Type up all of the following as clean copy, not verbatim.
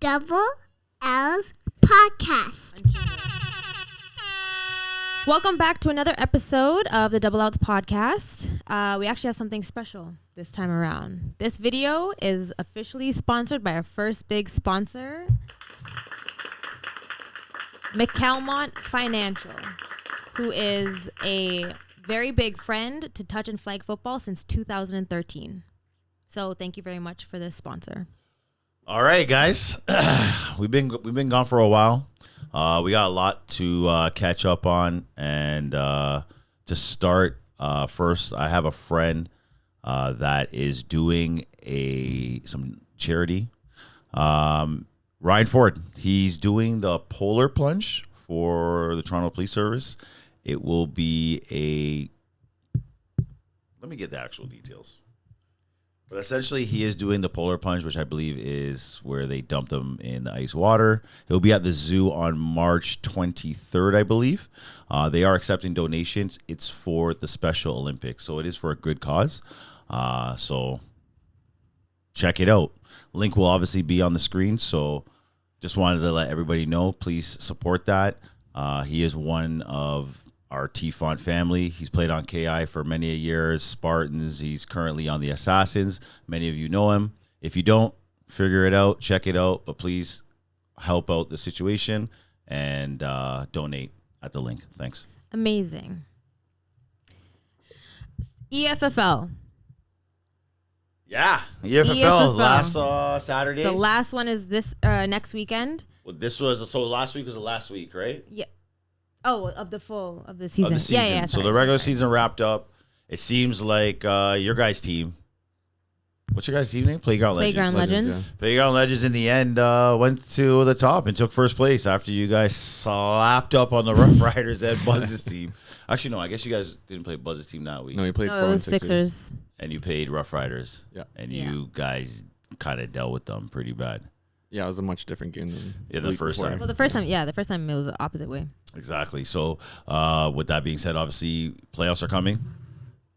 Doubleouts podcast. Welcome back to another episode of the Doubleouts podcast. We actually have something special this time around. This video is officially sponsored by our first big sponsor, McAlmont Financial, who is a very big friend to touch and flag football since 2013. So thank you very much for this sponsor. All right, guys, we've been gone for a while. We got a lot to catch up on, and to start, first, I have a friend that is doing some charity. Ryan Forde, he's doing the polar plunge for the Toronto Police Service. It will be let me get the actual details. But essentially, he is doing the polar plunge, which I believe is where they dumped him in the ice water. He'll be at the zoo on March 23rd, I believe. They are accepting donations. It's for the Special Olympics, so it is for a good cause. So check it out. Link will obviously be on the screen, so just wanted to let everybody know. Please support that. He is one of our TFONT family. He's played on KI for many years, Spartans. He's currently on the Assassins. Many of you know him. If you don't, figure it out, check it out, but please help out the situation and donate at the link. Thanks. Amazing. EFFL. Yeah, EFFL last Saturday. The last one is this next weekend. Well, last week was the last week, right? Yeah. Oh, of the season. Of the season. Yeah. So the regular season wrapped up. It seems like your guys' team. What's your guys' team name? Playground Legends. Playground Legends in the end went to the top and took first place after you guys slapped up on the Rough Riders and Buzz's team. Actually, no, I guess you guys didn't play Buzz's team that week. No, you played it was Sixers. And you paid Rough Riders. Yeah. And you guys kind of dealt with them pretty bad. Yeah, it was a much different game than the first time. Well, the first time it was the opposite way. Exactly. So, with that being said, obviously playoffs are coming.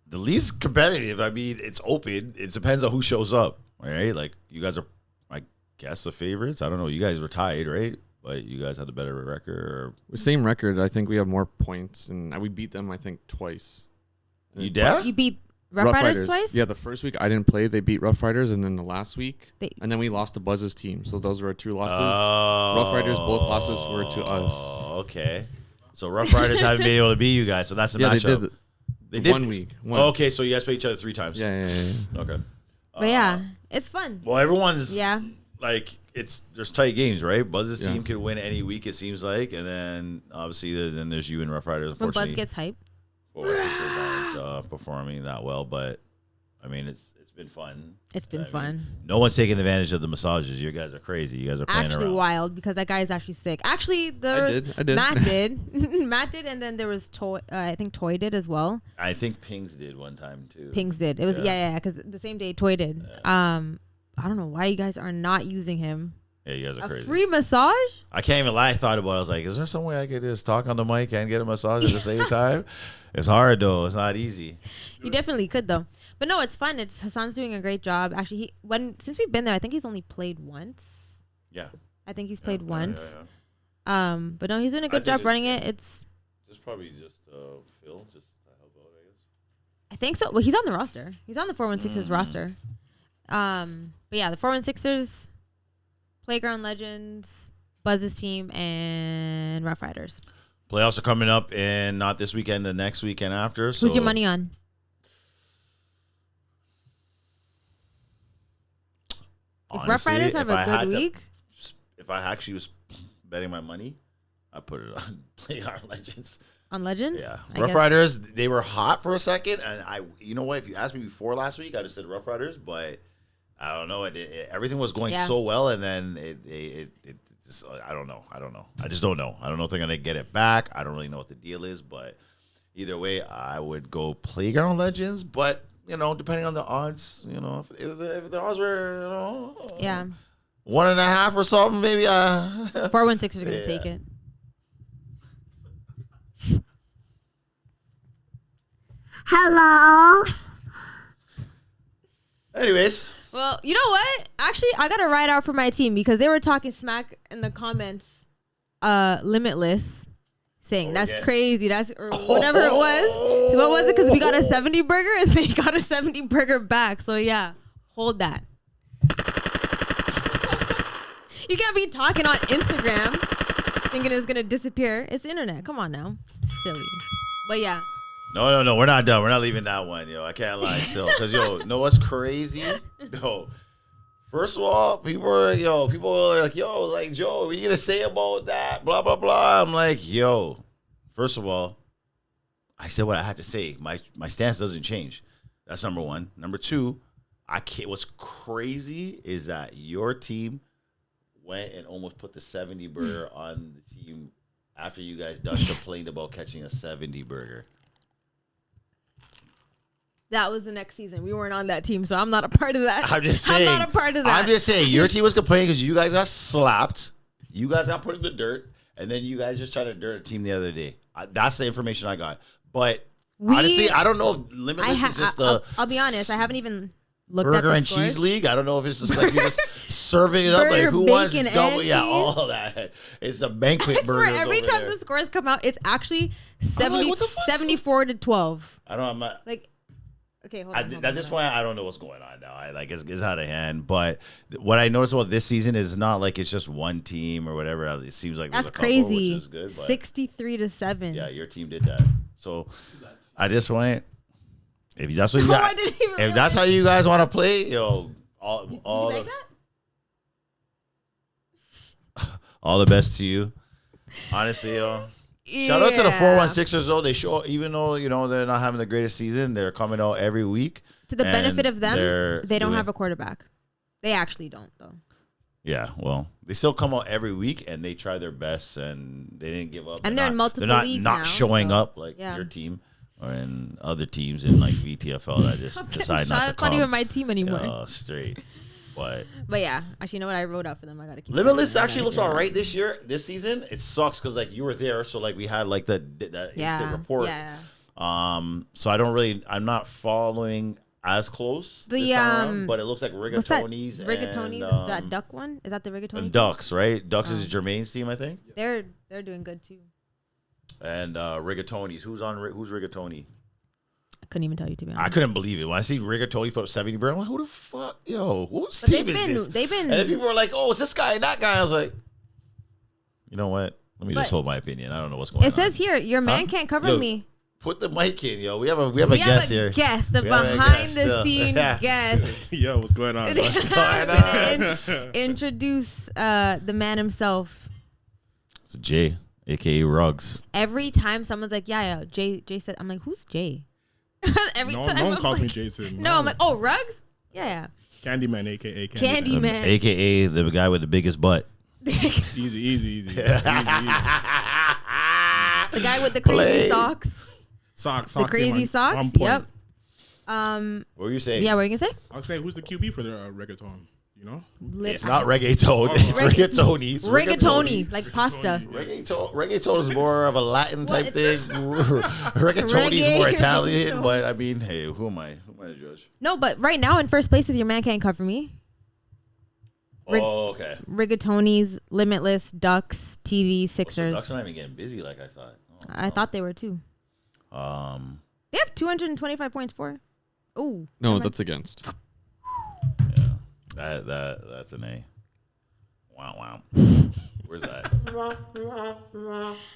The least competitive, I mean, it's open. It depends on who shows up, right? Like, you guys are, I guess, the favorites. I don't know. You guys were tied, right? But you guys had the better record. Same record. I think we have more points, and we beat them, I think, twice. You did? You beat Rough Riders twice? Yeah, the first week I didn't play. They beat Rough Riders, and then the last week, and then we lost to Buzz's team. So those were our two losses. Rough Riders, both losses were to us. Okay. So Rough Riders haven't been able to beat you guys, so that's a matchup. They did 1 week. Okay, so you guys play each other 3 times. Yeah. Okay. But yeah, it's fun. Well, everyone's yeah. Like there's tight games, right? Buzz's team can win any week, it seems like, and then obviously then there's you and Rough Riders. When Buzz gets hype. Aren't performing that well, but I mean it's been fun. It's been fun. No one's taking advantage of the massages. You guys are crazy. You guys are playing actually around. Wild because that guy is actually sick. Actually, I did. Matt did. Matt did, and then there was Toy. I think Toy did as well. I think Pings did one time too. Pings did. It was because the same day Toy did. Yeah. I don't know why you guys are not using him. Yeah, you guys are crazy. A free massage? I can't even lie. I thought about it. I was like, is there some way I could just talk on the mic and get a massage at the same time? It's hard, though. It's not easy. You definitely could, though. But no, it's fun. Hassan's doing a great job. Actually, since we've been there, I think he's only played once. Yeah. I think he's played once. Yeah. But no, he's doing a good job running it. It's probably just Phil, just to help out, I guess. I think so. Well, he's on the roster. He's on the 416ers roster. But yeah, the 416ers, Playground Legends, Buzz's team, and Rough Riders. Playoffs are coming up, and not this weekend, the next weekend after. So. Who's your money on? Honestly, if Rough Riders have a good week. If I actually was betting my money, I'd put it on Playground Legends. On Legends? Yeah. Rough Riders, they were hot for a second, and you know what? If you asked me before last week, I'd have said Rough Riders, but I don't know. Everything was going so well, and then it I don't know. I just don't know. I don't know if they're gonna get it back. I don't really know what the deal is, but either way, I would go Playground Legends. But depending on the odds, if the odds were 1.5 or something, maybe 416 are gonna take it. Hello. Anyways, Well, you know what? Actually, I got to write out for my team because they were talking smack in the comments. Limitless. Saying that's crazy. That's or whatever it was. What was it? Because we got a 70 burger and they got a 70 burger back. So yeah, hold that. You can't be talking on Instagram thinking it's gonna disappear. It's the internet. Come on now, silly. But yeah. No. We're not done. We're not leaving that one, yo. I can't lie still, cause yo, know what's crazy? Yo, first of all, people are like, yo, like Joe, what you gonna say about that? Blah blah blah. I'm like, yo. First of all, I said what I had to say. My stance doesn't change. That's number one. Number two, I can't. What's crazy is that your team went and almost put the 70 burger on the team after you guys done complained about catching a 70 burger. That was the next season. We weren't on that team, so I'm not a part of that. I'm just saying. I'm not a part of that. I'm just saying your team was complaining because you guys got slapped. You guys got put in the dirt, and then you guys just tried to dirt a team the other day. That's the information I got. But honestly, I don't know if Limitless is just I'll be honest. I haven't even looked burger at the and scores. cheese league. I don't know if it's just like you just serving it up like Burger, who wants bacon, double. and Yeah, cheese. all of that. It's a banquet I swear, burger. every time the scores come out, it's actually I'm like, what the fuck? 74 to 12. I don't know. I'm not. Like, okay, hold At on. this point, I don't know what's going on now. It's out of hand. But what I noticed about this season is not like it's just one team or whatever. It seems like That's there's a couple, crazy. which is good, but 63 to 7. yeah, your team did that. So at this point, if that's what you I got, didn't even if realize. that's how you guys want to play, yo, all Did all you make the, that? all the best to you. Honestly, yo. Shout out to the 416ers though. They show, even though they're not having the greatest season, they're coming out every week. To the benefit of them, they don't doing- have a quarterback. They actually don't, though. Yeah, well, they still come out every week and they try their best and they didn't give up. And they're in multiple They're leagues not now, showing so, up like yeah. your team or in other teams in like VTFL that just decide not to That's come. not even my team anymore. Straight. But yeah, actually, you know what? I wrote out for them. I gotta keep. Limitless actually looks all right this season. It sucks because like you were there, so like we had like the instant report. Yeah. So I'm not following as close this time around, but it looks like Rigatoni's Rigatoni's, that duck one? Is that the Rigatoni? and Ducks, right? Ducks is Jermaine's team, I think. They're doing good too. And Rigatoni's. Who's Rigatoni? I couldn't even tell you, to be honest. I couldn't believe it when I see Rigatoni put up 70 burger. I'm like, who the fuck, yo? Whose But team is this? They've been. And then people were like, oh, it's this guy and that guy. I was like, you know what? Let me just But hold my opinion. I don't know what's going on. It says here, your man can't cover Look, me. Put the mic in, yo. We have a guest here. Guest, a We have a behind guest the still. scene Yeah. guest. Yo, what's going on? I'm gonna introduce the man himself. It's Jay, aka Ruggs. Every time someone's like, yeah, Jay said, I'm like, who's Jay? Every No time one I'm calls me like- Jason. No, I'm like, oh, Ruggs? Yeah. Candyman, aka Candyman. AKA the guy with the biggest butt. Easy. The guy with the crazy socks. Socks. The crazy on socks. point. Yep. What were you saying? Yeah, what are you gonna say? I was saying, who's the QB for the reggaeton? You know? It's not reggaeton. It's rigatoni. It's Rigatoni, like pasta. Reggaeton is more of a Latin type thing. Rigatoni is more Italian. But I mean, hey, who am I? Who am I to judge? No, but right now in first place is your man can't cover me. Okay. Rigatoni's, Limitless, Ducks, TV, Sixers. Ducks are not even getting busy like I thought. I thought they were too. They have 225 points for. Oh. No, that's against. Yeah. That's an A. Wow. Where's that?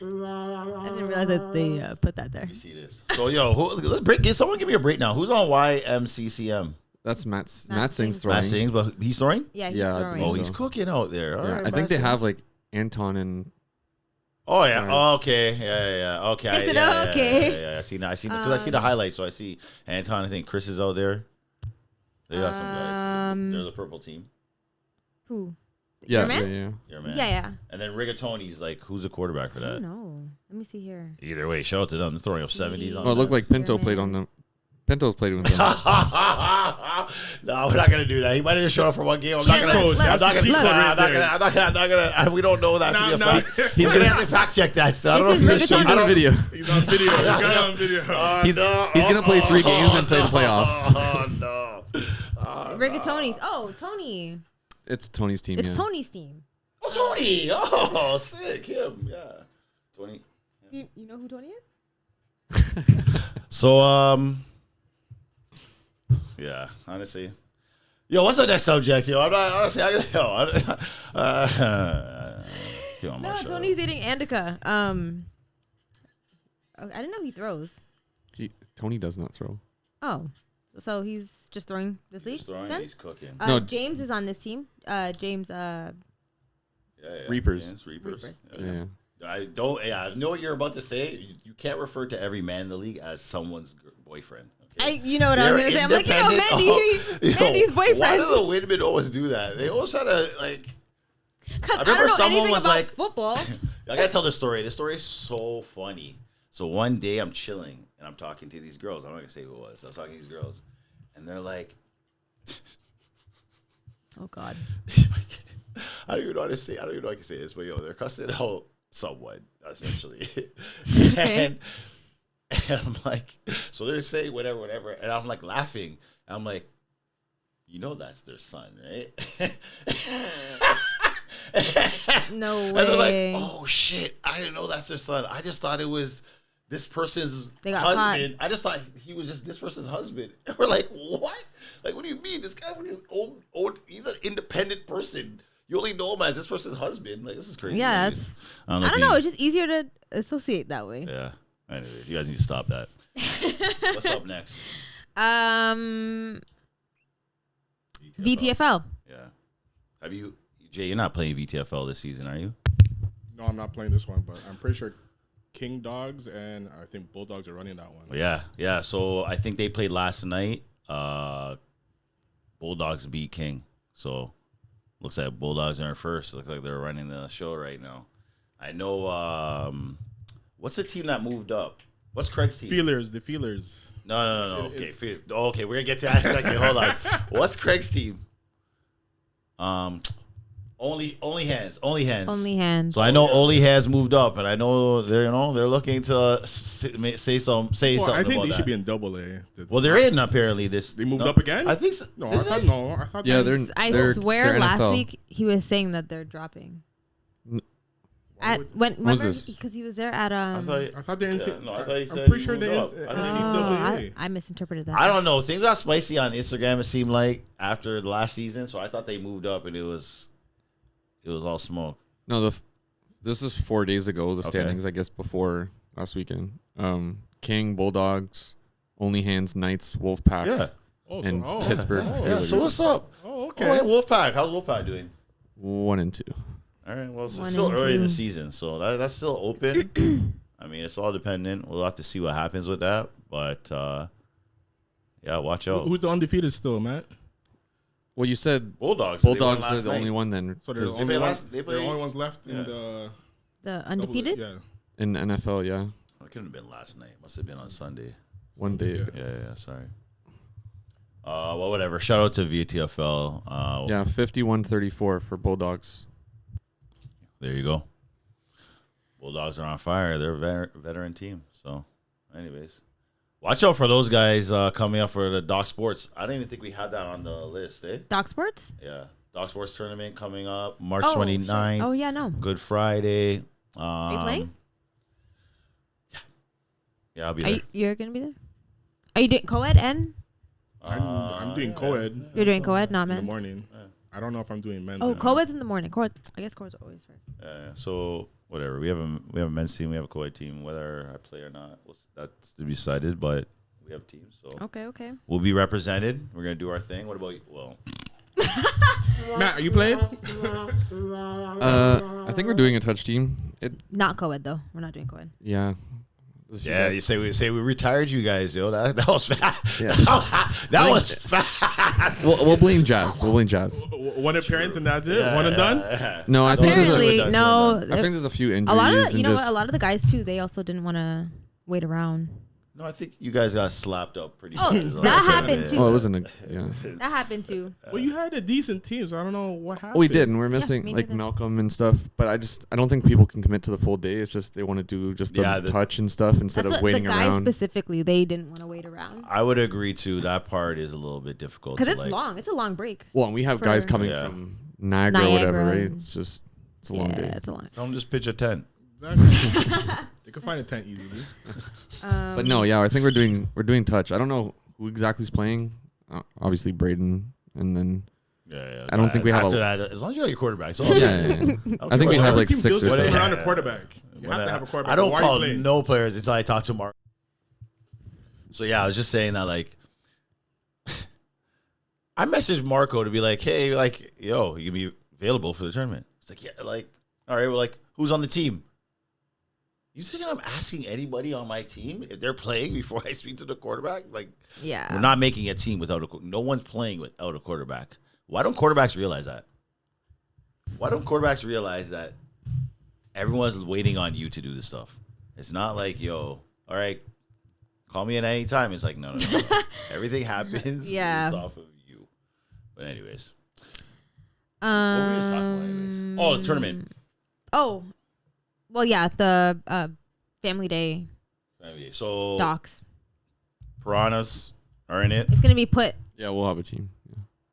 I didn't realize that they put that there. You see this? So let's break. Someone give me a break now. Who's on YMCCM? That's Matt Matt Sings Sings. throwing. Matt Sings, but he's throwing. Yeah, he's Yeah, I throwing. believe Oh, he's so. cooking out there. All Yeah, right, I think Matt they Sings. have like Anton and. Oh yeah. Right. Oh, okay. Yeah. Okay. Is it yeah, okay? Yeah. I see because I see the highlights. So I see Anton. I think Chris is out there. They got some guys. They're the purple team. Who? Yeah, Your man? yeah. Your man. Yeah. And then Rigatoni's like, who's the quarterback for I that? don't know. Let me see here. Either way, shout out to them. They're throwing up 70s on Oh, it looked that. like Pinto Your played man. on them. Pinto's played with them. No, we're not gonna do that. He might have just showed up for one game. I'm not Look, gonna. look, I'm not look. gonna. We don't know that to be a fact. He's gonna have to fact check that stuff. I don't know This if is he's He's on video. He's on video. He got it on video. He's gonna play 3 games and play the playoffs. Oh no. Rigatoni's. Oh, Tony. It's Tony's team. It's Tony's team. Oh, Tony. Oh, sick. Him. Yeah. Tony. You know who Tony is? So, yeah, honestly. Yo, what's the next subject, yo? I'm not, honestly, I No, Tony's dating Andika. I didn't know he throws. Tony does not throw. Oh, so he's just throwing this league? He's throwing, then? he's cooking. No. James is on this team. James, Yeah. Reapers. James, Reapers. Yeah. I know what you're about to say. You can't refer to every man in the league as someone's boyfriend. Okay? You know what I was going to say. I'm like, Mandy's boyfriend. Why do the women always do that? They always try to, like... Because I don't know anything about football. I got to tell this story. This story is so funny. So one day I'm chilling, and I'm talking to these girls. I'm not going to say who it was. I was talking to these girls, and they're like... Oh, God. I don't even know how to say. I don't even know how I can say this, but yo, they're cussing out someone essentially, and I'm like, so they're saying whatever, and I'm like laughing. And I'm like, you know, that's their son, right? No way. And they're like, oh shit, I didn't know that's their son. I just thought it was this person's husband. I just thought he was just this person's husband. And we're like, what? Like, what do you mean? This guy's like his old. He's an independent person. You only know him as this person's husband. Like, this is crazy. Yeah, that's. I don't know. It's just easier to associate that way. Yeah. Anyways, you guys need to stop that. What's up next? VTFL. Yeah. Have you, Jay? You're not playing VTFL this season, are you? No, I'm not playing this one, but I'm pretty sure King Dogs and I think Bulldogs are running that one. Yeah. So I think they played last night. Bulldogs beat King. So looks like Bulldogs are in first. Looks like they're running the show right now. I know. What's the team that moved up? What's Craig's team? The Feelers. No. Okay, okay, we're gonna get to that in a second. Hold on. What's Craig's team? Only hands. Only hands. So I know Only Hands moved up, and I know they're looking to say something. I think about they should that. be in Double A. Well, they're in apparently. They moved up again. I think so. I thought. Yeah, I swear last week he was saying that they're dropping. When was this? Because he was there at I thought they. I thought he said I'm pretty he sure they. moved up. I misinterpreted that. I don't know. Things got spicy on Instagram. It seemed like after the last season, so I thought they moved up, and it was all smoke. No, this is 4 days ago. The standings, I guess, before last weekend. King, Bulldogs, Only Hands, Knights, Wolfpack, and Pittsburgh. Yeah. So what's up? Oh, okay. Oh, hey, Wolfpack. How's Wolfpack doing? 1 and 2. All right. Well, it's still early in the season, so that's still open. I mean, it's all dependent. We'll have to see what happens with that, but yeah, watch out. Who's the undefeated still, Matt? Well, you said Bulldogs. Bulldogs are the only one then. So there's They the only ones left in the undefeated. Yeah. In the NFL, yeah. It couldn't have been last night. Must have been on Sunday. One day. Yeah. Sorry. Well, whatever. Shout out to VTFL. Yeah, 51-34 for Bulldogs. There you go. Bulldogs are on fire. They're a veteran team. So, anyways, watch out for those guys coming up for the DawkSports. I didn't even think we had that on the list, eh? DawkSports? Yeah. DawkSports Tournament coming up March 29th. Sure. Oh, yeah, no. Good Friday. Are you playing? Yeah, I'll be there. You're going to be there? Are you doing co-ed and? I'm doing co-ed. You're doing co-ed, not in the men's? morning. I don't know if I'm doing men's. Oh, co-ed's in the morning. I guess co-ed's always first. So whatever. We have a men's team. We have a co-ed team. Whether I play or not, that's to be decided. But we have teams. So Okay. we'll be represented. We're gonna do our thing. What about you? Well, Matt, are you playing? I think we're doing a touch team. Not co-ed though. We're not doing co-ed. Yeah. yeah. You say we retired you guys, yo. That was fast. Yeah. that was fast. We'll blame Jazz. One appearance and that's it. One and done. No, I think Apparently, I think there's a few injuries. A lot of the guys too. They also didn't want to wait around. No, I think you guys got slapped up pretty Oh, bad. that happened too. Oh, it wasn't a That happened too. Well, you had a decent team, so I don't know what happened. We did, and we're missing me like neither. Malcolm and stuff. But I don't think people can commit to the full day. It's just they want to do just the touch and stuff instead That's of what waiting the guys around. specifically, they didn't want to wait around. I would agree too. That part is a little bit difficult. Because it's like, long. It's a long break. Well, and we have guys coming from Niagara or whatever, right? It's a long day. It's a long. Don't just pitch a tent. Exactly. They could find a tent easily. But no, I think we're doing touch. I don't know who exactly is playing. Obviously Braden, and then I don't think we have after that. As long as you got your quarterback, so I think we have like 6 or 7. Around a quarterback. You have to have a quarterback. I don't Why call are you playing? no players until I talk to Mark. So I was just saying that like I messaged Marco to be like, hey, like, yo, you can be available for the tournament. It's like, yeah, like, all right, well, like, who's on the team? You think I'm asking anybody on my team if they're playing before I speak to the quarterback? Like, Yeah. we're not making a team without no one's playing without a quarterback. Why don't quarterbacks realize that? Why don't quarterbacks realize that everyone's waiting on you to do this stuff? It's not like, yo, all right, call me at any time. It's like, no. Everything happens based off of you. But anyways. What were we just talking about anyways? Oh, the tournament. Oh. Well, yeah, the Family Day So docs. Piranhas are in it. It's going to be put. Yeah, we'll have a team.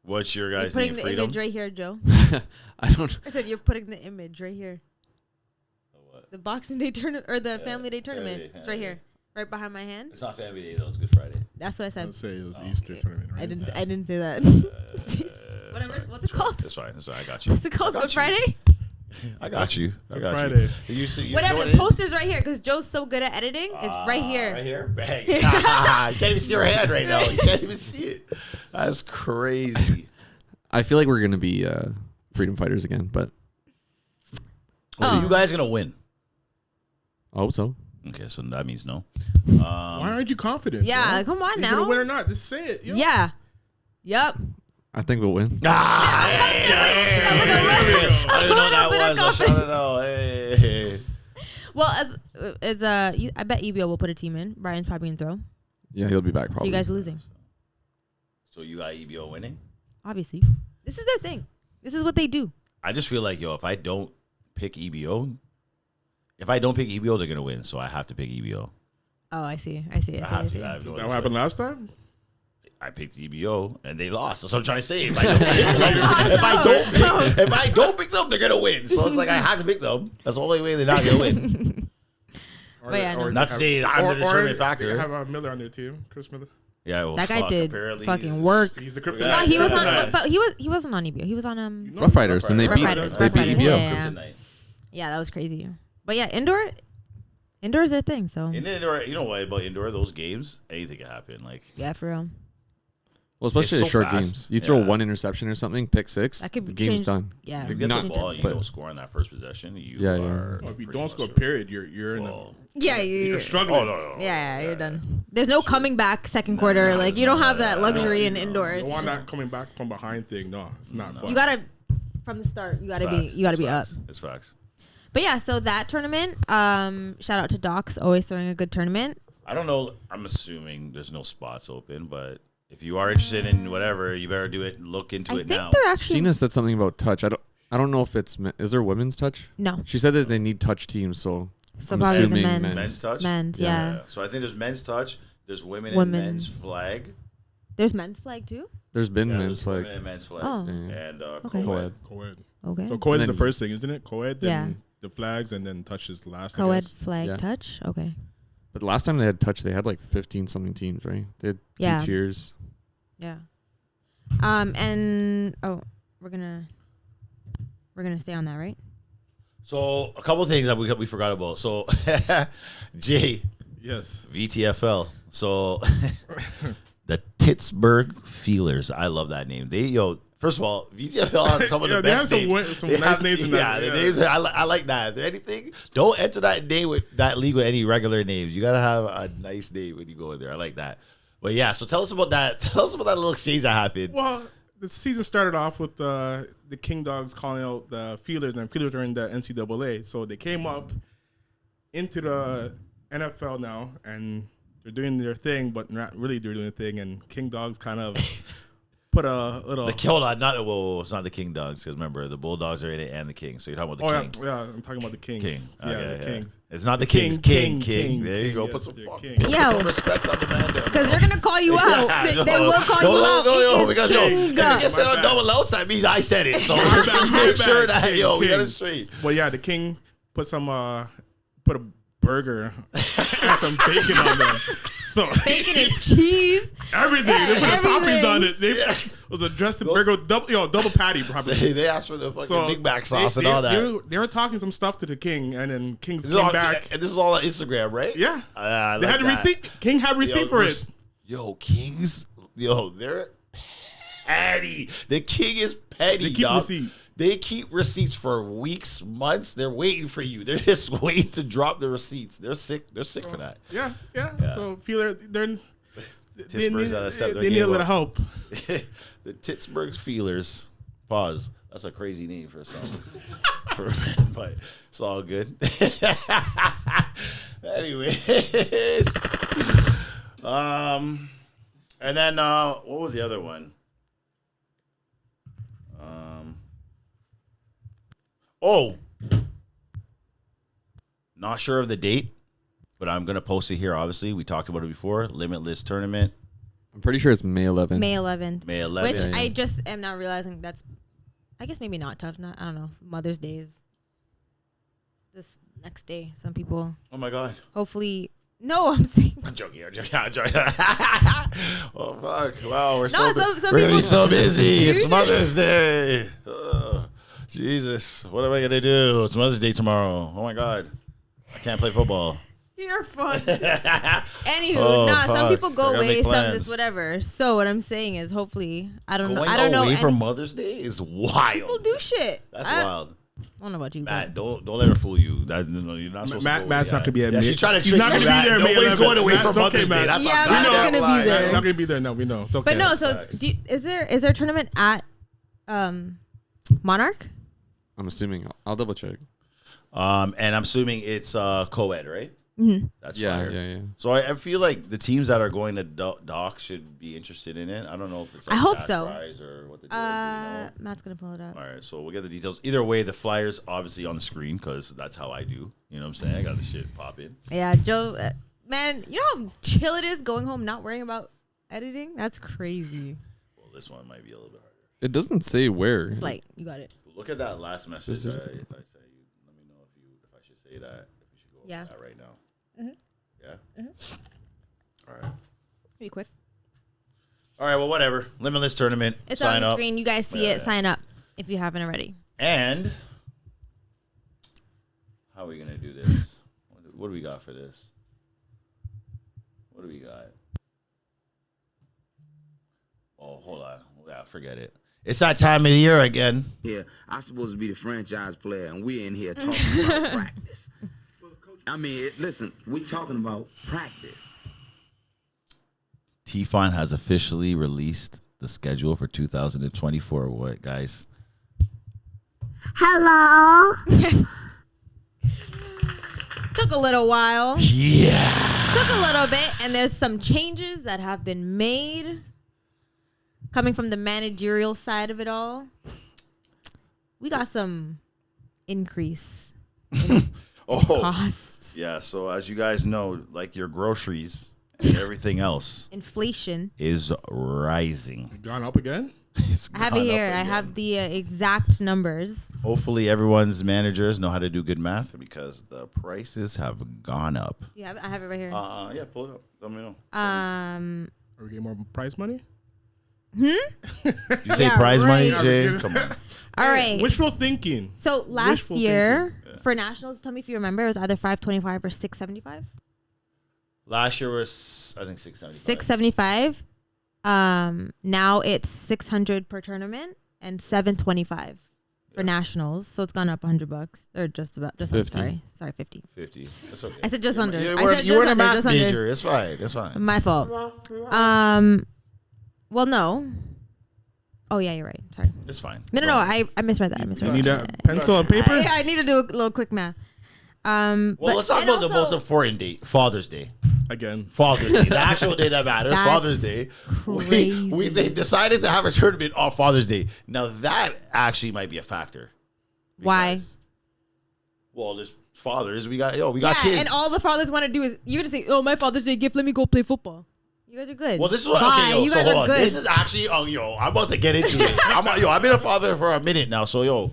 What's your You're guys' putting name? the Freedom? image right here, Joe. I don't. I said you're putting the image right here. The Boxing Day tournament or the Family Day tournament. Family Day, It's right here, right behind my hand. It's not Family Day though. It's Good Friday. That's what I said. Let's say it was Easter tournament, right? I didn't say that. Whatever. What's it called? That's fine. I got you. What's it called? Good Friday. I got you. Good Friday. You Whatever. know what The it is? poster's right here because Joe's so good at editing. It's right here. Right here. Bang. You can't even see your hand right now. You can't even see it. That's crazy. I feel like we're gonna be freedom fighters again, but So you guys gonna win? I hope so. Okay, so that means no. Why aren't you confident? Yeah, bro? come on You now. gonna win or not? Just say it. Yo. Yeah. Yep. I think we'll win. I didn't know that was. I should know. Hey. Well, I bet EBO will put a team in. Brian's probably gonna throw. Yeah, he'll be back So probably. you guys are losing. So you got EBO winning? Obviously, this is their thing. This is what they do. I just feel like, if I don't pick EBO, they're gonna win. So I have to pick EBO. Oh, I see. I see. Is that That what happened last time? I picked EBO and they lost. That's what I'm trying to say. If I don't pick them, they're gonna win. So it's like I have to pick them. That's the only way they're not gonna win. But yeah, no. Not saying I'm the determinant factor. They have Miller on their team, Chris Miller. Yeah, well, That guy did fucking work. He's the crypto. No, he was on, but he wasn't on EBO. He was on Rough Riders, and they Rough beat Riders, they Rough beat Riders, EBO. Yeah, that was crazy. But yeah, indoor is their thing. So In indoor, you know what about indoor? Those games, anything can happen. Like yeah, for real. Well, especially It's the so short fast. games. You throw Yeah. one interception or something, pick 6, That could the game's change- done. Yeah, you get Not- the ball and you but- don't score on that first possession. You Yeah, yeah. are. If you pretty don't much score, through. period, you're in the. Yeah, You're struggling. Oh no. Yeah, you're done. There's no coming back second quarter. Like you don't have that luxury in indoor. The It's one just- that coming back from behind thing. No, it's not fun. you gotta from the start. You gotta be up. It's facts. But yeah, so that tournament. Shout out to Docs, always throwing a good tournament. I don't know. I'm assuming there's no spots open, but if you are interested in whatever, you better do it. Look into I it think now. they're actually Tina said something about touch. I don't know if it's is there women's touch? no. She said that they need touch teams, so So I'm probably the assuming men's. Men's touch? Men's, Yeah. yeah. So I think there's men's touch. There's women and Women. men's flag. There's men's flag too. there's been Yeah, men's there's women flag. and men's flag. Oh, And Okay. co-ed. Co-ed. Co-ed. okay. So co-ed is And the then- first thing, isn't it? Co-ed, then Yeah. the flags, and then touch is last. I Co-ed guess. flag Yeah. touch. Okay. But last time they had touch, they had like 15 something teams, right? They had 2 Yeah. tiers. Yeah. And we're gonna stay on that, right? So a couple of things that we forgot about. So Jay, Yes. VTFL. So the Pittsburgh Feelers. I love that name. First of all, VTFL has some of the Yeah, they best have names. some nice names in that. Yeah, the Yeah. names. I like that. If there's anything, don't enter that league with any regular names. You gotta have a nice name when you go in there. I like that. But yeah, so tell us about that. Tell us about that little exchange that happened. Well, the season started off with the King Dogs calling out the Feelers, and Feelers are in the NCAA. So they came up into the NFL now, and they're doing their thing, but not really doing their thing. And King Dogs kind of put a little. It's not the King Dogs because remember the Bulldogs are in it and the King. So you're talking about the King. Yeah, I'm talking about the Kings. King. The Kings. It's not the Kings. King. There you go. Yes, Put some Yo, respect on the man there. because they're gonna call you out. They will call you out. Because if you said on Doubleouts, that means I said it. So just make sure that we got it straight. Well, yeah, the King put a burger and some bacon on there. So Bacon and cheese. Everything. They put the toppings on it. It was a dressed burger, double patty, probably. They asked for the fucking Big Mac sauce and all that. They were talking some stuff to the King, and then King came back. And this is all on Instagram, right? Yeah. They had the receipt. King had receipt for it. Yo, Kings. Yo, they're petty. The King is petty, They keep receipt. They keep receipts for weeks, months. They're waiting for you. They're just waiting to drop the receipts. They're sick. They're sick for that. Yeah. So Feeler, they need a little help. The Pittsburgh Feelers. Pause. That's a crazy name for something. But it's all good. Anyways. And then what was the other one? Not sure of the date, but I'm gonna post it here. Obviously, we talked about it before. Limitless Tournament. I'm pretty sure it's May 11th. May 11th. May 11th. Which I just am not realizing that's, I guess maybe not tough. I don't know. Mother's Day is this next day. Some people. Oh my God. Hopefully. No, I'm saying. I'm joking. Oh fuck! Wow, we're some gonna people be so busy. Dude. It's Mother's Day. Jesus, what am I gonna do? It's Mother's Day tomorrow. Oh my God, I can't play football. You're fun. Anywho, some people go away, some this, whatever. So what I'm saying is, hopefully, I don't know. Away from Mother's Day is wild. People do shit. That's wild. I don't know about you, Matt. Don't let her fool you. You're not supposed to. Matt's not gonna be at. Yeah, she's trying to. He's not gonna be there. Nobody's going away from Mother's Day. Matt's not gonna be there. He's not gonna be there. No, we know. It's okay. But no. So is there a tournament at Monarch? I'm assuming. I'll double check. And I'm assuming it's co-ed, right? Mm-hmm. That's yeah, fire. yeah. So I feel like the teams that are going to Doc should be interested in it. I don't know if it's like I hope so. Prize or what the deal is, you know? Matt's gonna pull it up. All right, so we'll get the details. Either way, the flyers obviously on the screen because that's how I do. You know what I'm saying? I got the shit popping. Yeah, Joe. Man, you know how chill it is going home not worrying about editing? That's crazy. Well, this one might be a little bit harder. It doesn't say where. It's like you got it. Look at that last message that I sent you. Let me know if I should say that. If we should go over that right now. Mm-hmm. Yeah. Mm-hmm. All right. Be quick. All right. Well, whatever. Limitless Tournament. It's sign on the up. screen. You guys see it. Sign up if you haven't already. And how are we gonna do this? What do we got for this? What do we got? Oh, hold on. Yeah, forget it. It's that time of the year again. Yeah, I'm supposed to be the franchise player, and we're in here talking about practice. I mean, listen, we're talking about practice. TFONT has officially released the schedule for 2024. What, guys? Hello. Took a little while. Yeah. Took a little bit, and there's some changes that have been made coming from the managerial side of it all. We got some increase in costs. Yeah, so as you guys know, like your groceries and everything else, inflation is rising. Gone up again? I have it here. I have the exact numbers. Hopefully everyone's managers know how to do good math because the prices have gone up. Yeah, I have it right here. Yeah, pull it up. Let me know. Are we getting more prize money? You say prize money, right. Jay? Come on. All right. Wishful thinking. So last year for nationals, tell me if you remember, it was either 525 or 675. Last year was, I think, 675. 675. Now it's 600 per tournament and 725 for nationals. So it's gone up $100 or just about. Just 50. Sorry, 50. 50. That's okay. I said just under. You I said just weren't under. a math Just major. under. It's fine. It's fine. My fault. Well, no. Oh yeah, you're right. Sorry. It's fine. No. I misread that. I misread You that. need a pencil and paper? I need to do a little quick math. Well, let's talk about the most important date, Father's Day. again. Father's Day, the actual day that matters, That's Father's Day. They decided to have a tournament on Father's Day. Now that actually might be a factor. Why? Well, there's fathers. We got kids. And all the fathers want to do is you're gonna say, "Oh, my Father's Day gift. Let me go play football." You guys are good. Well, this is what. Bye. Okay, You so guys hold are on. good. This is actually. I'm about to get into it. I've been a father for a minute now. So,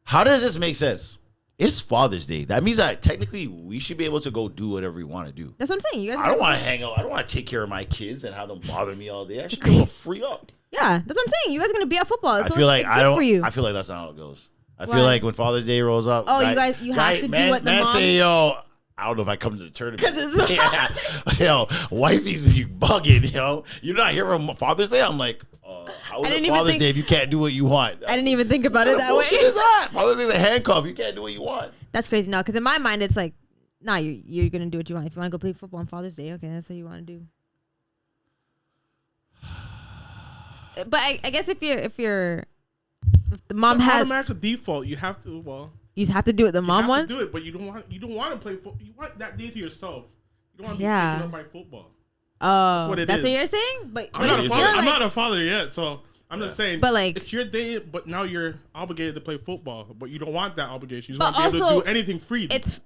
how does this make sense? It's Father's Day. That means that technically we should be able to go do whatever we want to do. That's what I'm saying. You guys. I don't want to hang out. I don't want to take care of my kids and have them bother me all day. I should be able to free up. Yeah, that's what I'm saying. You guys are gonna be at football. I feel like it's good for you. I feel like that's not how it goes. I Why? feel like when Father's Day rolls up, Oh, you have to do what the man mom. say, yo, I don't know if I come to the tournament. Yo, wifey's be bugging, yo. You're not here on Father's Day? I'm like, how is it Father's Day if you can't do what you want? I didn't even think about it that way. What bullshit is that? Father's Day's a handcuff. You can't do what you want. That's crazy. No, because in my mind, it's like, nah, you're going to do what you want. If you want to go play football on Father's Day, okay, that's what you want to do. But I guess if the mom it's an has automatic default, you have to. Well, you just have to do it. The mom wants. Do it, but you don't want to play football. You want that day to yourself. You don't want to be picking up by football. Oh, that's what you're saying. But I'm not a father. I'm not a father yet, so I'm just saying. But like, it's your day, but now you're obligated to play football. But you don't want that obligation. You just but want to be able to do anything free. It's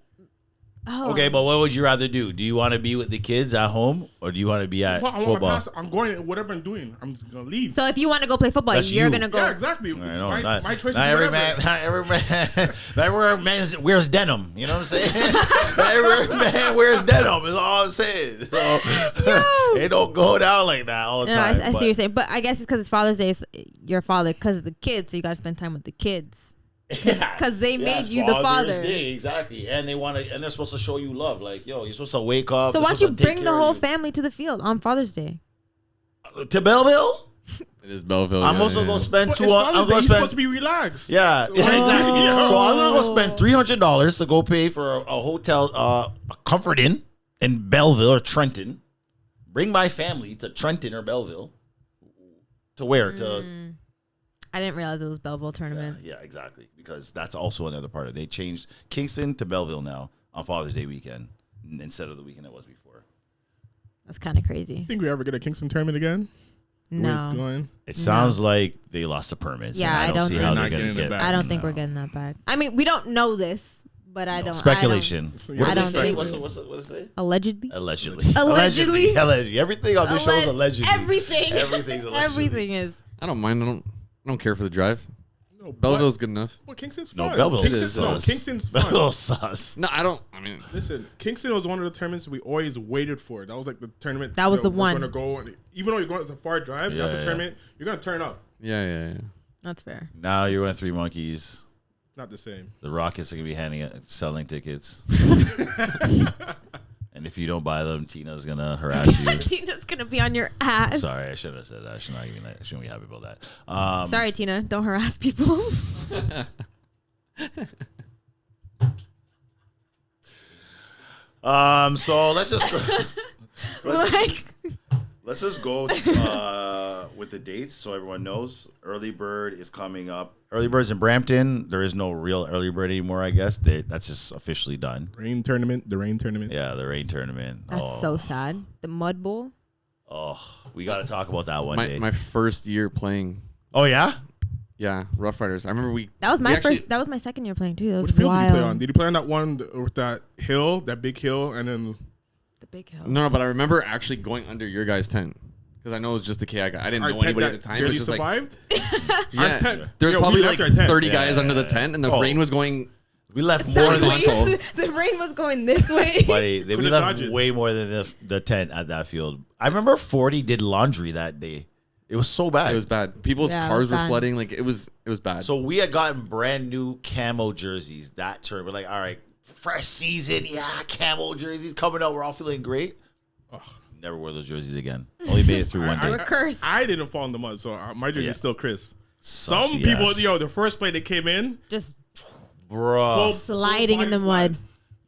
okay, but what would you rather do? Do you want to be with the kids at home, or do you want to be at football? I'm going whatever I'm doing. I'm just gonna leave. So if you want to go play football, you're gonna go. Yeah, exactly. My choice. Not every man wears denim. You know what I'm saying? Not every man wears denim. Is all I'm saying. So it don't go down like that all the time. I see what you're saying, but I guess it's because it's Father's Day. It's your father, because of the kids, so you got to spend time with the kids. Because they made you the father. Day, exactly. And they're supposed to show you love. Like, yo, you're supposed to wake up. So why don't you bring the whole family to the field on Father's Day? To Belleville? It is Belleville. I'm also going to spend $200. You're supposed to be relaxed. Yeah, exactly. So I'm going to go spend $300 to go pay for a hotel, a Comfort Inn in Belleville or Trenton. Bring my family to Trenton or Belleville. To where? I didn't realize it was Belleville tournament. Yeah, exactly. Because that's also another part of it. They changed Kingston to Belleville now on Father's Day weekend instead of the weekend it was before. That's kind of crazy. Think we ever get a Kingston tournament again? No. It's going? It sounds like they lost the permits. Yeah, I don't see think how they're they're going to get it. I don't think we're getting that back. I mean, we don't know this, but I don't. Speculation. I don't think. What's it say? Allegedly. Allegedly. Everything on this show is allegedly. Everything's allegedly. Everything is. I don't mind. I don't care for the drive. No, Belleville's good enough. Well, Kingston's fun. No, Belleville's sus. Kingston's fun. Belleville's sus. No, I don't. I mean, listen, Kingston was one of the tournaments we always waited for. That was like the tournament. That was the one. We're going to go, and even though you're going to the far drive, that's a tournament. You're going to turn up. Yeah. That's fair. Now you're going Three Monkeys. Not the same. The Rockets are going to be selling tickets. And if you don't buy them, Tina's going to harass you. Tina's going to be on your ass. Sorry, I shouldn't have said that. I shouldn't be happy about that. Sorry, Tina. Don't harass people. So let's just go with the dates so everyone knows. Early Bird is coming up. Early Bird's in Brampton. There is no real Early Bird anymore, I guess. That's just officially done. The rain tournament. Yeah, the rain tournament. That's so sad. The Mud Bowl. Oh, we got to talk about that one day. My first year playing. Oh, yeah? Yeah, Rough Riders. I remember That was my first. That was my second year playing too. That was Which field wild. did you play on? Did you play on that one with that hill, that big hill, and then the big hill? No, but I remember actually going under your guys' tent. Because I know it was just the KI guy. I didn't know anybody at the time. It was just survived? Yeah. There was probably like 30 guys under the tent, and the rain was going. We left more than the rain was going this way. Buddy, we left way more than the tent at that field. I remember Forde did laundry that day. It was so bad. It was bad. People's cars were flooding. Like it was bad. So we had gotten brand new camo jerseys that turn. We're like, all right, fresh season, camo jerseys coming out. We're all feeling great. Ugh. Never wore those jerseys again. Only made it through one day. We're cursed. I didn't fall in the mud, so my jersey's still crisp. Some people, the first play they came in, just bro sliding in the mud.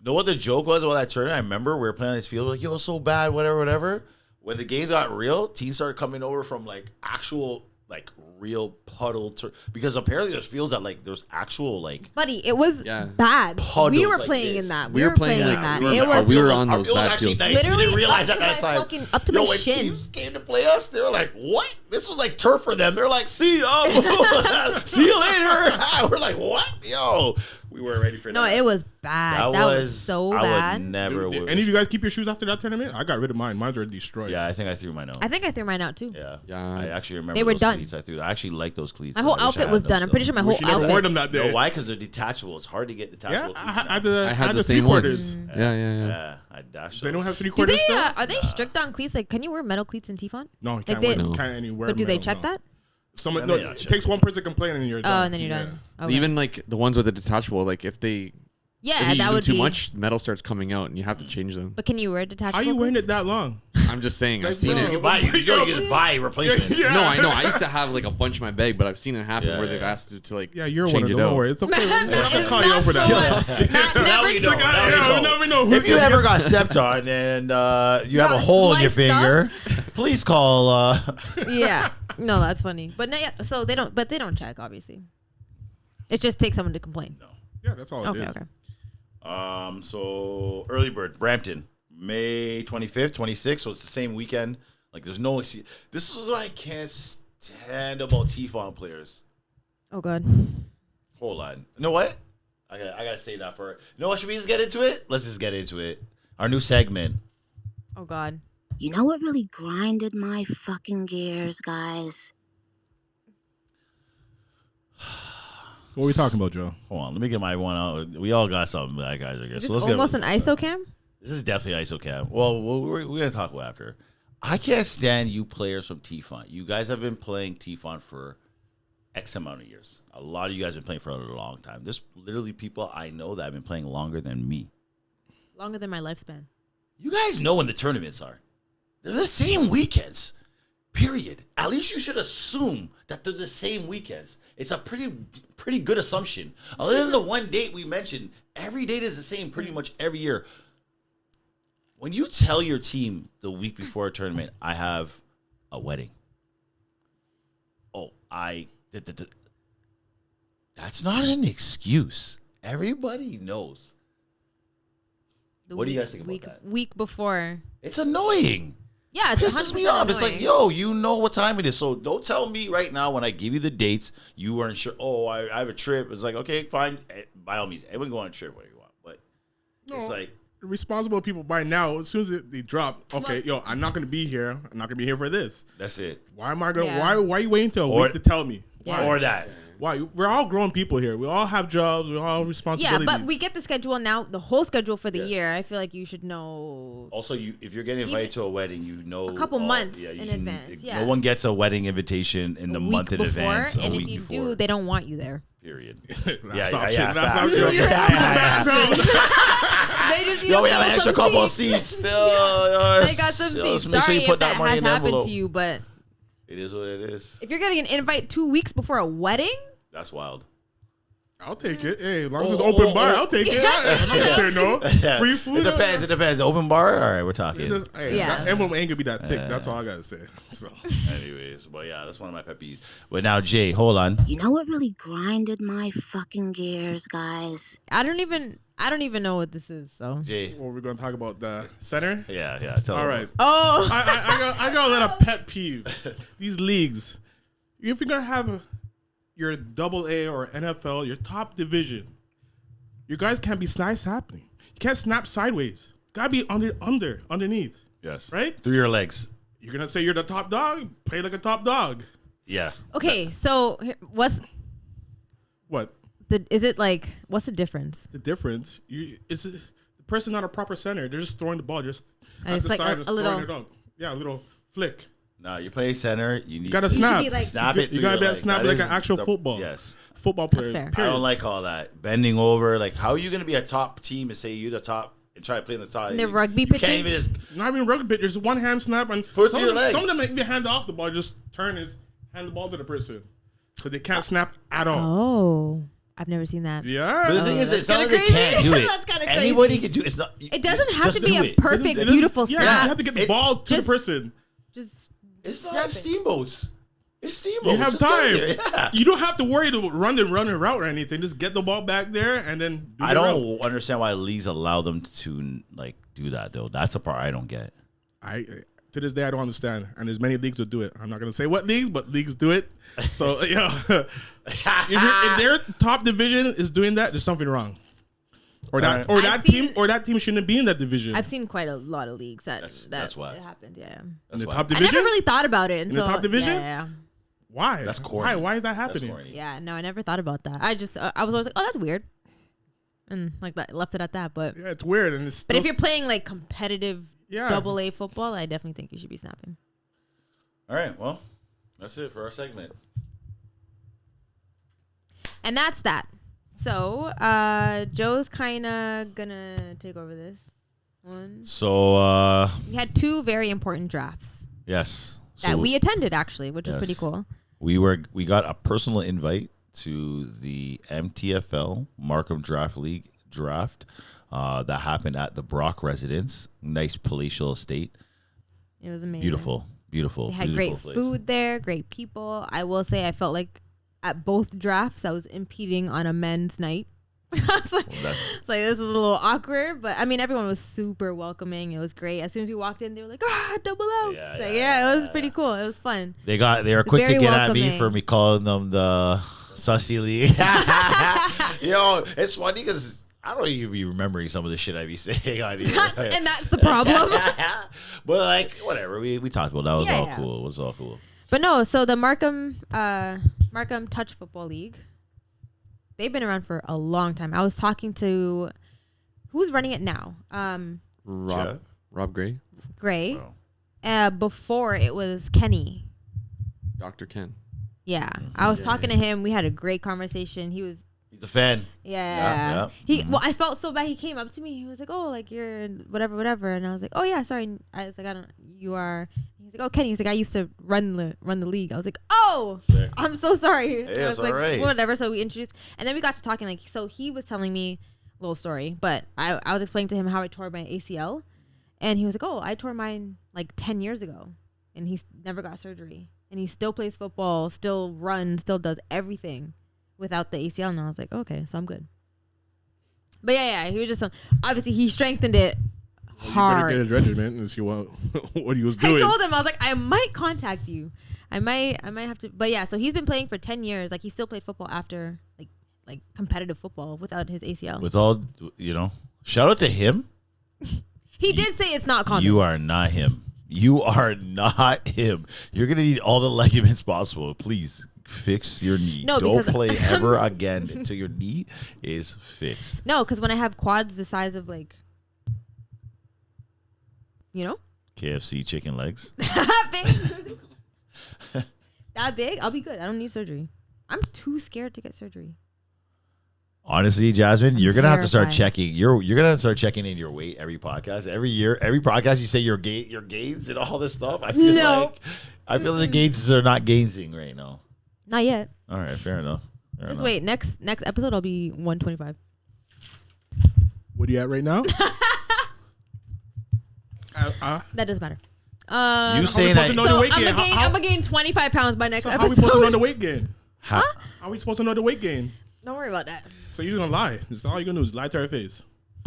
Know what the joke was about that tournament? I remember we were playing on this field. We're like, so bad, whatever. When the games got real, teams started coming over from like actual like real puddle because apparently there's fields that like there's actual like buddy, it was bad. Puddles We were like playing this. in that. We were playing in like that. we were on those bad actually fields. nice. Literally We didn't realize up at to that my time. up to my when shin. teams came to play us, they were like, "What? This was like turf for them." They're like, "See ya, see you later." We're like, "What, yo?" We weren't ready for that. No, it was bad. That was so bad. I would never. Did any of you guys keep your shoes after that tournament? I got rid of mine. Mine's already destroyed. Yeah, I think I threw mine out. I think I threw mine out too. Yeah. I actually remember They were those done. cleats I threw. I actually like those cleats. My whole I wish I outfit had was them done. I'm still. pretty sure my whole Wish you never wore outfit. them that day. No, why? Because they're detachable. It's hard to get detachable Yeah, cleats. I had now. I had the the same three-quarters. ones. Yeah. Yeah, I dashed. Does anyone have Do 3/4 they? still? Are they strict on cleats? Like, can you wear metal cleats in TFONT? No, you Like can't they- wear No. can't anywhere. But do they metal, check no. that? Someone, Yeah, no, they don't it check takes one person complaining and you're done. Oh, and then you're done. Okay. Even like the ones with the detachable, like if they Yeah, if you that use them would too be. much, metal starts coming out and you have to change them. But can you wear detachable? How you wearing cleats? it that long? I'm just saying, I've Like, seen bro. it. You buy, you just buy replacements. Yeah. No, I know. I used to have like a bunch in my bag, but I've seen it happen Yeah, where they've yeah. asked you to like Yeah, you're one change of it them. out. Don't worry, it's okay. We're not gonna It's call you out for not that. so Now we know. Like, Now yeah, we now know. we know. If you ever got stepped on and you have a Got hole in your sliced finger, please call. Yeah. No, that's funny. But no, yeah, so they don't. But they don't check. Obviously, it just takes someone to complain. Yeah, that's all it Okay. is. Okay. So early bird, Brampton, May 25th, 26th. So it's the same weekend. Like there's no. This is what I can't stand about TFONT players. Oh God. Hold on. You know what? I gotta say that for. You know what? Should we just get into it? Let's just get into it. Our new segment. Oh God. You know what really grinded my fucking gears, guys? What are we talking about, Joe? Hold on. Let me get my one out. We all got something, guys. I guess. Is So this let's almost get, an ISO cam? This is definitely ISOCAM. Well, we're gonna talk about after. I can't stand you players from TFONT. You guys have been playing TFONT for X amount of years. A lot of you guys have been playing for a long time. There's literally people I know that have been playing longer than me. Longer than my lifespan. You guys know when the tournaments are. They're the same weekends. Period. At least you should assume that they're the same weekends. It's a pretty good assumption. Other than the one date we mentioned, every date is the same pretty much every year. When you tell your team the week before a tournament, I have a wedding. Oh, that's not an excuse. Everybody knows. What do you guys think about that? Week before. It's annoying. Yeah, It it's pisses 100% me off. It's like, annoying. yo, you know what time it is. So don't tell me right now when I give you the dates, you weren't sure. Oh, I have a trip. It's like, okay, fine. By all means, everyone go on a trip where you want. But it's like, responsible people by now, as soon as they drop, okay, yo, I'm not gonna be here. I'm not gonna be here for this. that's it. Why am I gonna? Yeah. Why are you waiting till a Or- week to tell me? Yeah. Or that. Why? We're all grown people here. We all have jobs. We all have Yeah, responsibilities. but we get the schedule now, the whole schedule for the year. I feel like you should know. Also, if you're getting invited to a wedding, you know A couple months you in advance, yeah. No one gets a wedding invitation in the a week month in before, advance. and a if week you before. do, they don't want you there. Period. That's yeah, option. yeah, That's facts. option. They just need Yo, to we have fill an extra some couple of seats. seats still. They got some So seats. make sure Sorry you put if that money has in the happened envelope. to you, but It is what it is. if you're getting an invite 2 weeks before a wedding, That's wild. I'll take it. Hey, as long as it's open bar, I'll take it. I'm not gonna say no. Yeah. Free food. It depends. It depends. Open bar. All right, we're talking. Yeah. That envelope ain't gonna be that thick. That's all I gotta say. So. Anyways, but yeah, that's one of my pet peeves. But now, Jay, hold on. You know what really grinded my fucking gears, guys? I don't even know what this is. So Jay. Well, we're gonna talk about the center. Yeah. Tell All them. right. oh, I got a little pet peeve. These leagues, if you're gonna have your AA or NFL, your top division, you guys can't be snapping. You can't snap sideways. Gotta be underneath. Yes. Right? Through your legs. You're gonna say you're the top dog. Play like a top dog. Yeah. okay. So what's What? is it like? What's the difference? The difference? Is the person not a proper center? They're just throwing the ball just And at it's the like side a and little- throwing it up. Yeah, a little flick. No, you play center. You Gotta You should snap. be like- snap You it. gotta through be able your to legs. snap That like is an actual the- football. Yes. Football player. fair. I don't like all that bending over. Like, how are you gonna be a top team and say you're the top and try to play in the top? And they're rugby you pitching? Can't even just Not even rugby, but just one hand snap and Put it some through of your leg. them make the hands off the ball, just hand the ball to the person because they can't snap at all. Oh, I've never seen that. Yeah, But the thing is, that's it's not like kinda they can't crazy. do it. That's kinda Anybody crazy. can do it. It's not. It doesn't have just to be do a it. perfect, It doesn't- beautiful Yeah, snap. you have to get the ball to the just- person. Just It's not snap like it. steamboats. It's steamboat. You have Just get time. it here. Yeah. You don't have to worry to run the route or anything. Just get the ball back there and then do I your don't route. understand why leagues allow them to like do that though. That's a part I don't get. To this day, I don't understand. And there's many leagues that do it. I'm not going to say what leagues, but leagues do it. So, if their top division is doing that, there's something wrong. Or that team shouldn't be in that division. I've seen quite a lot of leagues that's why it happened. Yeah. In the top division? I never really thought about it until in the top division. Yeah. Why? That's corny. Why is that happening? Yeah. No, I never thought about that. I just I was always like, oh, that's weird, and like that left it at that. But Yeah, it's weird. And it's but if you're playing like competitive Yeah. AA football, I definitely think you should be snapping. All right, well, that's it for our segment. And that's that. So Joe's kind of gonna take over this one. So We had 2 very important drafts yes, that so we attended actually, which is pretty Yes. cool. we got a personal invite to the MTFL Markham Draft League draft that happened at the Brock residence. Nice palatial estate. It was amazing. Beautiful. They had great place. food there, great people. I will say I felt like at both drafts I was impeding on a men's night. I was like, it's like, this is a little awkward, but I mean, everyone was super welcoming. It was great. As soon as we walked in, they were like, Doubleouts. It was pretty cool. It was fun. They were quick to Very get at me welcoming. for me calling them the Sussy League. Yo, it's funny because I don't even be remembering some of the shit I be saying on here. And that's the problem. But like, whatever. We talked about that. It was all cool. It was all cool. But no, so the Markham Touch Football League, they've been around for a long time. I was talking to who's running it now? Rob Gray. Gray. Before it was Kenny. Dr. Ken. Yeah. I was talking to him. We had a great conversation. He's a fan. Yeah. Well, I felt so bad. He came up to me. He was like, "Oh, like you're whatever." And I was like, "Oh yeah, sorry." I was like, "I don't. You are." He's like, "Oh, Kenny." He's like, "I used to run the league." I was like, "Oh, Sick. I'm so sorry." Hey, I was it's like, alright. "Whatever." So we introduced, and then we got to talking. Like, so he was telling me a little story, but I was explaining to him how I tore my ACL, and he was like, "Oh, I tore mine like 10 years ago, and he's never got surgery, and he still plays football, still runs, still does everything without the ACL." And I was like, okay, so I'm good. But yeah, he was just obviously he strengthened it hard. You better get his regiment and see what he was doing. I told him, I was like, I might contact you. I might have to. But yeah, so he's been playing for 10 years. Like he still played football after like competitive football without his ACL. With all, shout out to him. He did say it's not common. You are not him. You are not him. You're going to need all the ligaments possible. Please fix your knee. No, don't because play ever again until your knee is fixed. No, because when I have quads the size of KFC chicken legs. that big, I'll be good. I don't need surgery. I'm too scared to get surgery. Honestly, Jasmine, you're gonna have to start terrified. checking. You're gonna have to start checking in your weight every podcast. Every year, every podcast, you say your gains and all this stuff. I feel like the gains are not gaining right now. Not yet. All right, fair enough. Just wait. Next episode, I'll be 125. What are you at right now? That doesn't matter. You saying that? I'm gonna gain 25 pounds by next So episode. how are we supposed to know the weight gain? How are we supposed to know the weight gain? Don't worry about that. So you're just gonna lie. That's all you're gonna do is lie to her face.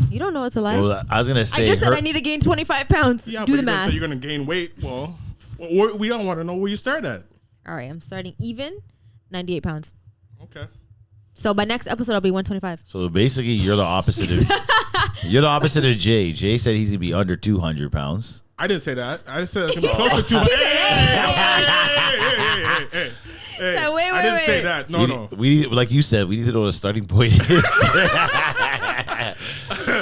You don't know it's a lie. Well, I was gonna say. I just said I need to gain 25 pounds. Yeah, Do but the math. So you're gonna gain weight. Well, we don't want to know where you start at. All right, I'm starting even, 98 pounds. Okay. So by next episode, I'll be 125. So basically, you're the opposite of you're the opposite of Jay. Jay said he's gonna be under 200 pounds. I didn't say that. I just said it's gonna be closer to. Hey, So wait, I didn't say wait. that. No. We like you said, we need to know what the starting point is.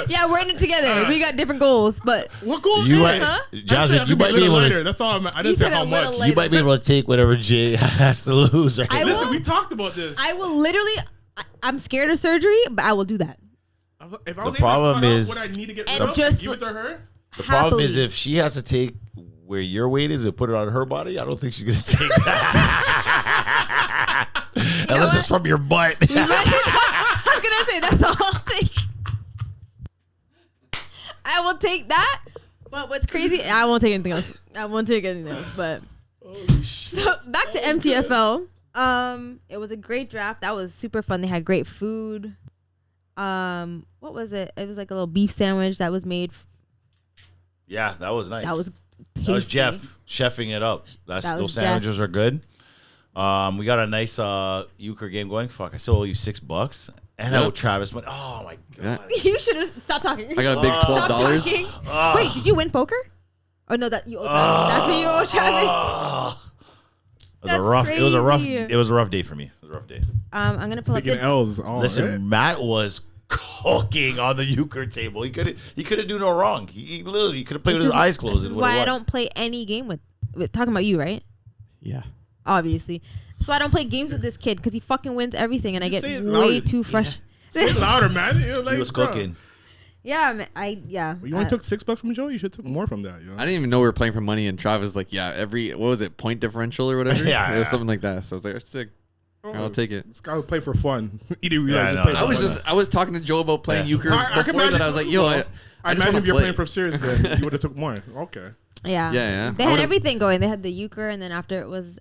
Yeah, we're in it together. We got different goals, but What goal? You hey, might, Jasmine, you might be able lighter. to. That's all. I You didn't say said how a little much. lighter. You might be able to take whatever Jay has to lose. Right I now. Listen, will- we talked about this. I will literally. I'm scared of surgery, but I will do that. If I was problem able to is- find out what I need to get And rid of, just- give it to her. The problem Happily. is if she has to take where your weight is and put it on her body, I don't think she's gonna take that. Unless it's from your butt. I was gonna say that's all I'll take. I will take that. But what's crazy? I won't take anything else. But So back to MTFL. It was a great draft. That was super fun. They had great food. What was it? It was like a little beef sandwich that was made. Yeah, that was nice. That was tasty. That was Jeff chefing it up. Those sandwiches are good. We got a nice euchre game going. Fuck, I still owe you $6. And I owe Travis money. Oh my god. You should have stopped talking. I got a big $12. Wait, did you win poker? Oh no, that you owe Travis. That's me. You owe Travis. It was a rough day for me. It was a rough day. I'm gonna pull up Taking L's. Listen, Matt was cooking on the euchre table. He couldn't do no wrong. He literally could have played with his eyes closed. This is why I don't play any game with talking about you, right? Yeah. Obviously. That's why I don't play games with this kid, because he fucking wins everything and I get way too fresh. Say it louder, man. Like, he was cooking. Yeah, man, Well, you only took $6 from Joe. You should have took more from that. You know? I didn't even know we were playing for money, and Travis was like, "Yeah, what was it, point differential or whatever?" Yeah, it was something like that. So I was like, "That's sick. I'll take it." This guy would play for fun. He didn't realize Yeah, he played for I was talking to Joe about playing euchre before that. I was like, "Yo, I imagine if you're playing for serious, then you would have took more." Okay. Yeah. Yeah. They had everything going. They had the euchre, and then after it was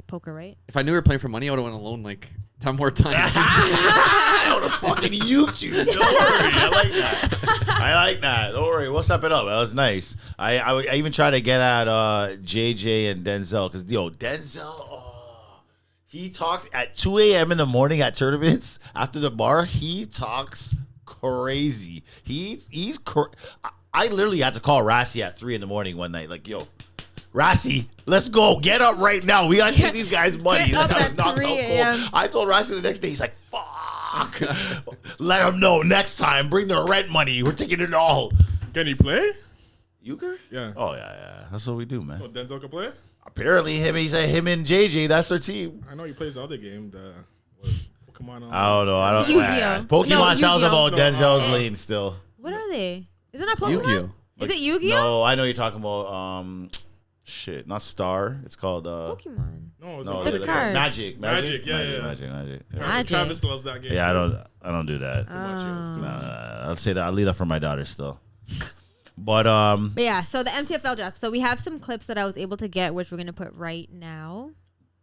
poker, right? If I knew we were playing for money, I would have went alone like 10 more times. I would have fucking uked you. Don't worry. I like that. Don't worry. We'll step it up. That was nice. I even tried to get at JJ and Denzel because Denzel. He talks at 2 a.m. in the morning at tournaments after the bar. He talks crazy. I literally had to call Rassi at 3 in the morning one night. Like, yo, Rassi, let's go. Get up right now. We got to take these guys' money. Get up That was at not 3 helpful. a.m. I told Rassi the next day, he's like, fuck. Let him know next time. Bring the rent money. We're taking it all. Can he play? Euchre? Yeah. Oh, yeah. That's what we do, man. Oh, Denzel can play? Apparently, he said him and JJ, that's their team. I know he plays the other game. Pokemon. I don't know. Yu-Gi-Oh. Pokemon sounds Yu-Gi-Oh. about Denzel's lane still. What are they? Is it not Pokemon? Yu-Gi-Oh. Is it Yu-Gi-Oh? No, I know you're talking about shit, not Star. It's called Pokemon. No, it's The cards. Magic. Magic. Magic. Travis loves that game. Yeah, I don't do that. I'll say that. I'll leave that for my daughter still. But yeah, so the MTFL draft. So we have some clips that I was able to get, which we're gonna put right now.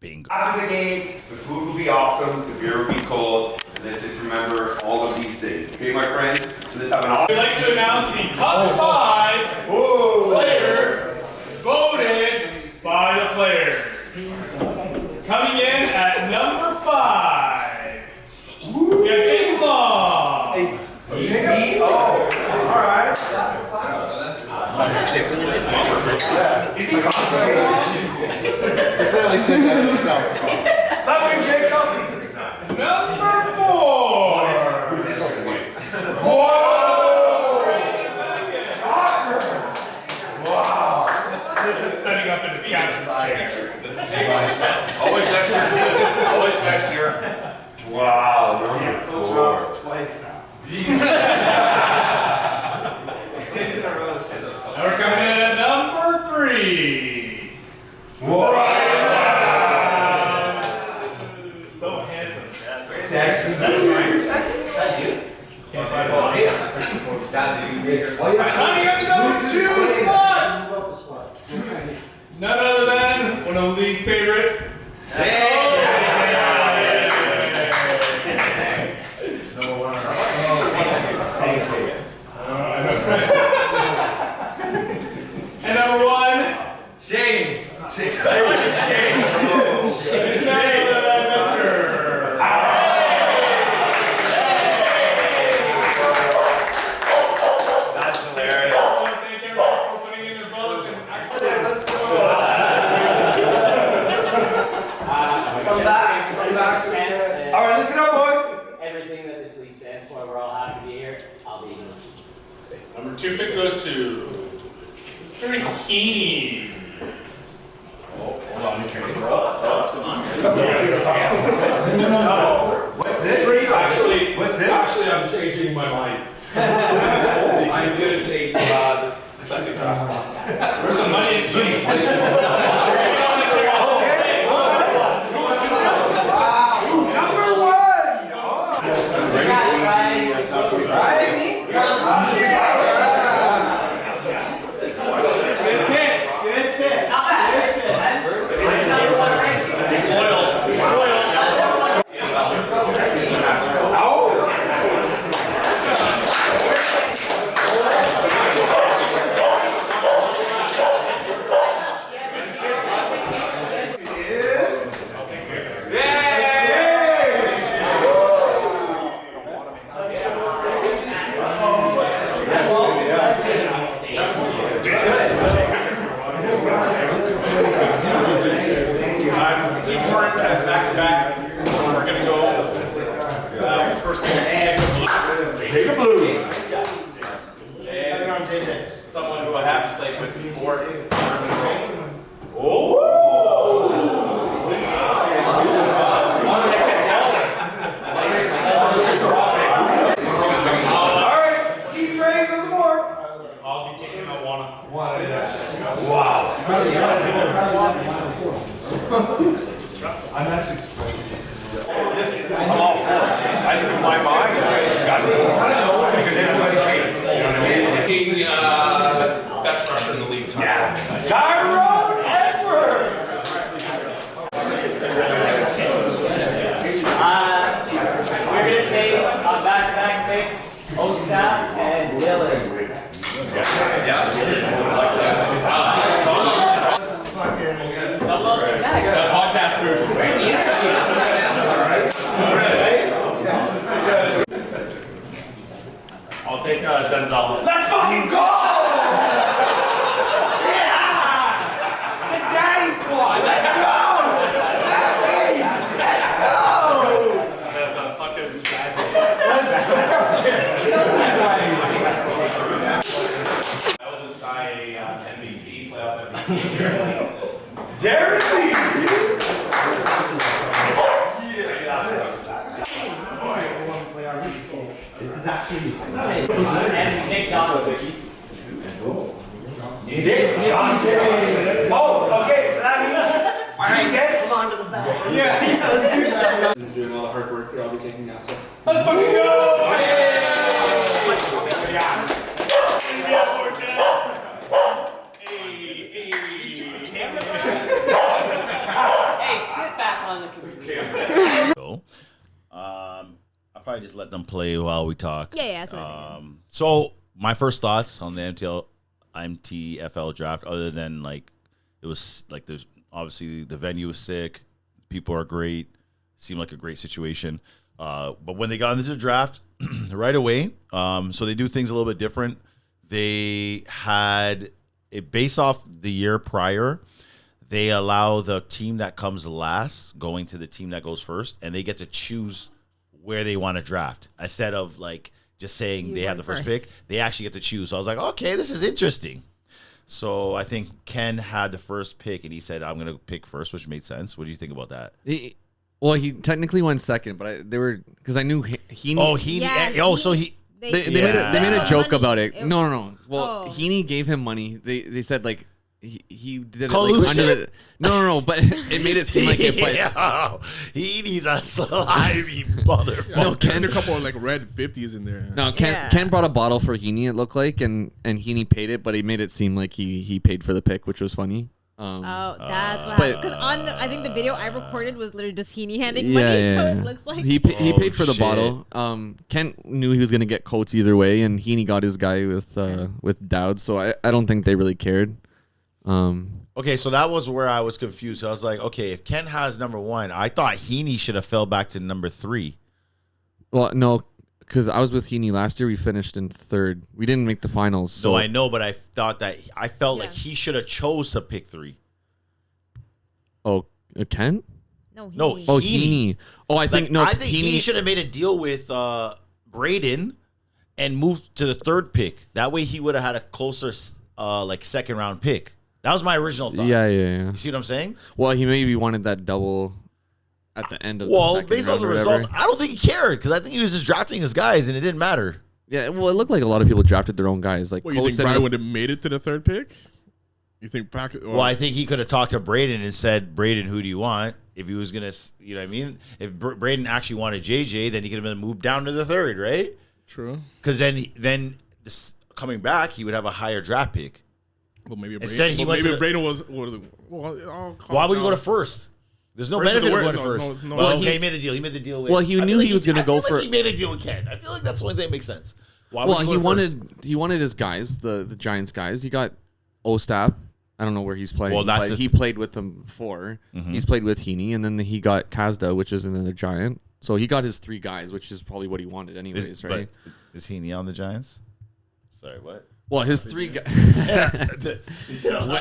bingo. After the game, the food will be awesome, the beer will be cold, and let's just remember all of these things. Okay, my friends? So let's have an awesome. I'd like to announce the top 5 players voted by the players. Coming in at number 5, we have Jacob Long. Jacob? Oh, all right. Love you, Jacob. Number 4. Setting up in his captain's chair. Always next year. Always next year. Wow, number 4. Twice now. Now we're coming in at number 3. So handsome. Honey, up the number 2 spot. None other than one of the league's favorite. And number 1, Shane. Shane. None other than Mr. That's hilarious. I want to thank everyone for putting in their votes and let's go. All right, listen up, boys. Everything that this league stands for, we're all happy to be here. I'll be here. Number 2 pick goes to Mr. Heaney. Hold on, let me turn it. What's going on? What's this? Actually, What's this? Actually, I'm changing my mind. I'm going to take the second draft spot. For some money exchange. Best rusher in the league. Tyrone Edwards. We're going to take back-to-back picks, Ostap and Dylan. Podcast boost. I'll take Denzel. Let's fucking go! Yeah! The daddy squad. Let's go! This guy a MVP, playoff MVP. Derek Lee! This is actually and Nick Johnson. You did? Oh, okay, so that means alright, get Come on to the back. Yeah, let's do stuff. Doing all the hard work here, I'll be taking now. So. Let's fucking go! Hey, get back on the computer. Go. I'll probably just let them play while we talk. Yeah, that's what I think. So my first thoughts on the MTFL draft, other than like it was like there's obviously the venue was sick, people are great, seemed like a great situation. But when they got into the draft right away, so they do things a little bit different. They had it based off the year prior. They allow the team that comes last going to the team that goes first, and they get to choose where they want to draft instead of like just saying they have the first pick. They actually get to choose. So I was like, okay, this is interesting. So I think Ken had the first pick, and he said, I'm going to pick first, which made sense. What do you think about that? Well, he technically went second, but they were because I knew Heaney. Oh, Heaney. Yeah, So he. They made a joke about it. No. Well, Oh. Heaney gave him money. They said like he did it Collusion? like under the no, but it made it seem like it. But Heaney's a slimy motherfucker. No, Ken, a couple of like red 50s in there. no, Ken brought a bottle for Heaney. It looked like, and Heaney paid it, but he made it seem like he paid for the pick, which was funny. Oh, that's what but- happened. Because on I think the video I recorded was literally just Heaney handing Yeah, money, yeah, so yeah. it looks like he paid for the shit. bottle. Ken knew he was gonna get Coates either way, and Heaney got his guy with Dowd. So I don't think they really cared. Okay, so that was where I was confused. I was like, okay, if Ken has number one, I thought Heaney should have fell back to number 3. Well, no, because I was with Heaney last year. We finished in third. We didn't make the finals. So So I know, but I felt like Yeah. he should have chose to pick 3. Oh, Ken? no, No, Heaney. Oh, Heaney. Heaney. Oh, I think I think Heaney should have made a deal with Braden and moved to the 3rd pick. That way he would have had a closer like 2nd round pick. That was my original thought. Yeah. You see what I'm saying? Well, he maybe wanted that double at the end of the Well, second based on round the or whatever. results, I don't think he cared because I think he was just drafting his guys and it didn't matter. Yeah, well, it looked like a lot of people drafted their own guys. Like What, you Coates think Brian ended would have made it to the 3rd pick? You think back? Well, I think he could have talked to Braden and said, Braden, who do you want? If he was going to, you know what I mean? If Braden actually wanted JJ, then he could have been moved down to the 3rd, right? True. Because then this, coming back, he would have a higher draft pick. Well, maybe Instead, he went maybe to the- Braden was. Well, I'll call Why it would you now. go to 1st? There's no First is benefit the of word. going to No, first. no, Well, no. okay, he made the deal. He made the deal with. Well, he I knew feel he was gonna I feel go like for- He made a deal with Ken. I feel like that's the only thing that makes sense. Why would well, you go he to first? wanted his guys, the Giants guys. He got Ostap. I don't know where he's playing. Well, that's but the- he played with them before. He's played with Heaney, and then he got Kazda, which is another Giant. So he got his 3 guys, which is probably what he wanted anyways, right? But is he on the Giants? Sorry, what? Well, his 3 guys.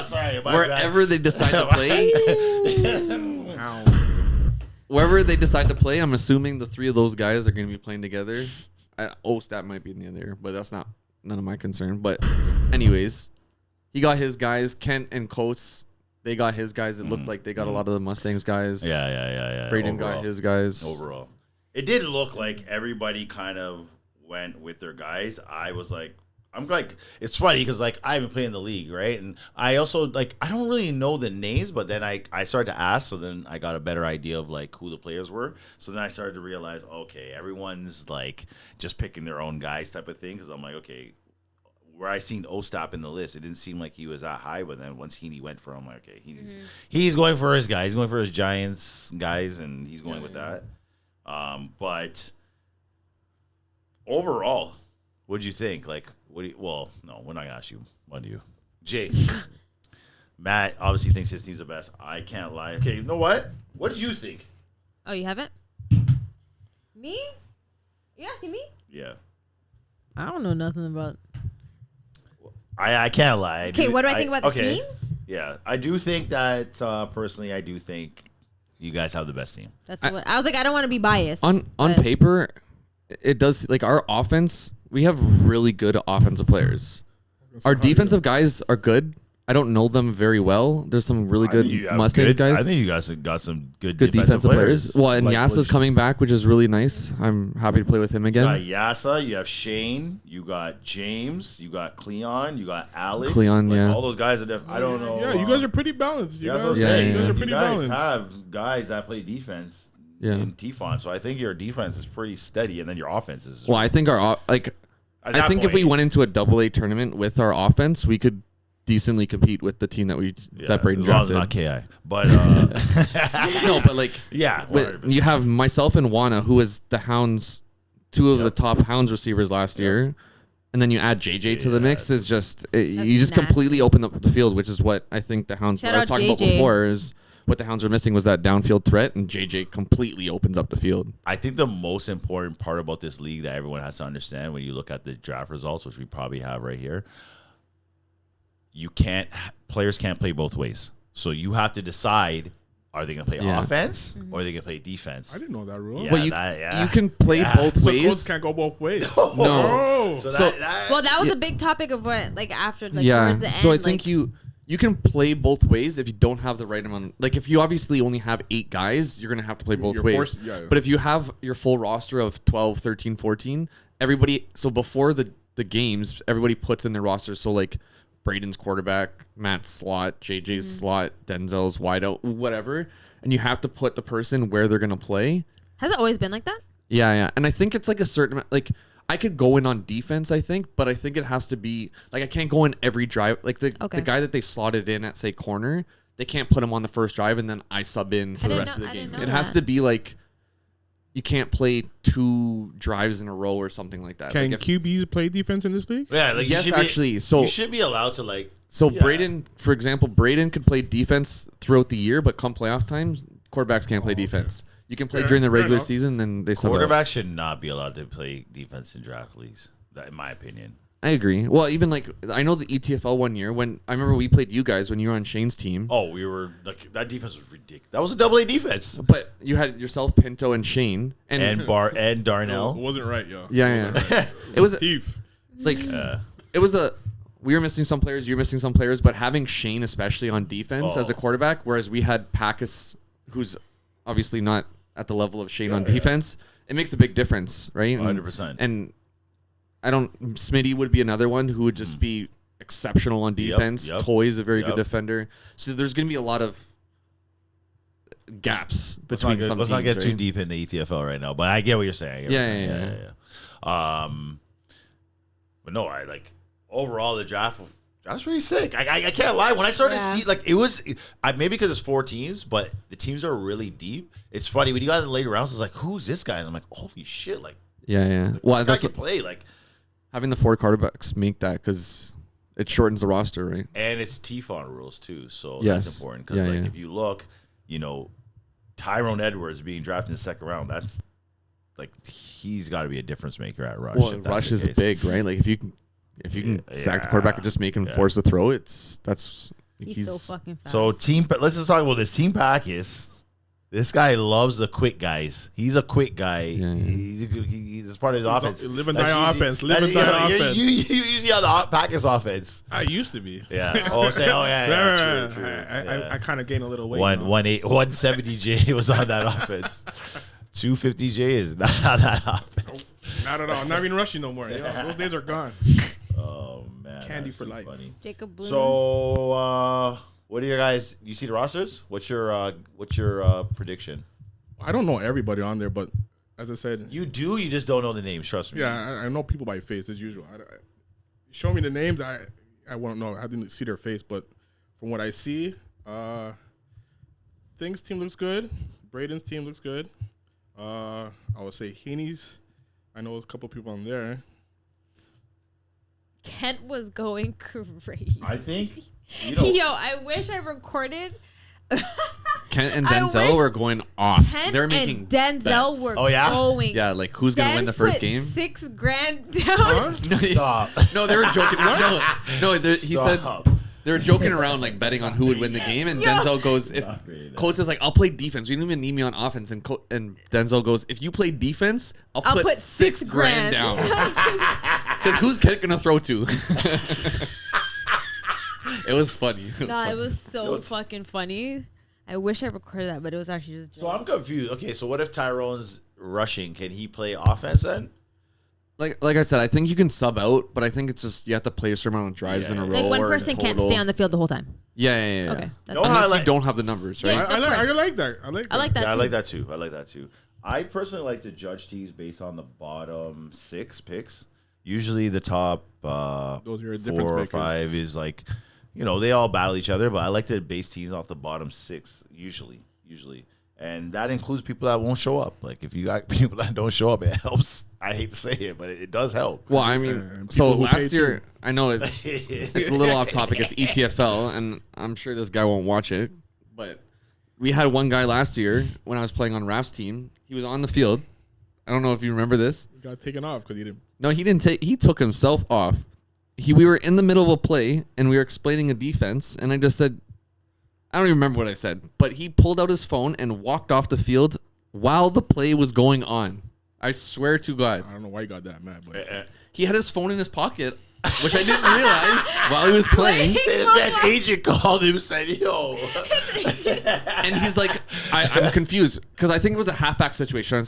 Sorry, my Wherever they decide to play, wherever they decide to play, I'm assuming the 3 of those guys are going to be playing together. Ostap might be in the other, but that's none of my concern. But anyways, he got his guys. Kent and Coates, they got his guys. It looked like they got a lot of the Mustangs guys. Yeah. Braden Overall. got his guys. Overall, it did look like everybody kind of went with their guys. I was like, I'm like, it's funny because like I haven't played in the league, right? And I also like I don't really know the names, but then I started to ask, so then I got a better idea of like who the players were. So then I started to realize, okay, everyone's like just picking their own guys type of thing. Because I'm like, okay, where I seen Ostap in the list, it didn't seem like he was that high. But then once Heaney went for him, I'm like, okay, he's going for his guy. He's going for his Giants guys, and he's going with that. But overall, what'd you think? Like, well, no, we're not gonna ask you. What do you, Jay? Matt obviously thinks his team's the best. I can't lie. Okay, you know what? What did you think? Oh, you haven't? Me? You asking me? Yeah, I don't know nothing about. I can't lie. Okay, what do I think about the teams? Yeah, I do think that personally, I do think you guys have the best team. That's what I was like. I don't want to be biased. On paper, it does like our offense. We have really good offensive players. Our defensive guys are good. I don't know them very well. There's some really good Mustangs guys. I think you guys have got some good defensive players. Well, and like, Yasa's coming back, which is really nice. I'm happy to play with him again. You got Yasa, you have Shane, you got James, you got Cleon, you got Alex. Cleon, like, all those guys are I don't know. Yeah, you guys are pretty balanced. You guys are pretty balanced. You guys have guys that play defense in TFONT, so I think your defense is pretty steady, and then your offense is. Well, I think I think if we went into a AA tournament with our offense, we could decently compete with the team that Braden drafted. As long as not KI, but no, but like you have myself and Wana, who was the Hounds, two of the top Hounds receivers last year, and then you add JJ to the mix. Is just you just completely open up the field, which is what I think the Hounds. What I was talking about before is what the Hounds are missing was that downfield threat, and JJ completely opens up the field. I think the most important part about this league that everyone has to understand when you look at the draft results, which we probably have right here. Players can't play both ways. So you have to decide, are they going to play offense or are they going to play defense? I didn't know that rule. Yeah, well, you can play both ways. So codes can't go both ways. No. That was a big topic of what, like after, like towards the end. So I think you can play both ways if you don't have the right amount. Like if you obviously only have 8 guys, you're going to have to play both ways. But if you have your full roster of 12, 13, 14, everybody, so before the games, everybody puts in their roster. So like, Braden's quarterback, Matt's slot, JJ's slot, Denzel's wide out, whatever. And you have to put the person where they're going to play. Has it always been like that? Yeah. And I think it's like a certain, like, I could go in on defense, I think, but I think it has to be, like, I can't go in every drive. Like, the guy that they slotted in at, say, corner, they can't put him on the first drive and then I sub in for the rest of the game. It has to be like, you can't play 2 drives in a row or something like that. Can QBs play defense in this league? Yeah, like yes, actually. So you should be allowed to like. So Braden, for example, Braden could play defense throughout the year, but come playoff times, quarterbacks can't play defense. You can play during the regular season, then they sub out. Quarterbacks should not be allowed to play defense in draft leagues. That, in my opinion. I agree. Well, even like I know the ETFL one year when I remember we played you guys when you were on Shane's team. Oh, we were like that defense was ridiculous. That was a AA defense. But you had yourself, Pinto, and Shane, and Darnell. It wasn't right, yo. Yeah. It was like it was we were missing some players, you were missing some players, but having Shane especially on defense as a quarterback, whereas we had Packus, who's obviously not at the level of Shane on defense, it makes a big difference, right? 100%. And Smitty would be another one who would just be exceptional on defense. Yep. Toy's a very good defender. So there's going to be a lot of gaps between some teams. Let's not get too deep in the ETFL right now, but I get what you're saying. Yeah. But no, I like overall the draft was really sick. I can't lie. When I started to see, like, it was maybe because it's 4 teams, but the teams are really deep. It's funny when you got in the later rounds. It's like, who's this guy? And I'm like, holy shit! Like, Well, that's what play like. Having the 4 quarterbacks make that because it shortens the roster, right? And it's TFONT rules too, so that's important because if you look, Tyrone Edwards being drafted in the second round, that's like he's got to be a difference maker at rush. Well, rush is big, right? Like if you can sack the quarterback and just make him force the throw, he's so fucking fast. So let's just talk about this team Packus. This guy loves the quick guys. He's a quick guy. He's part of his offense. Live and die offense. Live and die offense. You usually on the Packus offense. I used to be. Yeah. True. I kind of gained a little weight. 170J was on that offense. 250J is not that offense. Not at all. I'm not even rushing no more. Those days are gone. Oh candy for life. Funny. Jacob Bloom. So, what are your guys? You see the rosters? What's your prediction? I don't know everybody on there, but as I said, You do. You just don't know the names. Trust me. yeah, I know people by face as usual. Show me the names. I won't know. I didn't see their face, but from what I see, Things team looks good. Braden's team looks good. I would say Heaney's. I know a couple people on there. Kent was going crazy. I think. Yo, I wish I recorded. Kent and I Denzel wish were going off. Kent They're making and Denzel bets. were Oh, yeah? going. Yeah, like who's gonna win the first put game? $6 grand down. No, Stop. no, they were joking. No, he said Stop. they were joking around, like betting on who would win the game. And Denzel goes, if Coach says like, I'll play defense. You don't even need me on offense. And Denzel goes, if you play defense, I'll put $6 grand down. Because who's Kent gonna throw to? It was funny. It was so fucking funny. I wish I recorded that, but it was actually just. So I'm confused. Okay, so what if Tyrone's rushing? Can he play offense then? Like I said, I think you can sub out, but I think it's just you have to play a certain amount of drives in a row. Like one or person can't total. stay on the field the whole time. Yeah. Okay, that's No, fine. Unless I you don't have the numbers, right? Yeah. I like that. I like that. I like that Yeah, too. I like that too. I personally like to judge teams based on the bottom 6 picks. Usually the top Those are your difference 4 or makers. 5 is like, they all battle each other, but I like to base teams off the bottom 6 usually. And that includes people that won't show up. Like if you got people that don't show up, it helps. I hate to say it, but it does help. Well, I mean, people so who pay last year, too. I know it's a little off topic. It's ETFL, and I'm sure this guy won't watch it, but we had one guy last year when I was playing on Raf's team. He was on the field. I don't know if you remember this. He got taken off because he didn't. No, he didn't take. He took himself off. We were in the middle of a play, and we were explaining a defense, and I just said, I don't even remember what I said, but he pulled out his phone and walked off the field while the play was going on. I swear to God. I don't know why he got that mad, but He had his phone in his pocket, which I didn't realize while he was playing. This man's agent called him and said, yo. And he's like, I'm confused because I think it was a halfback situation. I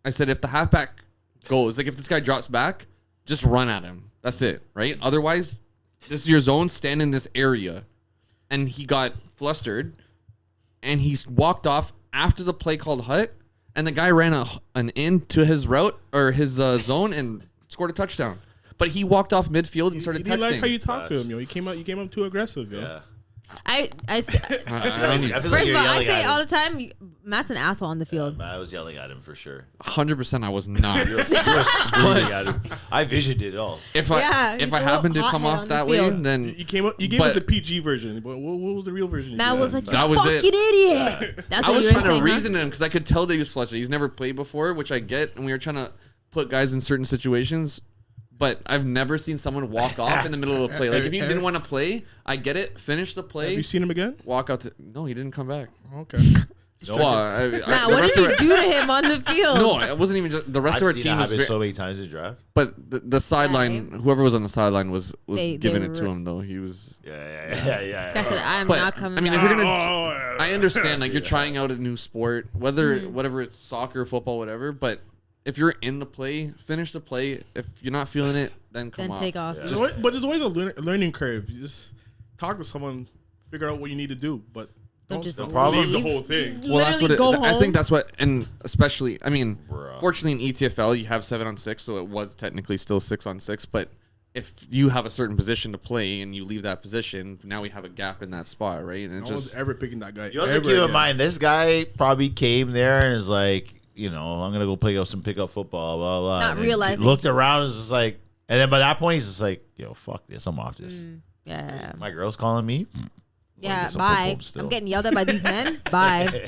said, if the halfback goes, like if this guy drops back, just run at him. That's it, right? Otherwise, this is your zone. Stand in this area. And he got flustered, and he walked off after the play called hut, and the guy ran an in to his route or his zone and scored a touchdown. But he walked off midfield and started he didn't texting. like how you talk to him, yo. He came up too aggressive, yo. Yeah. I I feel First like of you're all, I yelling say at all him. the time, Matt's an asshole on the field. I was yelling at him for sure. 100% I was not. You were screaming at him. I visioned it all. If Yeah, I he's a happened to little come hothead off on the that way, field. then You gave us the PG version, but what was the real version? Matt was like, That you was fucking it. idiot. That's I what was you were trying to saying, reason him because I could tell that he was flustered. He's never played before, which I get, and we were trying to put guys in certain situations. But I've never seen someone walk off in the middle of a play. Like if he didn't want to play, I get it. Finish the play. Have you seen him again? Walk out. No, he didn't come back. Okay. Matt, the what rest did of you do to him on the field? No, it wasn't even just the rest I've of our seen team it was. happen so many times in draft. But the sideline, whoever was on the sideline was They giving it to were- him though. He was. Yeah. This guy said, I'm But not coming I mean, back. if you're gonna, I understand like you're trying out a new sport, whatever it's soccer, football, whatever. But if you're in the play, finish the play. If you're not feeling it, then come Then off. take off. Yeah. But there's always a learning curve. You just talk to someone, figure out what you need to do, but don't just leave the leave. whole thing. Well, that's what Literally go I think. home. That's what, and especially, I mean, Bruh. fortunately in ETFL you have 7-on-6, so it was technically still 6-on-6. But if you have a certain position to play and you leave that position, now we have a gap in that spot, right? And it No one's just ever picking that guy. You also ever keep in again. mind, this guy probably came there and is like, I'm gonna go play up some pickup football, blah blah. Not And then realizing. looked around and was just like, and then by that point he's just like, yo, fuck this, I'm off this. Yeah. My girl's calling me. Yeah, get some bye. pom-poms still. I'm getting yelled at by these men. Bye.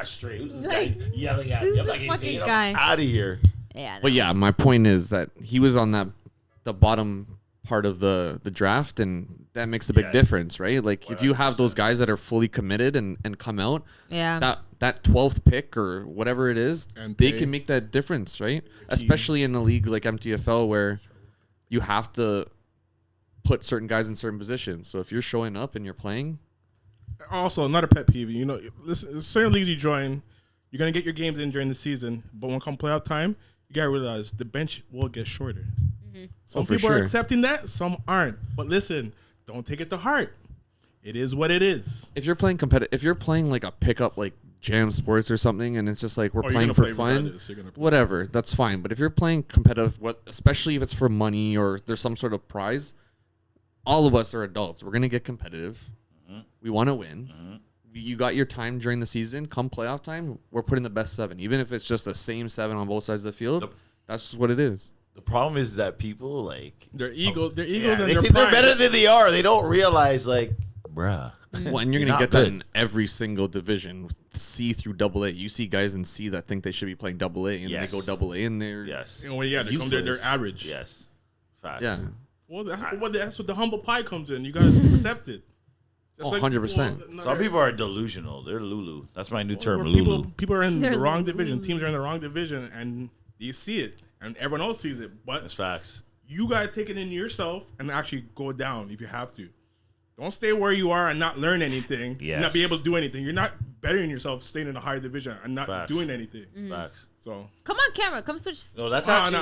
Straight. Who's this Like, guy yelling at this me? is the fucking guy. Out of here. Yeah. But yeah, my point is that he was on the bottom part of the draft, and that makes a big difference, right? Like if you have those guys that are fully committed and come out, Yeah. that 12th pick or whatever it is, And they pay. can make that difference, right? Especially in a league like MTFL where you have to put certain guys in certain positions. So if you're showing up and you're playing, Also, another pet peeve. Listen, certain leagues you join, you're gonna get your games in during the season, but when come playoff time, you gotta realize the bench will get shorter. Some people are accepting that, some aren't. But listen, don't take it to heart. It is what it is. If you're playing competitive, if you're playing like a pickup like Jam Sports or something, and it's just like we're playing for fun, whatever, that's fine. But if you're playing competitive, especially if it's for money or there's some sort of prize, all of us are adults. We're gonna get competitive. We want to win. You got your time during the season. Come playoff time, we're putting the best 7, even if it's just the same 7 on both sides of the field. That's just what it is. The problem is that people like their egos, and they their think pride. they're better than they are. They don't realize, like, bruh. Well, and you're gonna get that in every single division, C through AA. You see guys in C that think they should be playing AA, and then they go AA, and they're they come they're average. Yes, facts. Yeah. Well, that's what the humble pie comes in. You gotta accept it. Just 100%. Some people are delusional. They're Lulu. That's my new term, Lulu. People are in the wrong division. Teams are in the wrong division, and you see it, and everyone else sees it. But that's facts. You gotta take it in yourself and actually go down if you have to. Don't stay where you are and not learn anything. Yes. And not be able to do anything. You're not bettering yourself staying in a higher division and not doing anything. Facts. So come on, camera, come switch. No, that's actually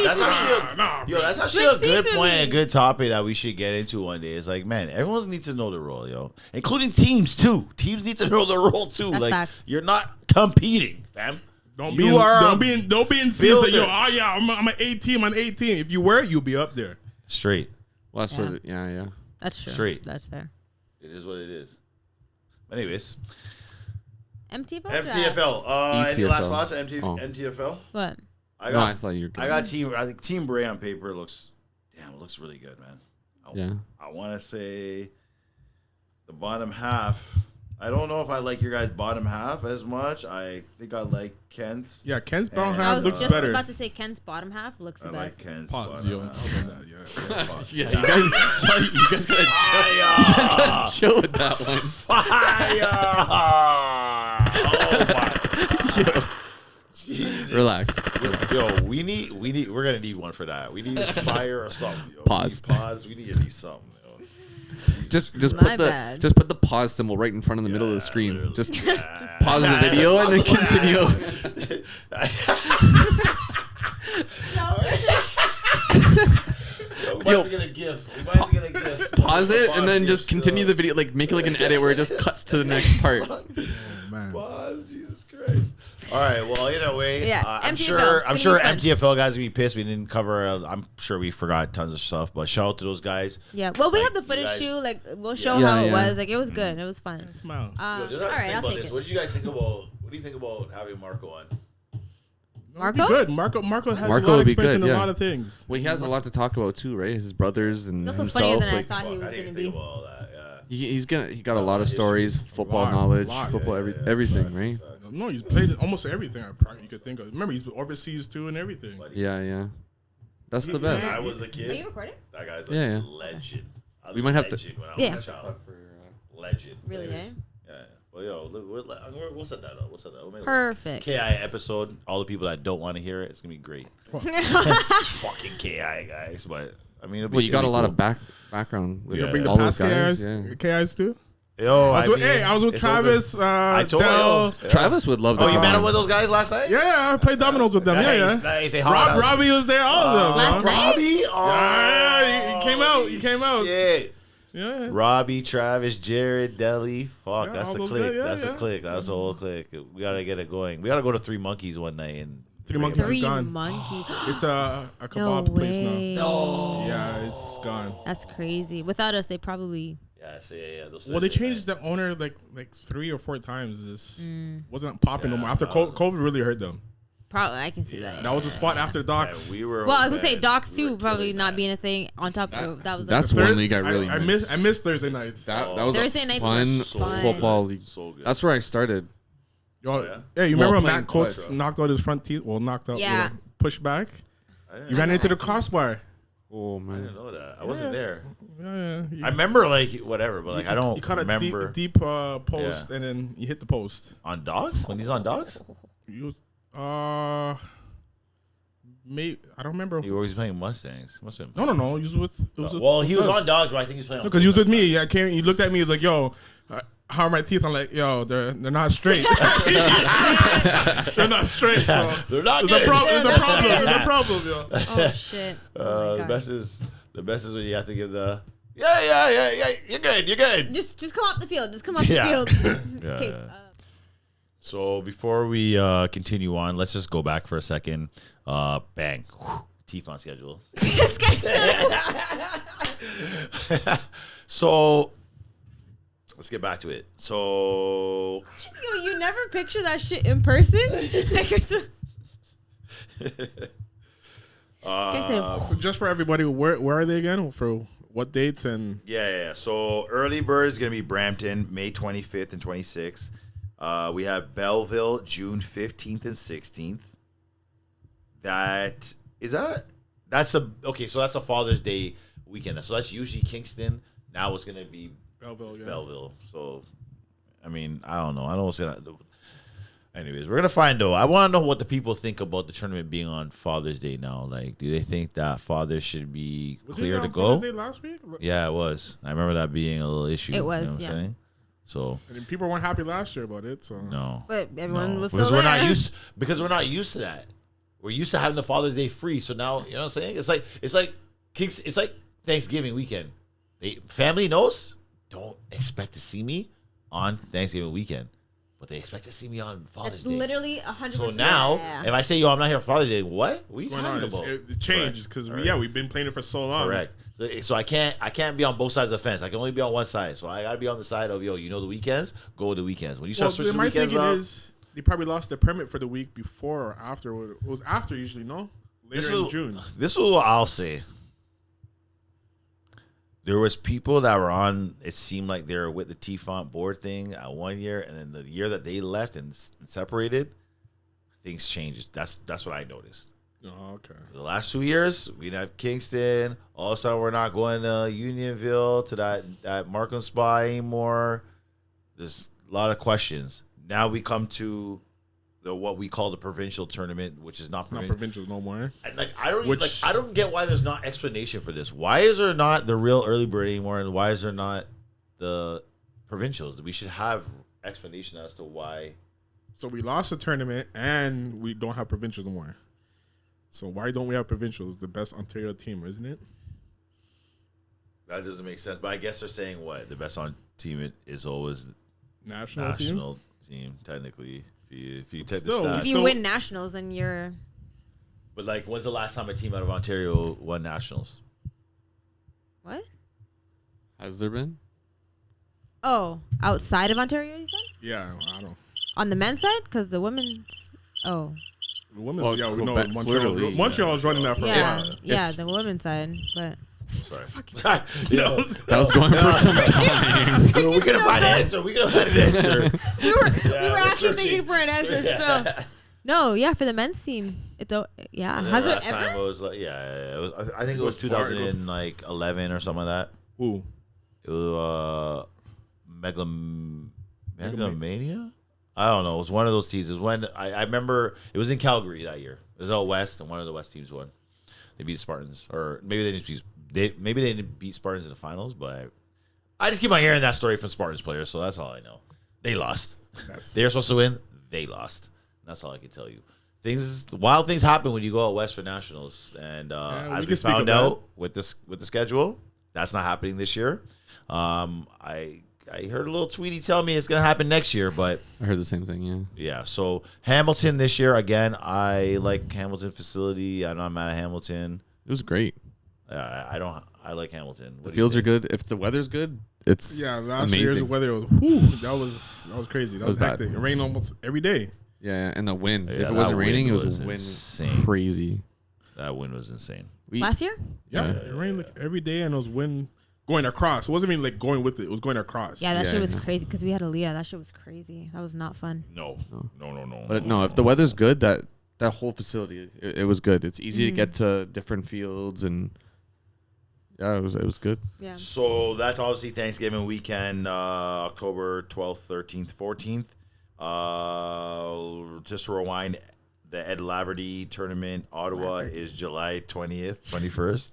that's actually a good point, a good topic that we should get into one day. It's like, man, everyone needs to know the role, yo, including teams too. Teams need to know the role too. That's like facts. You're not competing, fam. Don't be in C and say, yo, I'm an 18, I'm an 18. If you were, you'll be up there. Straight. Well, that's what. Yeah. That's true. Straight. That's fair. It is what it is. Anyways. MTFL. Any last thoughts? MTFL. What? I thought you were good. I think Team Bray on paper looks really good, man. I want to say the bottom half. I don't know if I like your guys' bottom half as much. I think I like Kent's. Yeah, Kent's bottom half looks better. I was just about to say Kent's bottom half looks the best. I like Kent's bottom half. You guys gotta chill with that one. Fire! Oh my! Jesus. Relax. Yo, we're gonna need one for that. We need fire or something. Yo. Pause. We need to need something. Just put the pause symbol right in front of the middle of the screen. Literally. Just pause the video and then continue. Yo, we might have to get a gift. Pause it and then just continue the video. Like make it like an edit where it just cuts to the next part. Oh, man. Pause, Jesus Christ. All right. Well, either way, I'm MTFL. sure MTFL guys will be pissed. We didn't cover. I'm sure we forgot tons of stuff. But shout out to those guys. Yeah. Well, we have the footage too. Like we'll show how it was. Like it was good. It was fun. Smile. All right, I'll take it. What did you guys think about? What do you think about having Marco on? Marco? Good. Marco has Marco a lot would of be experience good, in a yeah. lot of things. Well, he has a lot to talk about too, right? His brothers and He's also himself. funnier than Like, I thought he was gonna be. All that, he got a lot of stories, football knowledge, football everything, right? No, he's played almost everything you could think of. Remember, he's overseas too and everything. Yeah. That's the best. When I was a kid. Are you recording? That guy's Yeah. legend. We might have to- When I was Yeah. a child. Legend. Really, eh? Yeah. Well, yo, we'll set that up. We'll make Perfect. KI episode. All the people that don't want to hear it, it's gonna be great. It's fucking KI guys, but I mean, Well, you got a lot of background with Bring the all past those guys. KIs too. Yo, I was with it's Travis. I told Del. you. Travis would love to. Oh, you come met up on. with those guys last night? Yeah, I played dominoes with them. Nice, Yeah. nice. They hot us. Robbie was there. All of them. Last night? Robbie? Yeah, he came out. Shit. Yeah. Robbie, Travis, Jared, Deli. Fuck, Yeah, that's all the those clique. guys, yeah, That's the yeah. clique. That's the whole clique. We gotta get it going. We gotta go to Three Monkeys one night and Three Monkeys is Three gone. monkey. It's a No kebab place way. now. No. Yeah, it's gone. That's crazy. Without us, they probably. yeah. Well, they changed the owner like 3 or 4 times. This wasn't popping no more. After COVID really hurt them. Probably, I can see that. That was a spot after Docs. we were. Well, I was gonna say Docs too, probably not being a thing. On top of that was like That's one league I really miss. I missed Thursday nights. That was Thursday a nights fun was fun. football league. So good. That's where I started. Yo, yeah, you remember when playing Matt Coates twice, knocked out his front teeth? Well, knocked out. Yeah. Pushed back. You ran into the crossbar. Oh I man. didn't know that. I wasn't there. Yeah. I remember whatever, but I don't You caught a remember deep post and then you hit the post. on Dogs when he's on Dogs. You maybe I don't remember. He was playing Mustangs. Must have been. No. He was with. Well, he was on Dogs, but I think he's playing. Because he was with me. I came. He looked at me. He was like, "Yo, how are my teeth? I'm like, yo, they're not straight. They're not straight. So They're not there's a good. problem. There's a problem. There's a problem, yo. Oh shit. Oh The my best God. is when you have to give the yeah. You're good. Just come off the field. Just come off the Yeah. field. Yeah, Okay. yeah. So before we continue on, let's just go back for a second. Bang. TFONT schedule. This guy's So let's get back to it. So Yo, you never picture that shit in person? Like, you're so- Guys say, So just for everybody, where are they again? For what dates and yeah. So early bird is gonna be Brampton, May 25th and 26th. We have Belleville, June 15th and 16th. That's the Father's Day weekend. So that's usually Kingston. Now it's gonna be Belleville? Yeah. Belleville. So, I mean, I don't know. I don't know what's gonna. Anyways, we're gonna find out. I want to know what the people think about the tournament being on Father's Day now. Like, do they think that fathers should be Was clear it to on go? Father's Day last week? Yeah, it was. I remember that being a little issue. It was, You know what yeah. I'm saying? So And people weren't happy last year about it. So no, but everyone no. was because still we're there. not used because we're not used to that. We're used to having the Father's Day free. So now you know what I'm saying. It's like Thanksgiving weekend. Family knows. Don't expect to see me on Thanksgiving weekend, but they expect to see me on Father's That's Day. literally 100%. So now, Yeah. if I say, yo, I'm not here for Father's Day, what? What are you what's going talking on? about? It changes because we've been playing it for so long. Correct. So I can't be on both sides of the fence. I can only be on one side. So I gotta be on the side of, yo, you know the weekends, go with the weekends. When you start switching the my weekends thinking up, is they probably lost their permit for the week before or after. It was after usually, no? Later in June. This is what I'll say. There was people that were on. It seemed like they were with the TFONT board thing at 1 year, and then the year that they left and separated, things changed. That's what I noticed. Oh, okay. The last 2 years, we didn't have Kingston. All of a sudden, we're not going to Unionville to that Markham Spa anymore. There's a lot of questions. Now we come to what we call the provincial tournament, which is not Not provincial no more. and I don't get why there's not explanation for this. Why is there not the real early bird anymore, and why is there not the provincials? We should have explanation as to why. So we lost the tournament and we don't have provincials no more. So why don't we have provincials? The best Ontario team, isn't it? That doesn't make sense. But I guess they're saying what the best on team is always the National team technically. If you But take still, the If stats. you win nationals, then you're. But like, when's the last time a team out of Ontario won nationals? What? Has there been? Oh, outside of Ontario, you said? Yeah, I don't. On the men's side? Because the women's. Oh. The women's, Well, yeah, we know Quebec, clearly, Montreal's running that for a Yeah. while. Yeah, the women's side. But. Sorry. That was going for some time. We could have had an answer. We could have had an answer. We were we're actually searching. thinking for an answer still. No, yeah, for the men's team. It don't. Yeah. Has there Last time ever? it was like, yeah, it was, I think it was It goes far, it goes 2011 or something like that. Who? It was Megalomania? I don't know. It was one of those teams. It was when I remember it was in Calgary that year. It was out west, and one of the West teams won. They beat the Spartans, or maybe they didn't beat Spartans in the finals. But I just keep on hearing that story from Spartans players, so that's all I know. They lost. They were supposed to win. They lost. That's all I can tell you. Wild things happen when you go out west for nationals, and as we found out with the schedule, that's not happening this year. I heard a little tweety tell me it's gonna happen next year, but I heard the same thing. Yeah. yeah. So Hamilton this year again. I like Hamilton facility. I'm not mad at Hamilton. It was great. I like Hamilton. The fields are good. If the weather's good, it's last amazing. year's weather was that was crazy. That was bad. hectic. It rained almost every day. Yeah, and the wind. Yeah, if it that wasn't raining, it wind was was wind insane. crazy. That wind was insane. Last year? Yeah, it rained like every day, and it was wind going across. It wasn't even like going with it. It was going across. Yeah, that Yeah, shit was yeah. crazy because we had Aaliyah. That shit was crazy. That was not fun. No. But no, if the weather's good, that whole facility, it was good. It's easy to get to different fields, and yeah, it was good. Yeah. So that's obviously Thanksgiving weekend, October 12th, 13th, 14th. Just to rewind, the Ed Laverty tournament, Ottawa, is July 20th, 21st.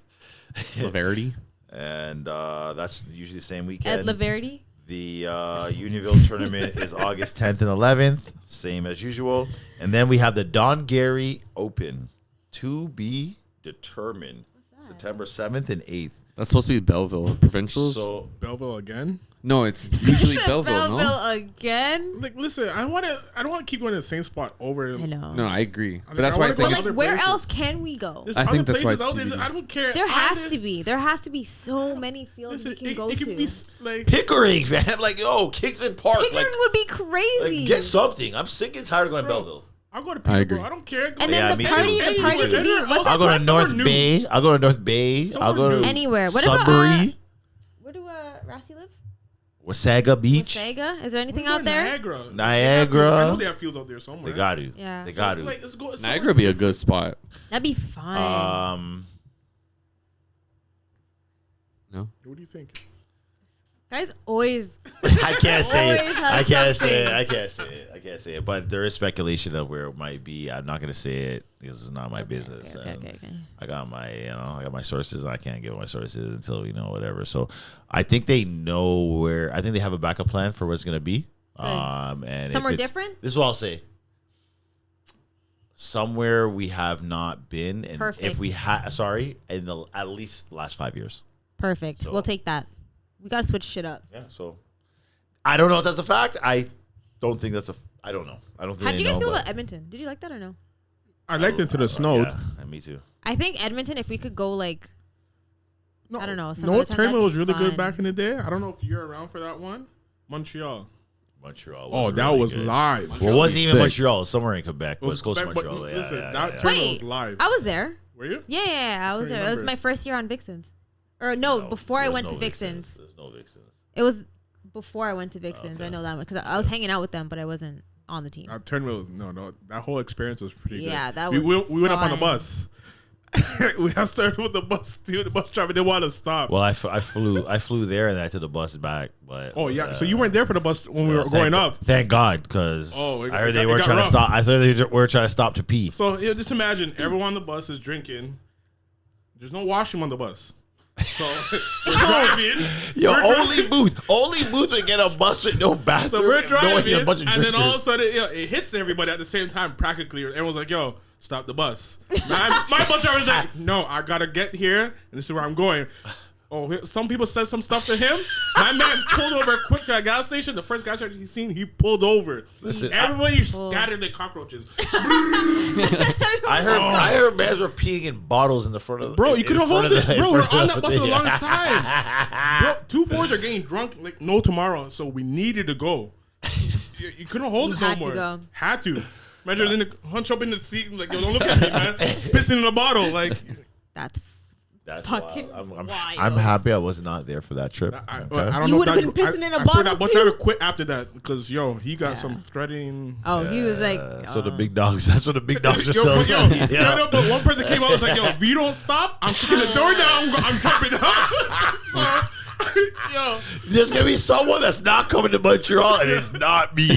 Laverty. And that's usually the same weekend. Ed Laverty? The Univille tournament is August 10th and 11th, same as usual. And then we have the Don Gary Open, to be determined, September 7th and 8th. That's supposed to be Belleville provincials. So Belleville again? No, it's usually Belleville. No, Belleville again. Like, listen, I don't want to keep going to the same spot over. I know. no, I agree. But mean, that's I why I wanna think go But it's, like, other where places. else can we go? There's I other think that's why places it's out there. TBD. I don't care. There has to be. There has to be so many fields Listen, we can go it to. can be like Pickering, man. Like, yo, Kingston Park. Pickering like, would be crazy. like, get something. I'm sick and tired of going to Belleville. I'll go to I Peterborough. agree. I don't care. and Yeah, then me the too. party can be. What's I'll that go called? to Somewhere North new. Bay. I'll go to North Bay. I'll Somewhere go to new. Anywhere. What Sudbury, about where do Rossi live? Wasaga Beach. Wasaga? Is there anything We're out there? Niagara. Niagara. I know they have fields out there somewhere. They got to. Yeah. They got to. Like, let's go. Niagara would be a good spot. That'd be fun. No, What do you think? Guys always. I can't say it. Always has I can't say it. something. I can't say it. I can't say it. But there is speculation of where it might be. I'm not gonna say it because it's not my business. Okay. And I got my, I got my sources. And I can't give my sources until whatever. So I think they know where. I think they have a backup plan for where it's gonna be. And if Somewhere it's- different? This is what I'll say. Somewhere we have not been, and Perfect. if we in the at least last 5 years. Perfect. So- We'll take that. We gotta switch shit up. Yeah. So I don't know if that's a fact. I don't think that's a. I don't know. I don't think. How'd they you guys know, feel but- about Edmonton? Did you like that or no? I liked it to the snow. Yeah, me too. I think Edmonton, if we could go like, No, I don't know, some No other time, tournament that'd was be really good fun. back in the day. I don't know if you're around for that one. Montreal. Montreal. Oh, that really was good. live. Well, it wasn't even Sick. Montreal. It was somewhere in Quebec. But it's close to But Montreal. Yeah, listen, yeah, that yeah. tournament Wait, was live. I was there. Were you? Yeah, I was there. It was remember. my first year on Vixens. Or no, before I there's went no to Vixens. There's no Vixens. It was before I went to Vixens. I know that one because I was hanging out with them, but I wasn't on the team. That tournament was no. That whole experience was pretty good. Yeah, that we was went up on the fun. bus. We had started with the bus too. The bus driver didn't want to stop. Well, I flew there and then I took the bus back. But Oh yeah, so you weren't there for the bus when we were thank- going up. Thank God, because Oh, I heard they it were got trying rough. to stop. I thought they were trying to stop to pee. So yeah, just imagine everyone on the bus is drinking. There's no washroom on the bus. So we're driving. Yo, We're only booth would get a bus with no bathroom. So we're knowing driving, a bunch of and then all of a drinkers. sudden, it hits everybody at the same time. Practically, everyone's like, "Yo, stop the bus." My bus driver was like, "No, I gotta get here, and this is where I'm going." Oh, some people said some stuff to him. My man pulled over quick to a gas station. The first gas station he seen, he pulled over. Listen, Everybody scattered like cockroaches. I heard mans were peeing in bottles in the front of. Bro, you in could have front hold of it. the- Bro, in we're front on of that the bus for the thing. longest time. Bro, 2 Fords are getting drunk like no tomorrow, so we needed to go. You couldn't hold it no had to more. go. Had to. Imagine in the hunch up in the seat like, yo, don't look at me, man. Pissing in a bottle, like. That's That's fucking wild. wild. I'm happy I was not there for that trip. I Okay? don't You know. would've if that- been pissing in a I swear bottle, that bus too? driver quit after that because yo, he got some threatening. Oh, he was like, So the big dogs. That's what the big dogs are Yo, selling. yo, no, but one person came out and was like, yo, if you don't stop, I'm kicking the door down. I'm jumping up. So, yo, There's gonna be someone that's not coming to Montreal, and it's not me.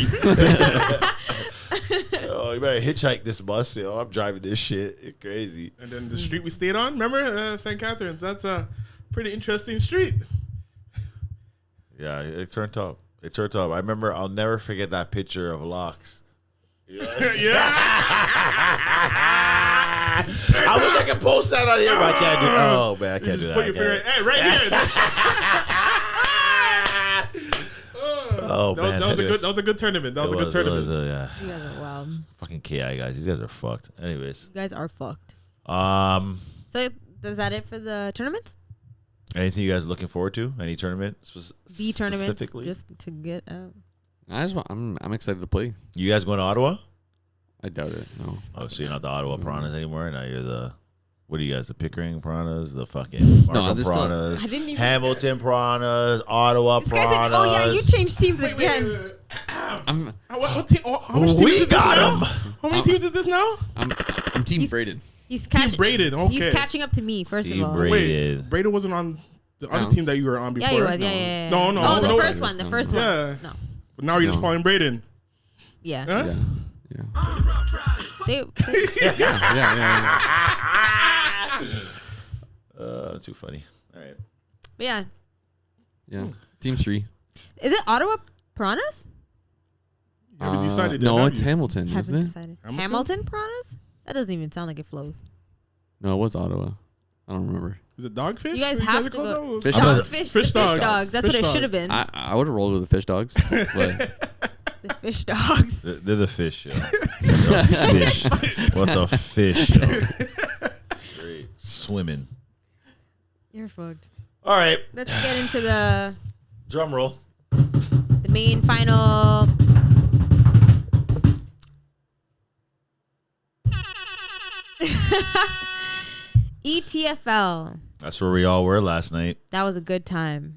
Oh, you better hitchhike this bus. Yo, I'm driving this shit. It's crazy. and then the street we stayed on, remember St. Catharines? That's a pretty interesting street. Yeah, it turned up. It turned up. I remember. I'll never forget that picture of Locks. Yeah. I wish I could post that on here, but I can't do. Oh man, I can't do that. Put I your finger, can't. hey, right here. Oh That man, was a good tournament. That was a good tournament. Yeah, you guys are wild. fucking KI guys. These guys are fucked. Anyways, You guys are fucked. anything So is that it for the tournament? you guys looking forward to? Any tournament? The tournament, specifically? just to get out. I'm excited to play. You guys going to Ottawa? I doubt it. No. Oh, so you're not the Ottawa Piranhas anymore. Now you're the. What are you guys? The Pickering Piranhas, the fucking Markham there's still- Piranhas, I didn't even- Hamilton Piranhas, Ottawa This guy Piranhas. said, "Oh yeah, you changed teams again." What team? How much teams We is this got now? him. How many teams is this now? I'm Team Braden. He's catching. Braden, okay. He's catching up to me. First Team of all. Braden. Wait, Braden wasn't on the other No. team that you were on before. Yeah, he was. Yeah. No. Oh, the no. first one. The first one. Yeah. No. But now you're just No. following Braden. Yeah. Huh? Yeah. Say- Yeah. Too funny. All right. But yeah. Yeah. Team 3. Is it Ottawa Piranhas? You haven't decided no, yet, have it's you? Hamilton, isn't Haven't it? decided. Hamilton Piranhas? That doesn't even sound like it flows. No, it was Ottawa. I don't remember. Is it Dogfish? You guys What have are to called go. now? Fish Dogfish, dogs. the Fish dogs. That's Fish what it should have dogs. been. I would have rolled with the fish dogs, but The fish dogs. They're the fish, yo. What the fish? What the fish, yo? Great. Swimming. You're fucked. All right. Let's get into the Drum roll. main final. ETFL. That's where we all were last night. That was a good time.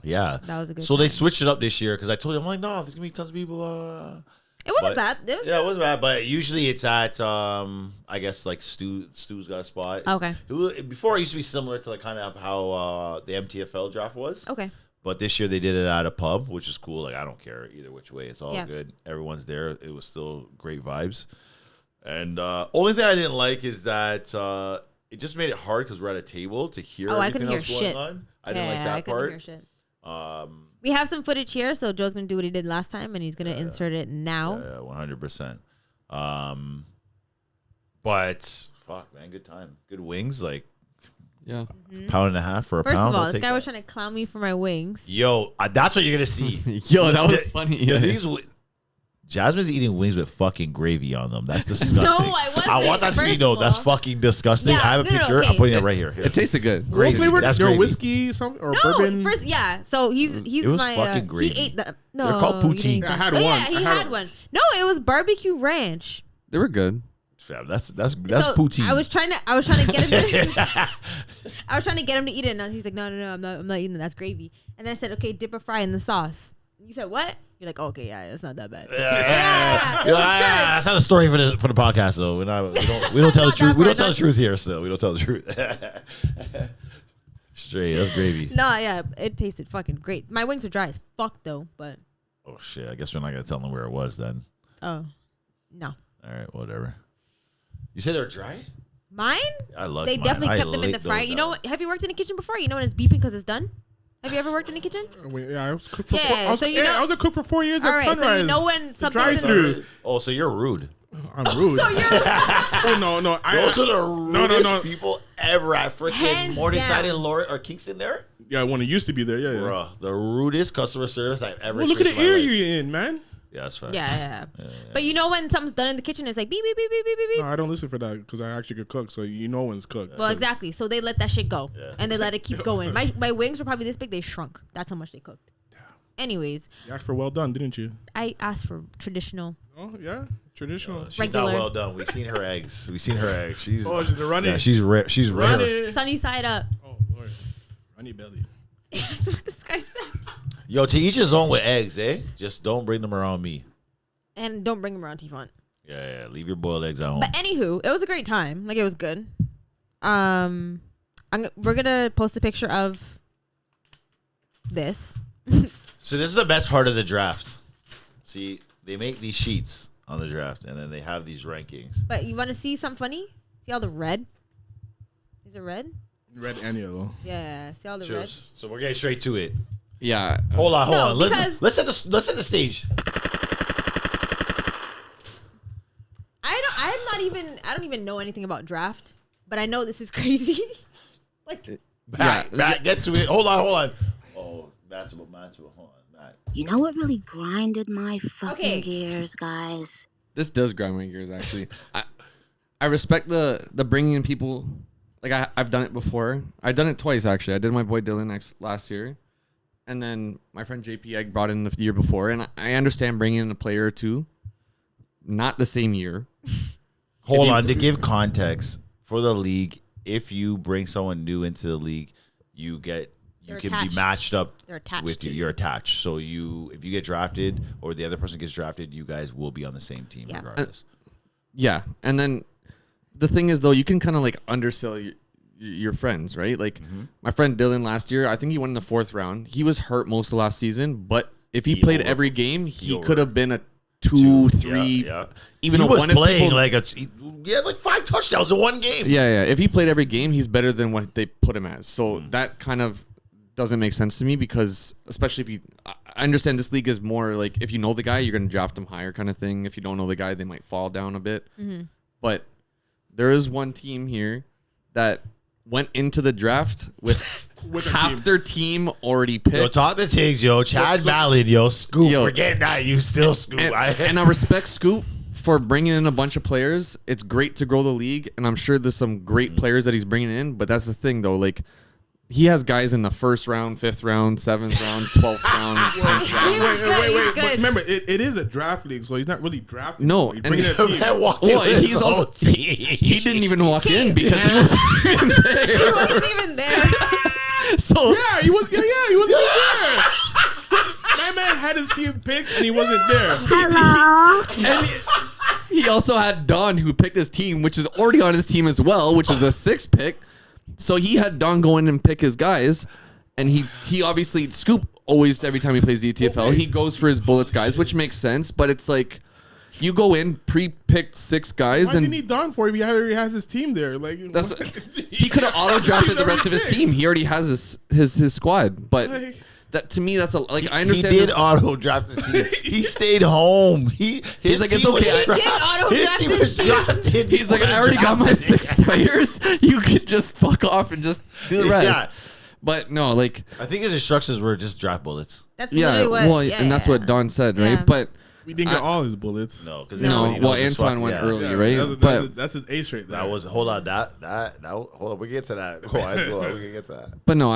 Yeah. That was a good So they time. switched it up this year because I told you, I'm like, no, there's going to be tons of people. It wasn't But- bad. It was, Yeah, it wasn't bad, but usually it's at I guess like Stu's got a spot. Okay. Before it used to be similar to like kind of how the MTFL draft was. Okay. But this year they did it at a pub, which is cool. Like I don't care either which way. It's all Yeah. good. Everyone's there. It was still great vibes. And only thing I didn't like is that it just made it hard because we're at a table to hear Oh, I everything couldn't hear else going shit. on. I didn't Yeah, like I that couldn't part. hear shit. Um, We have some footage here, so Joe's gonna do what he did last time, and he's gonna insert it now. Yeah, 100%. But fuck, man, good time. Good wings, like yeah. pound and a half for a First pound. of all, I'll this take guy was that. trying to clown me for my wings. Yo, that's what you're gonna see. Yo, that was funny. Yo, Yeah. these Jasmine's eating wings with fucking gravy on them. That's disgusting. I wasn't. I want that to be First known. of That's all. fucking disgusting. Yeah, I have a no, no, picture. okay. I'm putting it right here. It tasted good. What Gravy. flavor? That's Your gravy. whiskey, something or No, bourbon? first, yeah. So he's It was my fucking he gravy. ate the no. They're called he poutine. didn't eat I that. had Oh, one. yeah, he I had had one. No, it was barbecue ranch. They were good. Fam, that's So poutine. I was trying to get him to I was trying to get him to eat it, and he's like, no, I'm not eating it. That's gravy. And then I said, okay, dip a fry in the sauce. You said what? You're like, okay, yeah, it's not that bad. Yeah, it was good. that's not a story for the podcast though. We don't tell the Not truth. that We don't part, tell the not- truth here. Still, we don't tell the truth. Straight, that's gravy. No, yeah, it tasted fucking great. My wings are dry as fuck though, but Oh shit! I guess we're not gonna tell them where it was then. oh, no. All right, whatever. You said they're dry? Mine? I love. They definitely kept them in the fryer. You know what? Have you worked in the kitchen before? You know when it's beeping because it's done? Have you ever worked in the kitchen? Yeah, I was cook for. Yeah, I was, so you yeah, know- I was a cook for 4 years All at right, so Sunrise. you know when something's in- drive-through. Oh, so you're rude. I'm rude. So you're oh no, Those are the rudest people ever at freaking Hands Morningside down. and Laura or Kingston there. Yeah, when it used to be there. Yeah, yeah. Bruh, the rudest customer service I've ever Well, look at the experienced in my area life. you're in, man. Yeah, that's fine. yeah. But you know when something's done in the kitchen, it's like beep beep beep beep beep beep beep. No, I don't listen for that because I actually could cook, so you know when it's cooked. Well, exactly. So they let that shit go, Yeah. and they let it keep going. My wings were probably this big. They shrunk. That's how much they cooked. Anyways, You asked for well done, didn't you? I asked for traditional. Oh yeah, traditional. She's Regular. not well done. We've seen her eggs. We've seen her eggs. She's Oh, she's the runny. Yeah, she's rare. She's rare. Runny. Sunny side up. Oh Lord, runny belly. That's what this guy said. Yo, to each his own with eggs, eh? Just don't bring them around me. And don't bring them around TFONT. Yeah. Leave your boiled eggs at home. But anywho, it was a great time. Like it was good. We're gonna post a picture of this. So this is the best part of the draft. See, they make these sheets on the draft, and then they have these rankings. But you want to see something funny? See all the red? Is it red? Red and yellow. Yeah. See all the Sure. red? So we're getting straight to it. Yeah. Hold on. No, Let's because- let's set the stage. I don't even know anything about draft, but I know this is crazy. Back. Get to it. Hold on. Oh, basketball. Hold on. Back. You know what really grinded my fucking Okay. gears, guys? This does grind my gears, actually. I respect the bringing in people. Like, I've done it before. I've done it twice, actually. I did my boy Dylan last year. And then my friend JP Egg brought in the year before. And I understand bringing in a player or two. Not the same year. Hold on. To give context for the league, if you bring someone new into the league, you can attached. be matched up They're attached with to you. you. You're attached. So if you get drafted or the other person gets drafted, you guys will be on the same team Yeah. regardless. Yeah. And then the thing is, though, you can kind of like undersell your friends, right? Like my friend Dylan last year, I think he won in the 4th round. He was hurt most of last season, but if he played every game, he could have been a 2, 3, even he a was 1 if playing people- like he had like 5 touchdowns in one game. Yeah. If he played every game, he's better than what they put him as. So that kind of doesn't make sense to me because, especially if I understand this league is more like if you know the guy, you're going to draft them higher kind of thing. If you don't know the guy, they might fall down a bit. But there is one team here that went into the draft with half their team already picked. Yo, talk the things, yo. Chad Ballard, yo. Scoop. Yo. We're getting at you still, Scoop. And I respect Scoop for bringing in a bunch of players. It's great to grow the league, and I'm sure there's some great players that he's bringing in. But that's the thing, though. Like, he has guys in the 1st round, 5th round, 7th round, 12th round, 10th round. Wait. But remember, it is a draft league, so he's not really drafting. No, he's and bringing a team. he's also he didn't even walk in because he wasn't even there. He wasn't even there. So yeah, he wasn't even there. So, my man had his team picked and he wasn't there. Hello. And he also had Don, who picked his team, which is already on his team as well, which is the 6th pick. So he had Don go in and pick his guys, and he obviously Scoop always every time he plays the ETFL, he goes for his bullets guys, which makes sense. But it's like you go in pre-picked 6 guys, Why and does he need Don for if he already has his team there? Like he could have auto drafted the rest of his team. He already has his squad, but. That to me, that's I understand. He did auto draft his team. He stayed home. He's like, it's okay. He did auto draft his team. Drafted. He's like, I already got my 6 players. You could just fuck off and just do the rest. Yeah. But no, like I think his instructions were just draft bullets. That's yeah, literally what. and that's what Don said, Yeah. right? But we didn't get all his bullets. No, because Antoine went early, right? That's his ace right there. That was hold on hold on. We get to that. We can get to that. But no,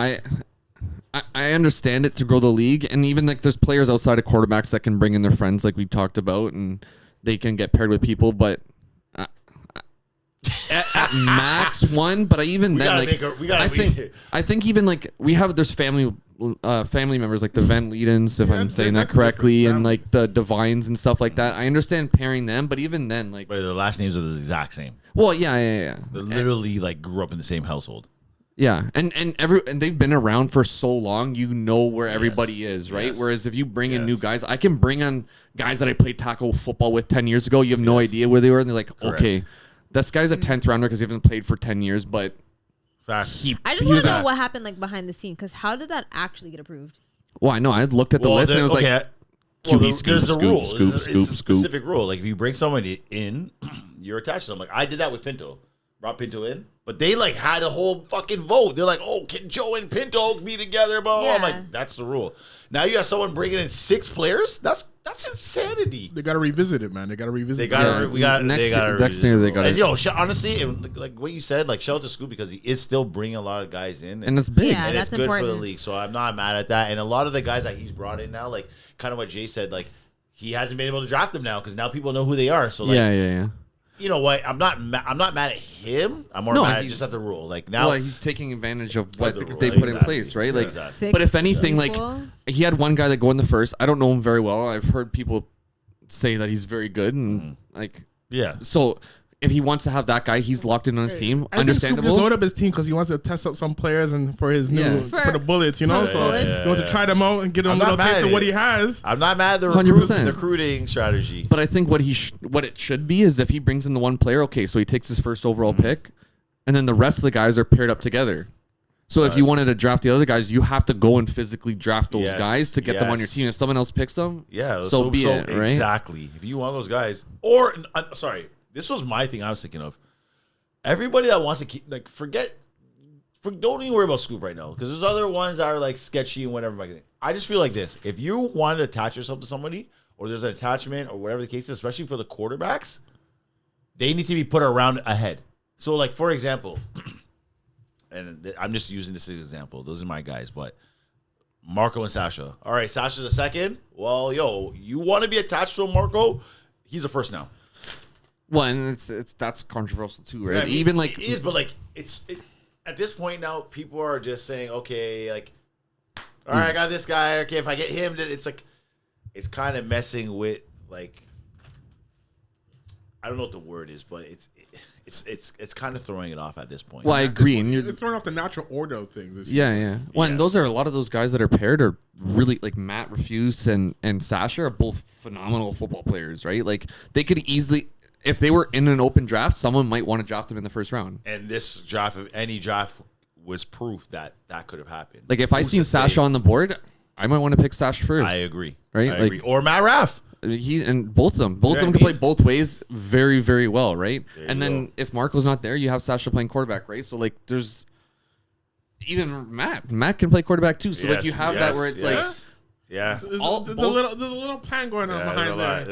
I understand it to grow the league, and even like there's players outside of quarterbacks that can bring in their friends, like we talked about, and they can get paired with people. But at max 1, but I think even like there's family members like the Van Liedens, if I'm saying that correctly, and like the Divines and stuff like that. I understand pairing them, but even then, like, but their last names are the exact same. Well, yeah. They literally like grew up in the same household. Yeah, and they've been around for so long, you know where everybody is, right? Yes. Whereas if you bring in new guys, I can bring on guys that I played tackle football with 10 years ago. You have no idea where they were, and they're like, okay, this guy's a 10th rounder because he hasn't played for 10 years, but I just want to know what happened like behind the scene, because how did that actually get approved? Well, I know. I looked at the list and it was like, QB scoop, there's a rule. scoop, It's a specific rule. Like if you bring somebody in, you're attached to them. Like I did that with Pinto. Brought Pinto in, but they like had a whole fucking vote. They're like, "Oh, can Joe and Pinto be together?" Bro, I'm like, "That's the rule." Now you have someone bringing in 6 players. That's insanity. They got to revisit it, man. They got to revisit. They got to. Next year they got. And yo, honestly, and like what you said, like shout out to Scoop because he is still bringing a lot of guys in, and it's big. Yeah, and that's it's good important for the league. So I'm not mad at that. And a lot of the guys that he's brought in now, like kind of what Jay said, like he hasn't been able to draft them now because now people know who they are. So like, yeah. You know what? I'm not mad at him. I'm more mad just at the rule. Like now, he's taking advantage of what the they rule. put in place, right? Like, Exactly. but if anything, people? like he had one guy that go in the first. I don't know him very well. I've heard people say that he's very good, and like, yeah. So if he wants to have that guy, he's locked in on his team. I think Scoop Understandable. just loaded up his team because he wants to test out some players and for his new for the bullets, you know. So he wants to try them out and get them a little taste of what he has. I'm not mad at the 100%. recruiting strategy. But I think what it should be is if he brings in the one player, okay, so he takes his first overall pick, and then the rest of the guys are paired up together. So if you wanted to draft the other guys, you have to go and physically draft those guys to get them on your team. If someone else picks them, so be it, right? Exactly. If you want those guys, or sorry, this was my thing I was thinking of. Everybody that wants to keep don't even worry about Scoop right now because there's other ones that are like sketchy and whatever. I just feel like this: if you want to attach yourself to somebody, or there's an attachment, or whatever the case is, especially for the quarterbacks, they need to be put around ahead. So, like for example, and I'm just using this as an example. Those are my guys, but Marco and Sasha. All right, Sasha's a second. Well, yo, you want to be attached to Marco? He's a first now. Well, and that's controversial too, right? Yeah, I mean, even like it is, but like at this point now, people are just saying, okay, like, all right, I got this guy. Okay, if I get him, then it's like it's kind of messing with like I don't know what the word is, but it's kind of throwing it off at this point. Well, I agree, and it's throwing off the natural order of things. Yeah. Well, and those are a lot of those guys that are paired are really like Matt Refuse and Sasha are both phenomenal football players, right? Like they could easily. If they were in an open draft, someone might want to draft them in the first round. And this draft, if any draft, was proof that could have happened. Like if I seen Sasha on the board, I might want to pick Sash first. I agree. Right? I agree. Or Matt Raff. He and both of them can play both ways very, very well, right? And then if Marco's not there, you have Sasha playing quarterback, right? So like there's even Matt can play quarterback too. So like you have that where it's like there's a little plan going on behind there.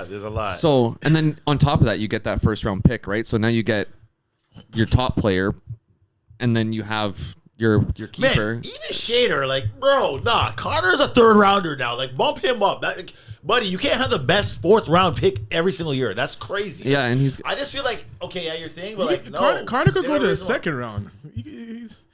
There's a lot. So and then on top of that, you get that first round pick, right? So now you get your top player, and then you have your keeper. Man, even Shader, like, bro, nah, Connor's a third rounder now. Like, bump him up. Buddy, you can't have the best fourth round pick every single year. That's crazy. Yeah, and I just feel like, okay, yeah, your thing, but like, no. Connor could go to the second round.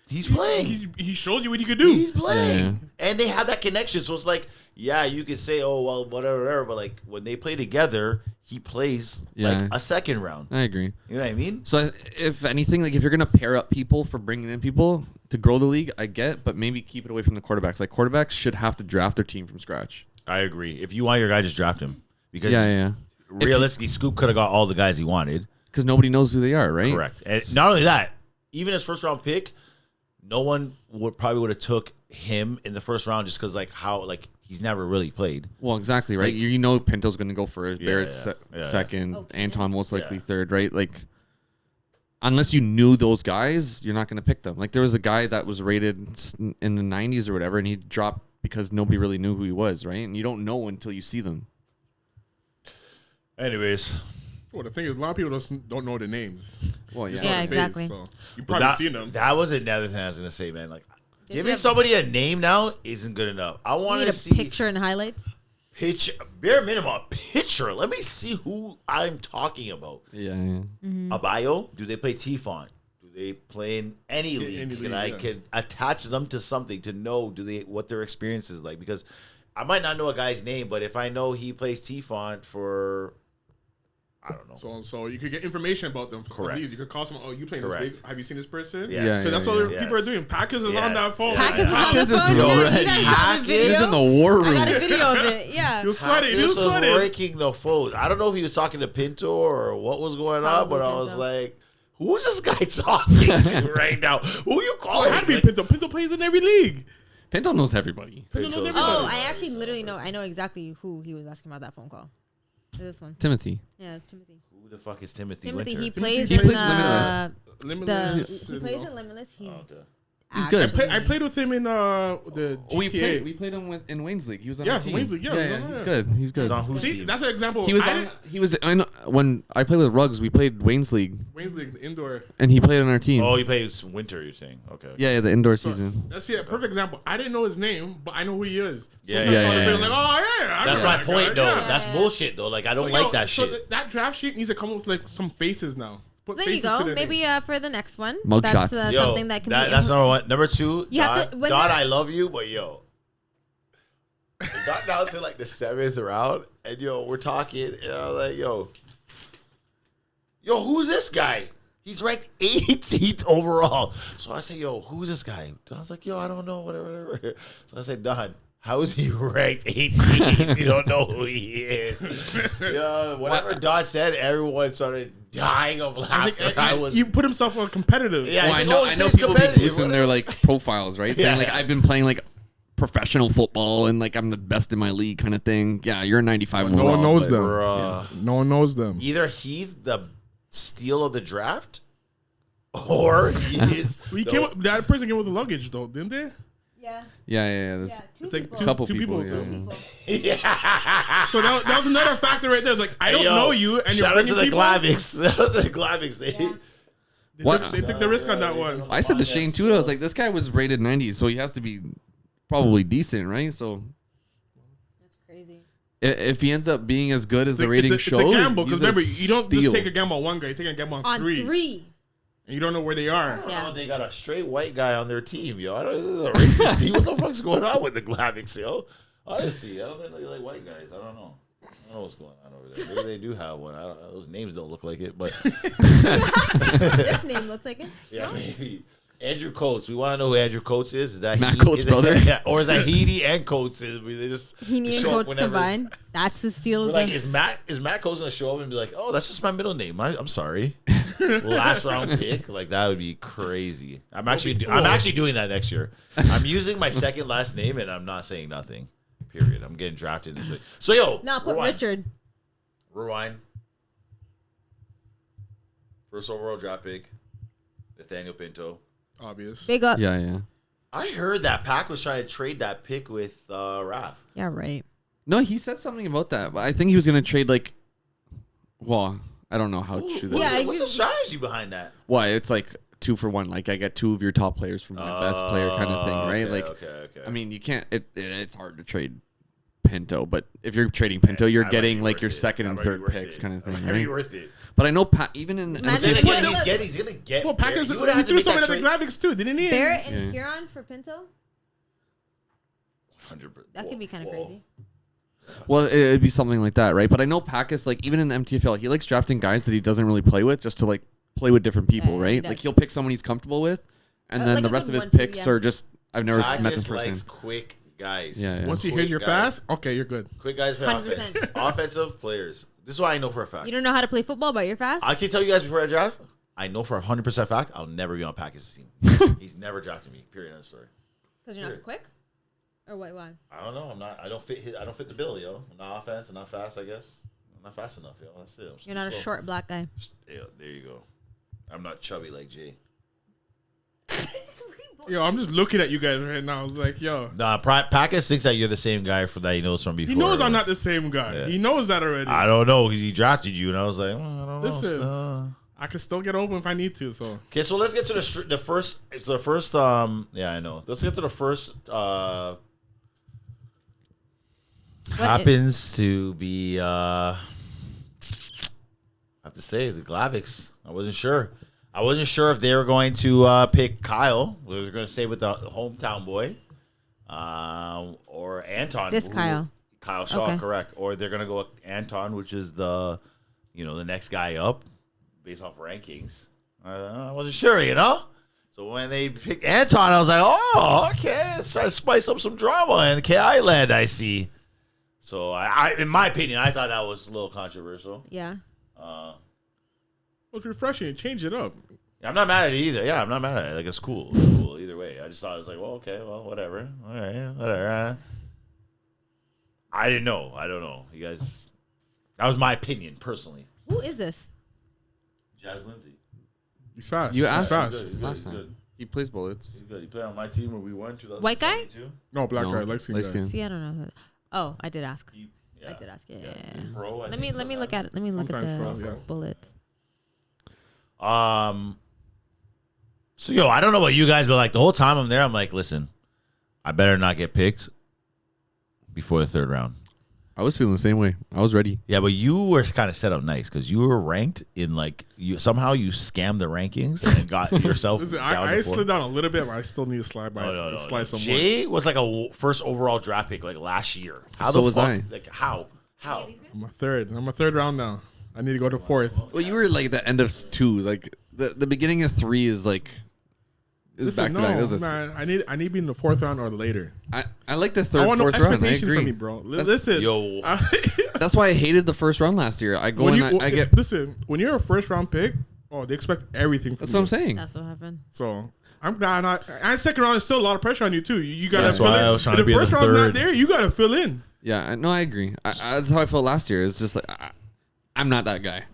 He's playing. He showed you what he could do. He's playing. Yeah. And they have that connection. So it's like, yeah, you could say, oh, well, whatever. But like when they play together, he plays like a second round. I agree. You know what I mean? So if anything, like if you're going to pair up people for bringing in people to grow the league, I get, but maybe keep it away from the quarterbacks. Like quarterbacks should have to draft their team from scratch. I agree. If you want your guy, just draft him. Because realistically, Scoop could have got all the guys he wanted. Because nobody knows who they are, right? Correct. And not only that, even his first round pick, no one would have took him in the first round just because he's never really played. Well, exactly, right? Like, Pinto's going to go first, Barrett's second, Anton most likely third, right? Like, unless you knew those guys, you're not going to pick them. Like, there was a guy that was rated in the 90s or whatever, and he dropped because nobody really knew who he was, right? And you don't know until you see them. Anyways. Well, the thing is, a lot of people don't know the names. Well, yeah, exactly. So you've probably seen them. That was another thing I was going to say, man. Like, giving somebody a name now isn't good enough. I want to see a picture and highlights. Bare minimum, a picture. Let me see who I'm talking about. Yeah. Mm-hmm. A bio? Do they play TFONT? Do they play in any league? I can attach them to something to know what their experience is like. Because I might not know a guy's name, but if I know he plays TFONT for, I don't know. So you could get information about them. Correct. You could call someone, you playing this league. Have you seen this person? Yes. So that's what people are doing. Packers is on that phone. Packers is on the phone. He's in the war room. I got a video of it. Yeah. He was sweating. He was breaking the phones. I don't know if he was talking to Pinto or what was going on, but I was like, who is this guy talking to right now? Who you calling? It had to be Pinto. Pinto plays in every league. Pinto knows everybody. Pinto knows everybody. Oh, I actually literally know. I know exactly who he was asking about that phone call. This one. Timothy. Yeah, it's Timothy. Who the fuck is Timothy? Timothy. Winter? He plays Limitless. He plays in Limitless. He's good. I played with him in the GTA. We played him in Wayne's League. He was on our our team. Wayne's League. Yeah, he's good. He's good. See, that's an example. When I played with Ruggs, we played Wayne's League. Wayne's League, the indoor. And he played on our team. Oh, he played some winter, you're saying. Okay. Yeah, the indoor season. That's a perfect example. I didn't know his name, but I know who he is. Yeah. I'm like, oh, yeah. That's my point, though. That's bullshit, though. Like, I don't like that shit. So that draft sheet needs to come with, like, some faces now. There you go. Maybe for the next one. Mug shots. Something that can be. That's number one. Number two, you have to, Don, I love you, but yo. It got down to like the 7th round, and we're talking, and I was like, yo, who's this guy? He's ranked 18th overall. So I say, yo, who's this guy? Don's like, yo, I don't know, whatever. So I said, Don, how is he ranked 18th? You don't know who he is. Whatever Don said, everyone started dying of laughter. You put himself on competitive. Yeah, I know people be boosting their like profiles, right? Saying like I've been playing like professional football and like I'm the best in my league kind of thing. Yeah, you're a 95. No one knows them. No one knows them. Either he's the steal of the draft, or he is. That person came with the luggage though, didn't they? Yeah. There's like a couple people. Yeah. So that was another factor right there. It's like I don't know you, and you're bringing people. The Glavics. They took the risk on that one. I said to Shane too. I was like, this guy was rated 90, so he has to be probably decent, right? So that's crazy. If he ends up being as good as the rating shows, it's a gamble because remember, you don't just take a gamble on one guy. You take a gamble on three. And you don't know where they are. Yeah. They got a straight white guy on their team, yo. This is a racist team. What the fuck's going on with the Glavics, yo? Honestly, I don't think they like white guys. I don't know. I don't know what's going on over there. Maybe they do have one. Those names don't look like it, but this name looks like it. Yeah, maybe. Andrew Coates. We want to know who Andrew Coates is. Is that Matt Coates' brother? Yeah, or is that Heaney and Coates? They just Heaney and Coates combined. That's the steal. We're like, is Matt Coates gonna show up and be like, "Oh, that's just my middle name. I'm sorry." last round pick, like that would be crazy. I'm actually doing that next year. I'm using my second last name and I'm not saying nothing. Period. I'm getting drafted. So put rewind. Richard. Rewind. First overall draft pick, Nathaniel Pinto. Obvious. Big up. Yeah. I heard that Pac was trying to trade that pick with Raph. Yeah, right. No, he said something about that, but I think he was going to trade well, I don't know how true that is. What's the strategy behind that? Why? It's like 2 for 1. Like I get 2 of your top players from my best player kind of thing, right? Okay. I mean, you can't. It's hard to trade Pinto, but if you're trading Pinto, you're getting like your second and third picks kind of thing, right? Worth it. But I know even in Imagine MTFL, He's gonna get. Well, Packers. He He threw some of the graphics too, didn't he? Barrett and Huron for Pinto? 100%. That could be kind of crazy. well, it'd be something like that, right? But I know Packus, like even in the MTFL, he likes drafting guys that he doesn't really play with, just to like play with different people, Yeah, he right? does. Like he'll pick someone he's comfortable with, and then Like the a rest good of his 1-2, picks yeah. are just I've never met this Packers person. likes quick guys. Yeah. Once he hears you're Quick fast, okay, you're good. Quick guys play 100%. offense. Offensive players. This is what I know for a fact. You don't know how to play football, but you're fast? I can tell you guys before I draft. I know for 100% fact I'll never be on Packers' team. He's never drafted me. Period. End of story. Because you're not quick? Or why? I don't know. I'm not. I don't fit the bill, yo. I'm not offense. I'm not fast. I guess I'm not fast enough, yo. That's it. You're not a short black guy. Yeah, there you go. I'm not chubby like Jay. Yo, I'm just looking at you guys right now. I was like, yo. Nah, Packers thinks that you're the same guy that he knows from before. He knows I'm not the same guy. Yeah. He knows that already. I don't know. He drafted you, and I was like, I don't Listen, know. I can still get open if I need to. So Okay, so let's get to the first. It's the first. Yeah, I know. Let's get to the first. Happens to be. I have to say the Glavics. I wasn't sure. I wasn't sure if they were going to pick Kyle. They were going to stay with the hometown boy, or Anton. Kyle Shaw, Okay. correct. Or they're going to go with Anton, which is the next guy up, based off rankings. I wasn't sure, So when they picked Anton, I was like, oh, okay, let's try to spice up some drama in KI land, I see. So I, in my opinion, I thought that was a little controversial. Yeah. it was refreshing. Change it up. I'm not mad at it either. Yeah, I'm not mad at it. Like, it's cool. It's cool either way. I just thought it was like, well, okay, well, whatever. All right, whatever. I didn't know. I don't know. You guys, that was my opinion, personally. Who is this? Jazz Lindsay. He's fast. You He's asked fast. He's good. last time. Good. He plays bullets. He's good. He played on my team when we won 2022. White guy? No, black No, guy, light skin light guy. skin. See, I don't know. Oh, I did ask. Yeah. I did ask. Yeah. Fro, I Let me think look at it. Let me look at the Sometimes Fro, yeah. bullets. So, yo, I don't know about you guys, but like the whole time I'm there, I'm like, listen, I better not get picked before the third round. I was feeling the same way. I was ready. Yeah, but you were kind of set up nice because you were ranked in like you scammed the rankings and got yourself. Listen, down I to slid down a little bit, but I still need to slide by. No. Slide somewhere. Jay was like a first overall draft pick like last year. How So the was fuck? I. Like how? I'm a third round now. I need to go to fourth. Well, you were like the end of 2. Like the beginning of 3 is like. It was Listen, back to back. It was no, man. I need to be in the fourth round or later. I like the I third, want no fourth round. I expectations agree. from me, bro. Listen, Yo. That's why I hated the first round last year. I go when in, I get. listen. When you're a first round pick, they expect everything from That's you. what I'm saying. That's what happened. So I'm not. And second round is still a lot of pressure on you too. You gotta That's fill why in. I was trying If to be the in first the round's not third. there, you gotta fill in. Yeah, no, I agree. That's how I felt last year. It's just like I'm not that guy.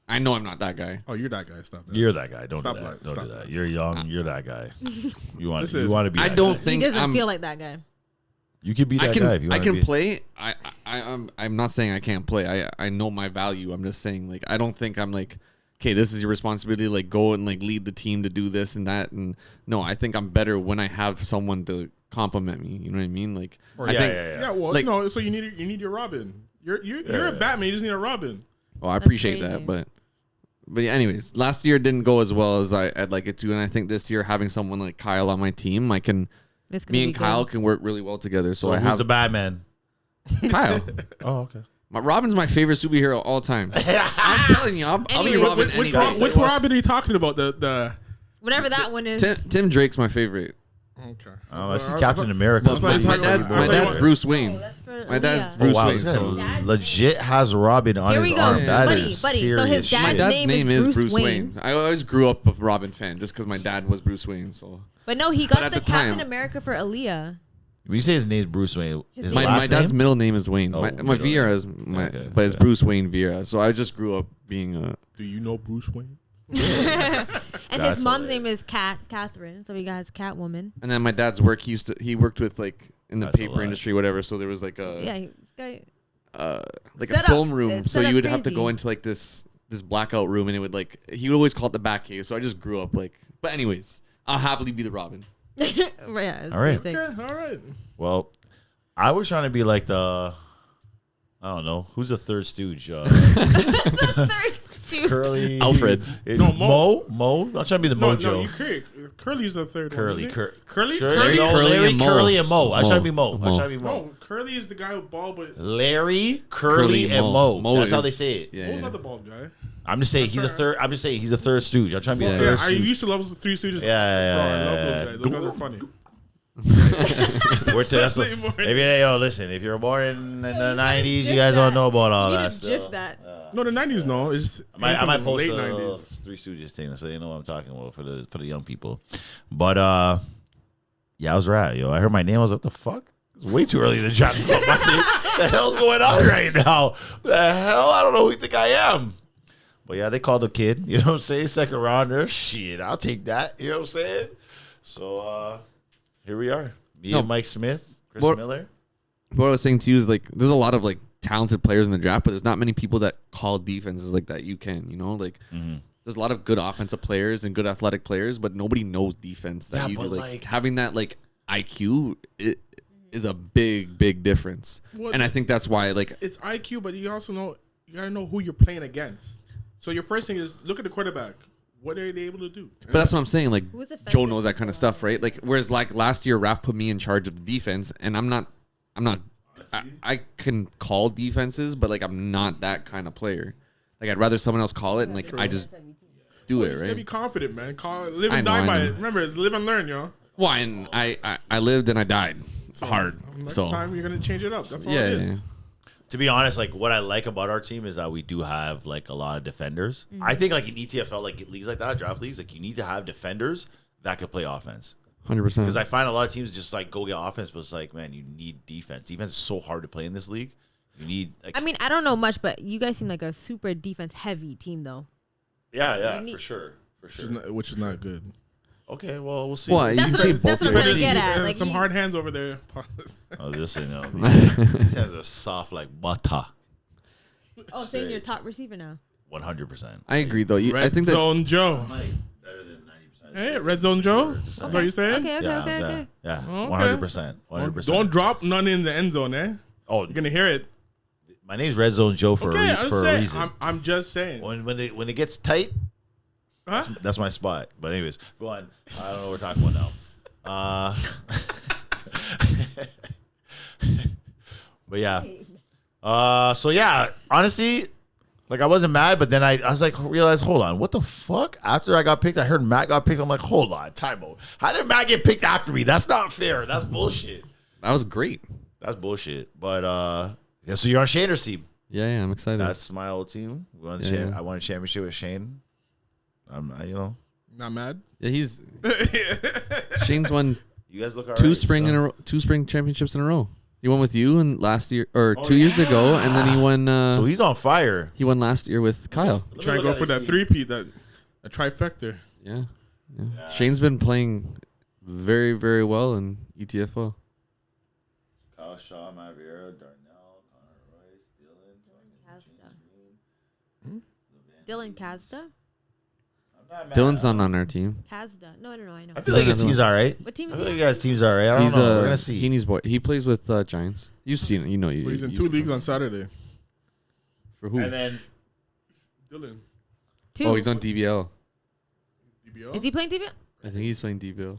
I know I'm not that guy. Oh, you're that guy. Stop that. You're that guy. Don't Stop do that. that. Don't Stop do that. that. You're young. You're that guy. You want Listen, to be. I that don't guy. He think doesn't I'm. feel like that guy. You could be that I can. guy if you I want to can be. play. I'm not saying I can't play. I know my value. I'm just saying like I don't think I'm like. Okay, this is your responsibility. Like go and like lead the team to do this and that. And no, I think I'm better when I have someone to compliment me. You know what I mean? Like I think. Yeah. Well, Like- no. So you need your Robin. You're a Batman. You just need a Robin. Oh, I That's appreciate crazy. that, but yeah, anyways, last year didn't go as well as I'd like it to, and I think this year having someone like Kyle on my team, It's gonna me and be Kyle good. can work really well together. So So I who's have the Batman? Kyle. Oh, okay. Robin's my favorite superhero all time. I'm telling you, I'll be Anyway, Robin Which any day. Robin are you talking about? The Whatever that one is. Tim Drake's my favorite. Okay. I see Captain America. Well, my dad's Bruce Wayne. That's for My dad's Aaliyah. Bruce wow, Wayne. this guy So. legit has Robin on Here his we go. arm. That Buddy, is buddy. So serious his shit. My dad's name name is is Bruce Bruce Wayne. I always grew up a Robin fan just because my dad was Bruce Wayne. So But no, he But got at the the Captain time- America for Aaliyah. When you say his name's Bruce Wayne, his My last my dad's name? middle name is Wayne. Oh, my middle Vieira name. is my, Okay, but it's okay. Bruce Wayne Vieira. So I just grew up being a. Do you know Bruce Wayne? And That's his mom's hilarious. name is Catherine. So he got his Catwoman. And then my dad's work, he worked with like in the That's a paper lot. industry, whatever. So there was like a Yeah, this guy. like Set a up. film room. It's So set you up would have to crazy. go into like this blackout room, and it would like he would always call it the Batcave. So I just grew up like. But anyways, I'll happily be the Robin. Yeah, it's All right. pretty sick. Okay, all right. Well, I was trying to be like the, I don't know, who's the third stooge? Third stooge. Curly. Alfred. No, Mo. Mo? I'm trying to be the No, Mojo. no, you Curly's the third Curly. one. Isn't it? Curly. Curly? Larry, Curly, and Mo. Curly, and Mo. I Mo. try to be Mo. I Mo. try to be Mo. No, Curly is the guy with bald, but Larry, Curly, Curly, and Mo. Mo. That's how is- they say it. Yeah. Mo's yeah. not the bald guy. I'm just saying he's the third. I'm just saying he's the third stooge. I'm trying to be the Yeah, third I stooge. used to love the Three Stooges. Yeah, Bro, I yeah, love yeah, those guys. Those guys are funny. We're to, that's Especially more- yo, listen. If you're born in the '90s, you guys don't know about all You that need to stuff. GIF that. No, the 90s, no. It's I might post late a 90s. Three Stooges thing so they know what I'm talking about for the young people. But yeah, I was right, yo. I heard my name. I was like, what the fuck? It's way too early to chat about my name. What the hell's going on right now? The hell? I don't know who you think I am. But yeah, they called the kid. You know what I'm saying? Second rounder. Shit, I'll take that. You know what I'm saying? So here we are. Me and Mike Smith, Chris What- Miller. What I was saying to you is like there's a lot of like talented players in the draft, but there's not many people that call defenses like that. You can, you know, like there's a lot of good offensive players and good athletic players, but nobody knows defense. That Yeah, you do. but, Like, like- having that like IQ it is a big difference. Well, and I think that's why like It's IQ, but you also know you gotta know who you're playing against. So your first thing is look at the quarterback. What are they able to do? but that's what I'm saying. Like Who's offensive Joe knows that kind people of stuff, right? Like whereas like last year, Raph put me in charge of the defense, and I'm not. I can call defenses, but like I'm not that kind of player. Like I'd rather someone else call it, and like I just do You it, just gotta be right? confident, man. Live I and know, die I by know. it. Remember, it's live and learn, yo. Why? And I lived and I died hard. Next So time you're gonna change it up. That's all yeah, it yeah. is. To be honest, like what I like about our team is that we do have like a lot of defenders. I think like in ETFL, like leagues like that, draft leagues, like you need to have defenders that could play offense. 100%. Because I find a lot of teams just like go get offense, but it's like, man, you need defense. Defense is so hard to play in this league. You need like I mean, I don't know much, but you guys seem like a super defense heavy team, though. yeah, you need- for sure. Which is not good. Okay, well, we'll see. Well, you That's can what see I'm- that's both what I'm ways. trying to get at. Like some you- hard hands over there. Oh, listen, these hands are soft like butter. Oh, saying you're top receiver now. 100%. I agree though. I Red think that Zone Joe. Better than 90%. Hey, Red Zone Joe. That's what you're saying. Okay, Yeah, okay. yeah, Okay. 100%. 100%. Don't drop none in the end zone, eh? Oh, You're gonna hear it. my name's Red Zone Joe for Okay, I'm for a saying. reason. I'm just saying. When it gets tight, Huh? that's my spot. But anyways, go on. I don't know what we're talking about now. But yeah. So yeah, honestly, like I wasn't mad, but then I was like, realized, hold on, what the fuck? After I got picked, I heard Matt got picked. I'm like, hold on, time out. How did Matt get picked after me? That's not fair. That's bullshit. that was great. That's bullshit. But yeah, so you're on Shaner's team. Yeah, I'm excited. That's my old team. We won Yeah. I won a championship with Shane. You know, Not mad. yeah, he's Shane's won you guys look all two right, spring so. in a row, 2 spring championships in a row. He won with you and last year or Oh, 2 years ago, and then he won. So he's on fire. He won last year with Kyle. Trying to go for that three-peat, that a trifecta. Yeah. Shane's been playing very, very well in E ETFL. Kyle Shaw, Matt Vieira, Darnell, Connor Royce, Dylan Kazda? Dylan's not on our team. Kazda. No, I don't know. I know. I feel like your team's all right. What team I is feel he like you guys' team's all right. I don't He's know. We're gonna see. Heaney's boy. He plays with Giants. You've seen it. You know. So he's in 2 leagues on Saturday. For who? And then Dylan. Two. Oh, he's on DBL. DBL? Is he playing DBL? I think he's playing DBL.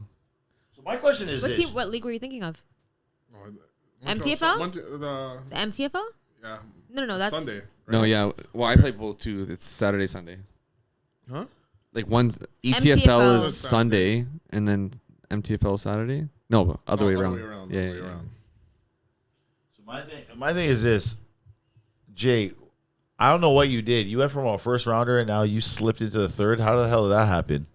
so my question is What this: team? What league were you thinking of? Montreal- MTFL? The The MTFL? yeah. No. That's Sunday. No, yeah. Well, I play both too. It's Saturday, Sunday. Huh? Like one's ETFL MTFL. is Sunday, and then MTFL Saturday? No, other way around. Yeah, Other way yeah. around. So my thing is this, Jay. I don't know what you did. You went from a first rounder and now you slipped into the third. How the hell did that happen?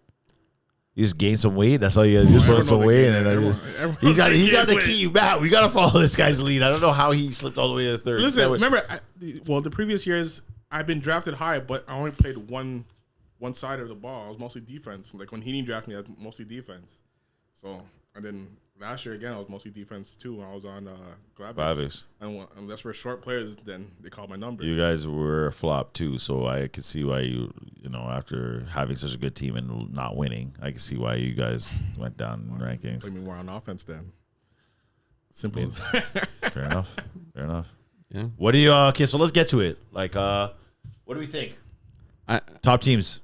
You just gained some weight. That's all you just put some weight, and then he's got to key you back. We got to follow this guy's lead. I don't know how he slipped all the way to the third. Listen, remember, the previous years I've been drafted high, but I only played one side of the ball. I was mostly defense. Like when Heaney drafted me, I was mostly defense. So and then last year again, I was mostly defense too. When I was on Gladbach. And unless we're short players, then they call my number. You guys were a flop too, so I could see why you after having such a good team and not winning, I could see why you guys went down in rankings. Play me more on offense then. Simple. Fair enough. Fair enough. Yeah. What do you? Okay, so let's get to it. Like, what do we think? Top teams.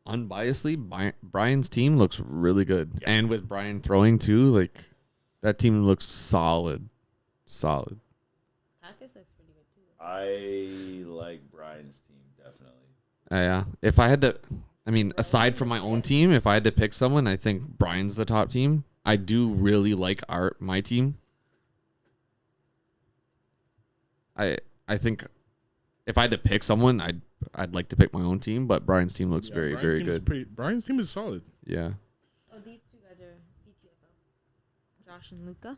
Unbiasedly, Brian's team looks really good, and with Brian throwing too, like that team looks solid. Solid. I like Brian's team definitely. Yeah. If I had to, I mean, aside from my own team, if I had to pick someone, I think Brian's the top team. I do really like my team. I think if I had to pick someone, I'd like to pick my own team, but Brian's team looks very good. Brian's team is solid. Yeah. Oh, these two guys are VTFL. Josh and Luca.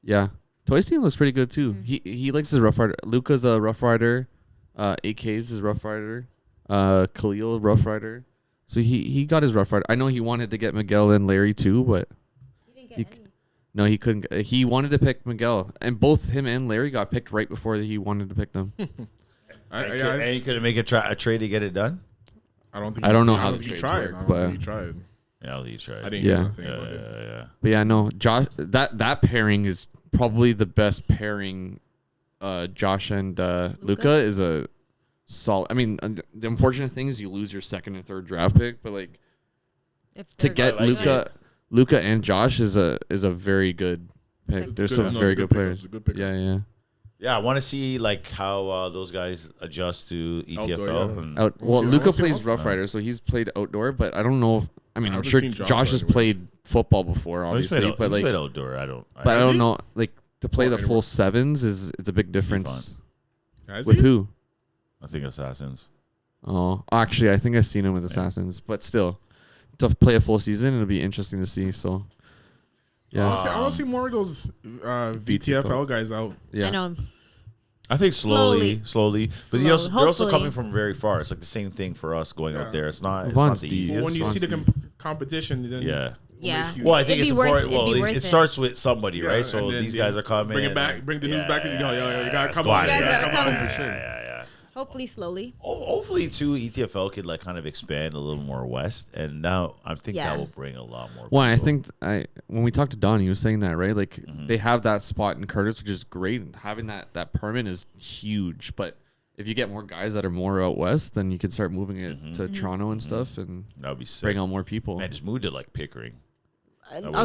Yeah. Toy's team looks pretty good too. He likes his Rough Rider. Luca's a Rough Rider. AK's his Rough Rider. Khalil Rough Rider. So he got his Rough Rider. I know he wanted to get Miguel and Larry too, but He didn't get any. no, he couldn't. He wanted to pick Miguel, and both him and Larry got picked right before he wanted to pick them. And you couldn't make a trade to get it done. I don't know how the he trades tried. work, I don't but think he tried. Yeah, he tried. I didn't hear anything about it. Yeah. But yeah, no, Josh. That pairing is probably the best pairing. Josh and Luca is a solid. I mean, the unfortunate thing is you lose your second and third draft pick, but like to get Luca and Josh is a very good pick. There's some very good players. Yeah. Yeah, I want to see like how those guys adjust to ETFL. Outdoor, Well, Luca plays Rough Rider, so he's played outdoor. But I don't know. I'm sure Josh has played football before, obviously. But like played outdoor. I don't know. Like to play the full sevens it's a big difference. With who? I think Assassins. Oh, actually, I think I've seen him with Assassins, but still, to play a full season, it'll be interesting to see. So, yeah, I want to see more of those VTFL guys out. Yeah, I know. I think slowly. But they're also Hopefully. coming from very far. It's like the same thing for us going up there. It's not Vaughn's the deep. easiest. But when you see the competition, then Yeah. Well, I think It'd it's be worth- important. it'd Well, be worth it it. starts with somebody, Yeah, right? So and then these guys are coming. Bring it back. Bring the news back to you gotta come squad, on. You guys gotta come. for sure. Yeah. Hopefully slowly. Hopefully, too, ETFL could like kind of expand a little more west, and now I think Yeah. that will bring a lot more. Well, I people. think when we talked to Don, he was saying that, right? Like they have that spot in Curtis, which is great, and having that permit is huge. But if you get more guys that are more out west, then you can start moving it to Toronto and stuff, and that would be sick. bring on more people. Man, just move to like Pickering.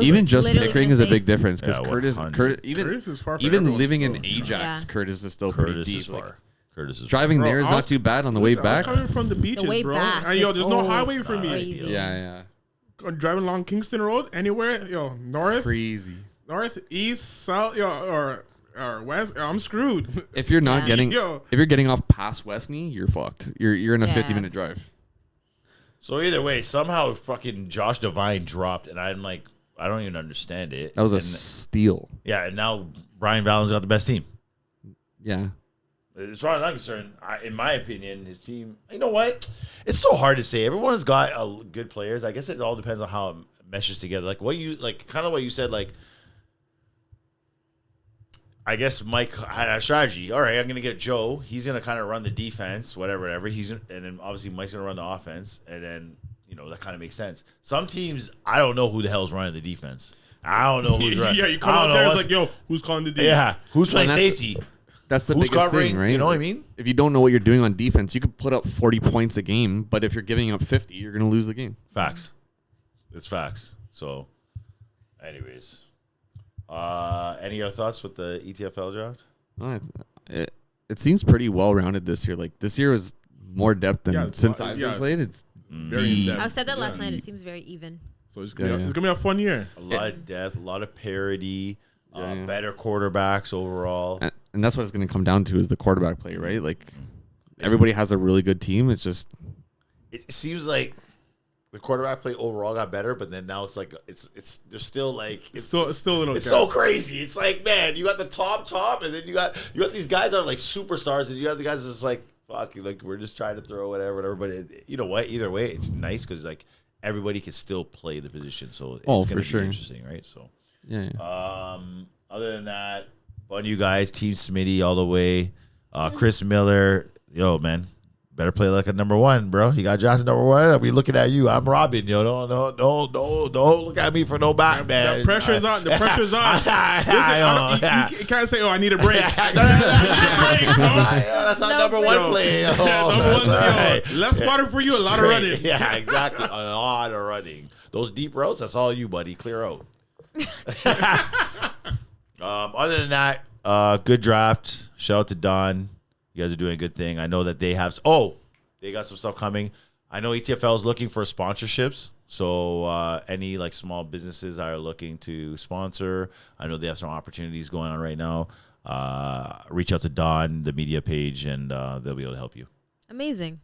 Even just literally Pickering gonna is a say- big difference because Yeah, Curtis 100. Curtis is far from even everyone's living in still. Ajax, Yeah. Curtis is still Curtis pretty deep. is far. Like, Curtis is driving Bro, there is I not was- too bad on the way Listen, I was back. coming from the beaches, way bro. back And yo, is there's no always highway for me. crazy. Yeah, Driving along Kingston Road, anywhere, north, crazy. north, east, south, or west. I'm screwed. If you're not Yeah. getting, Yo. if you're getting off past Westney, you're fucked. You're in a Yeah. 50-minute drive. So either way, somehow fucking Josh Devine dropped, and I'm like, I don't even understand it. That was a And- steal. yeah, and now Brian Vallen's got the best team. Yeah. As far as I'm concerned, in my opinion, his team. You know what? It's so hard to say. Everyone's got good players. I guess it all depends on how it meshes together. Like what you kind of what you said. Like, I guess Mike had a strategy. All right, I'm gonna get Joe. He's gonna kind of run the defense, whatever. And then obviously Mike's gonna run the offense, and then that kind of makes sense. Some teams, I don't know who the hell's running the defense. I don't know who's running. Yeah, you come out there, it's like, yo, who's calling the D? Yeah, who's playing Well, that's- safety? That's the Who's biggest covering, thing, right? you know what I mean? If you don't know what you're doing on defense, you could put up 40 points a game, but if you're giving up 50, you're going to lose the game. Facts. It's facts. So, anyways, any other thoughts with the ETFL draft? It seems pretty well rounded this year. Like this year was more depth than Yeah, since I've been played. It's Very deep. in-depth. I said that last night. It seems very even. So it's gonna be a fun year. A lot of depth, a lot of parity, better quarterbacks overall. And that's what it's going to come down to is the quarterback play, right? Like everybody has a really good team. It's just it seems like the quarterback play overall got better, but then now it's like it's there's still like it's still a little. It's so crazy. It's like, man, you got the top, and then you got these guys that are like superstars, and you have the guys that's just like fuck, like we're just trying to throw whatever. But you know what? Either way, it's nice because like everybody can still play the position, so it's gonna be interesting, right? So other than that, fun you guys, Team Smitty all the way. Chris Miller, yo man. Better play like a number one, bro. He got Johnson number one. I'll be looking at you. I'm Robin, yo. Don't look at me for no back, man. The pressure's on. The pressure's on. Listen, you can't say, "Oh, I need a break." That's not number one play. Less spotter for you. A lot of running. Yeah, exactly. A lot of running. Those deep routes. That's all you, buddy. Clear out. Other than that, good draft. Shout out to Don. You guys are doing a good thing. I know that they have. They got some stuff coming. I know ETFL is looking for sponsorships. So any like small businesses that are looking to sponsor, I know they have some opportunities going on right now. Reach out to Don, the media page, and they'll be able to help you. Amazing.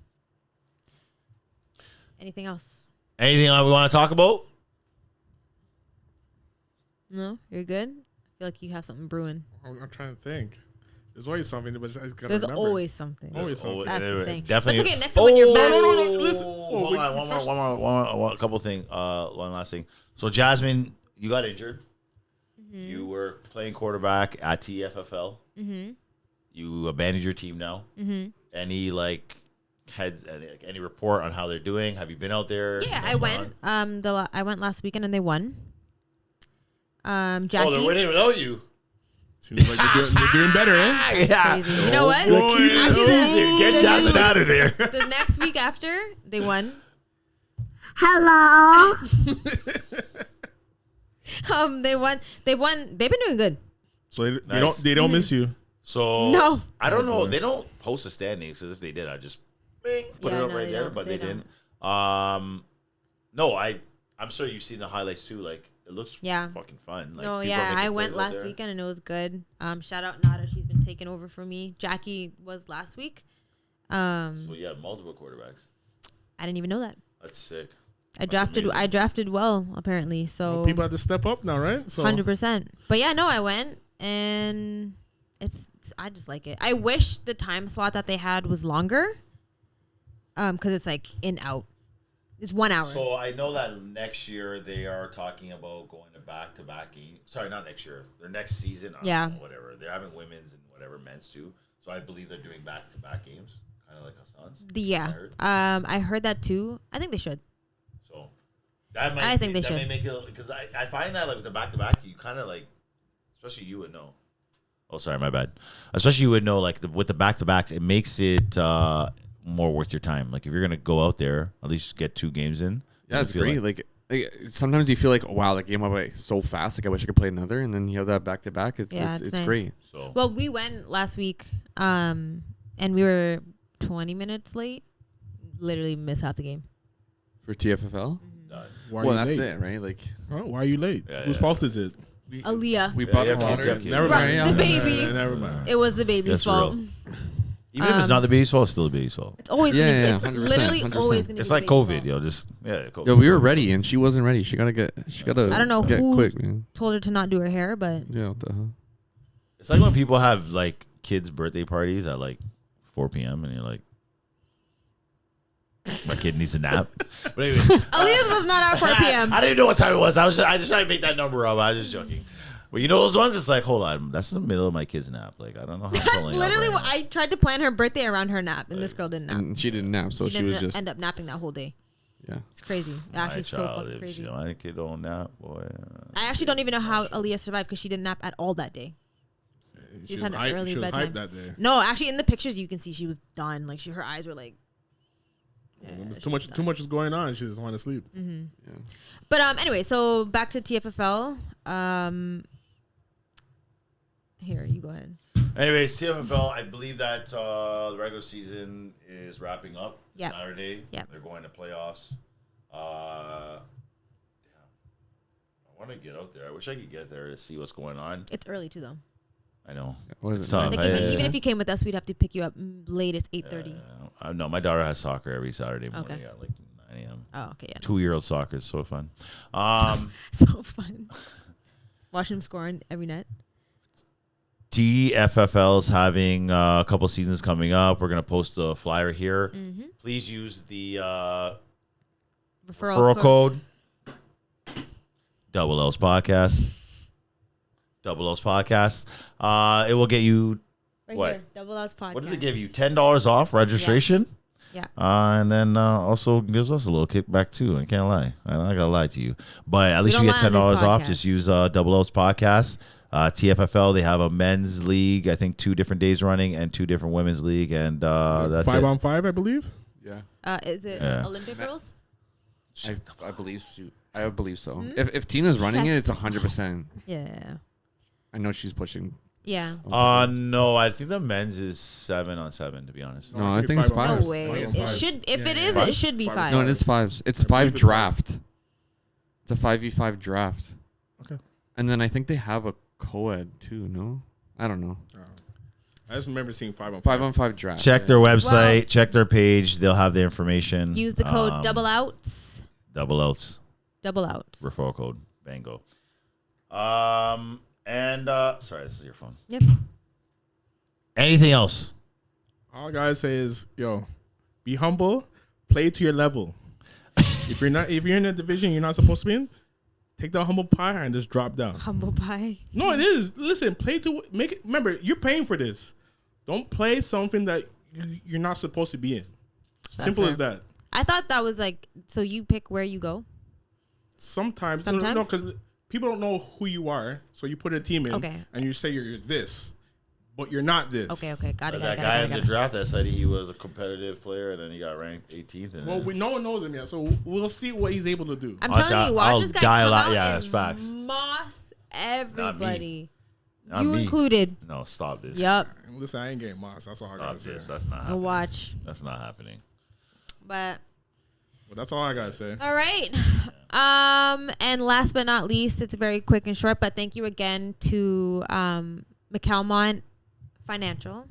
Anything else? Anything we want to talk about? No, you're good. I feel like you have something brewing. I'm trying to think. There's always something, but there's always something. Always something. That's the thing. Definitely. That's okay. Next time when you're back. No. Listen. Hold on. One more couple things. One last thing. So, Jasmine, you got injured. Mm-hmm. You were playing quarterback at TFFL. Mm-hmm. You abandoned your team now. Mm-hmm. Any any report on how they're doing? Have you been out there? Yeah, I went. I went last weekend and they won. Jackie. Oh, they wouldn't even know you. Seems like they're doing better, eh? Yeah. You know what? Actually, get Jasmine out of there. The next week after, they won. Hello. They won. They've been doing good. So they don't miss you. So no, I don't know. They don't post the standings because if they did, I'd just put it up right there. But they didn't. No, I'm sure you've seen the highlights too. Like. It looks fucking fun. Like, I went last weekend and it was good. Shout out Nada, she's been taking over for me. Jackie was last week. So you have multiple quarterbacks. I didn't even know that. That's sick. I drafted well apparently. So people have to step up now, right? So 100%. But yeah, no, I went and I just like it. I wish the time slot that they had was longer. Because it's like in out. It's 1 hour. So I know that next year they are talking about going to back-to-back games. Sorry, not next year. Their next season. Whatever. They're having women's and whatever men's too. So I believe they're doing back-to-back games, kind of like Hassan's. Yeah. I heard that too. I think they should. So that might. I think they should. May make it because I find that like with the back-to-back, you kind of like, especially you would know. Oh, sorry, my bad. Especially you would know like with the back-to-backs, it makes it. More worth your time. Like if you're gonna go out there, at least get 2 games in. Yeah, it's great. Like sometimes you feel like, oh, wow, that game went by so fast. Like I wish I could play another. And then you have that back to back. It's nice. Great. So. Well, we went last week, and we were 20 minutes late. Literally missed half the game for TFFL. Well, that's late? It, right? Like, why are you late? Whose fault is it? Aaliyah. We brought the water. Never mind. The baby. Never mind. It was the baby's fault. Real. Even if it's not the baby's fault, it's still the baby's fault. It's always it's 100%, literally 100%. Always gonna it's be like COVID, COVID. Yeah, we were ready and she wasn't ready. She gotta I don't know get who quick, man. told her to not do her hair, but yeah, what the hell? It's like when people have like kids' birthday parties at like 4 p.m. and you're like, my kid needs a nap. But anyway, Aaliyah's was not at 4 p.m. I didn't know what time it was. I just tried to make that number up. I was just joking. But you know those ones? It's like, hold on, that's in the middle of my kid's nap. Like I don't know how. That's literally what I tried to plan her birthday around her nap, and this girl didn't nap. And she didn't nap, so she was just end up napping that whole day. Yeah, it's crazy. Actually, so fucking crazy. My kid don't nap, boy. I actually don't even know how Aaliyah survived because she didn't nap at all that day. She just had an early bedtime. That day. No, actually, in the pictures you can see she was done. Like her eyes were like. Too much is going on. She just want to sleep. Mm-hmm. Yeah. But anyway, so back to TFFL. Here, you go ahead. Anyways, TFFL, I believe that the regular season is wrapping up Saturday. Yeah. They're going to playoffs. Damn, want to get out there. I wish I could get there to see what's going on. It's early too, though. I know. What is It's it? tough. I think even if you came with us, we'd have to pick you up latest 8:30. No, my daughter has soccer every Saturday morning Okay. at like 9 a.m. Oh, okay. Yeah. 2-year-old soccer is so fun. So fun. Watch him scoring every net. TFFL is having a couple seasons coming up. We're going to post a flyer here. Please use the referral code. Doubleouts podcast. Doubleouts podcast. It will get you Right what? here. Doubleouts podcast. What does it give you? $10 off registration. Yeah. And then also gives us a little kickback too. I can't lie. I'm not gonna lie to you, but at least you get $10 off. Just use Doubleouts podcast. TFFL. They have a men's league. I think 2 different days running and 2 different women's league, and that's 5-on-5, I believe. Yeah. Is it Yeah. Olympic girls? I believe so. I believe so. If Tina's running it, it's 100%. Yeah. I know she's pushing. Yeah. No, I think the men's is 7-on-7. To be honest, No, I think it's 5. No way. It should. If it is, it should be 5. No, it is 5. It's 5 draft. It's a 5v5 draft. Okay. And then I think they have a co-ed too. No, I don't know. I just remember seeing 5-on-5. 5-on-5 draft. check their website. Check their page. They'll have the information. Use the code Doubleouts. Doubleouts. Doubleouts. Referral code. Bango. And sorry, this is your phone. Yep. Anything else? All I gotta say is, be humble, play to your level. if you're in a division you're not supposed to be in, take the humble pie and just drop down. Humble pie. No, it is. Listen, play to make it. Remember, you're paying for this. Don't play something that you're not supposed to be in. Simple fair. as that. I thought that was like, so you pick where you go? Sometimes? No, because people don't know who you are, so you put a team in, and you say you're this, but you're not this. Okay, got it. That guy in the draft that said he was a competitive player, and then he got ranked 18th. Well, no one knows him yet, so we'll see what he's able to do. I'm telling you, watch this guy come out that's and facts. moss everybody. Not You me. included. No, stop this. Yep. Listen, I ain't getting moss. That's all I gotta say. That's not happening. Watch. That's not happening. But that's all I gotta say. all right. And last but not least, it's very quick and short, but thank you again to McAlmont Financial.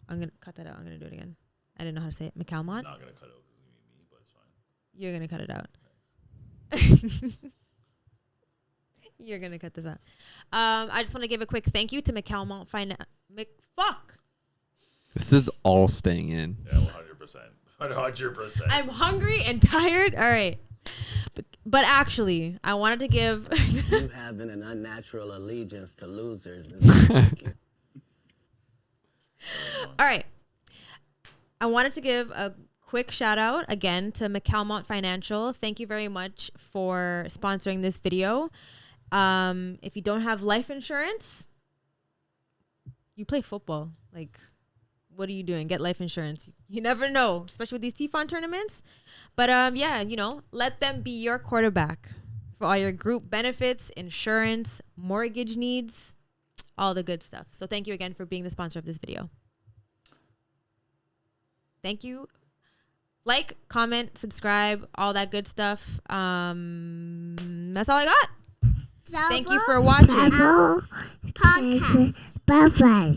I'm gonna cut that out. I'm gonna do it again. I didn't know how to say it. McAlmont. I'm not gonna cut it because it's me, but it's fine. You're gonna cut it out. You're gonna cut this out. I just want to give a quick thank you to McAlmont This is all staying in. Yeah, 100%. 100%. I'm hungry and tired. All right. But actually, I wanted to give... You having an unnatural allegiance to losers. All right. I wanted to give a quick shout out again to McAlmont Financial. Thank you very much for sponsoring this video. If you don't have life insurance, you play football. Like, what are you doing? Get life insurance. You never know, especially with these TFONT tournaments. But yeah, let them be your quarterback for all your group benefits, insurance, mortgage needs, all the good stuff. So thank you again for being the sponsor of this video. Thank you. Like, comment, subscribe, all that good stuff. That's all I got. Thank you for watching. Podcast. Bye-bye.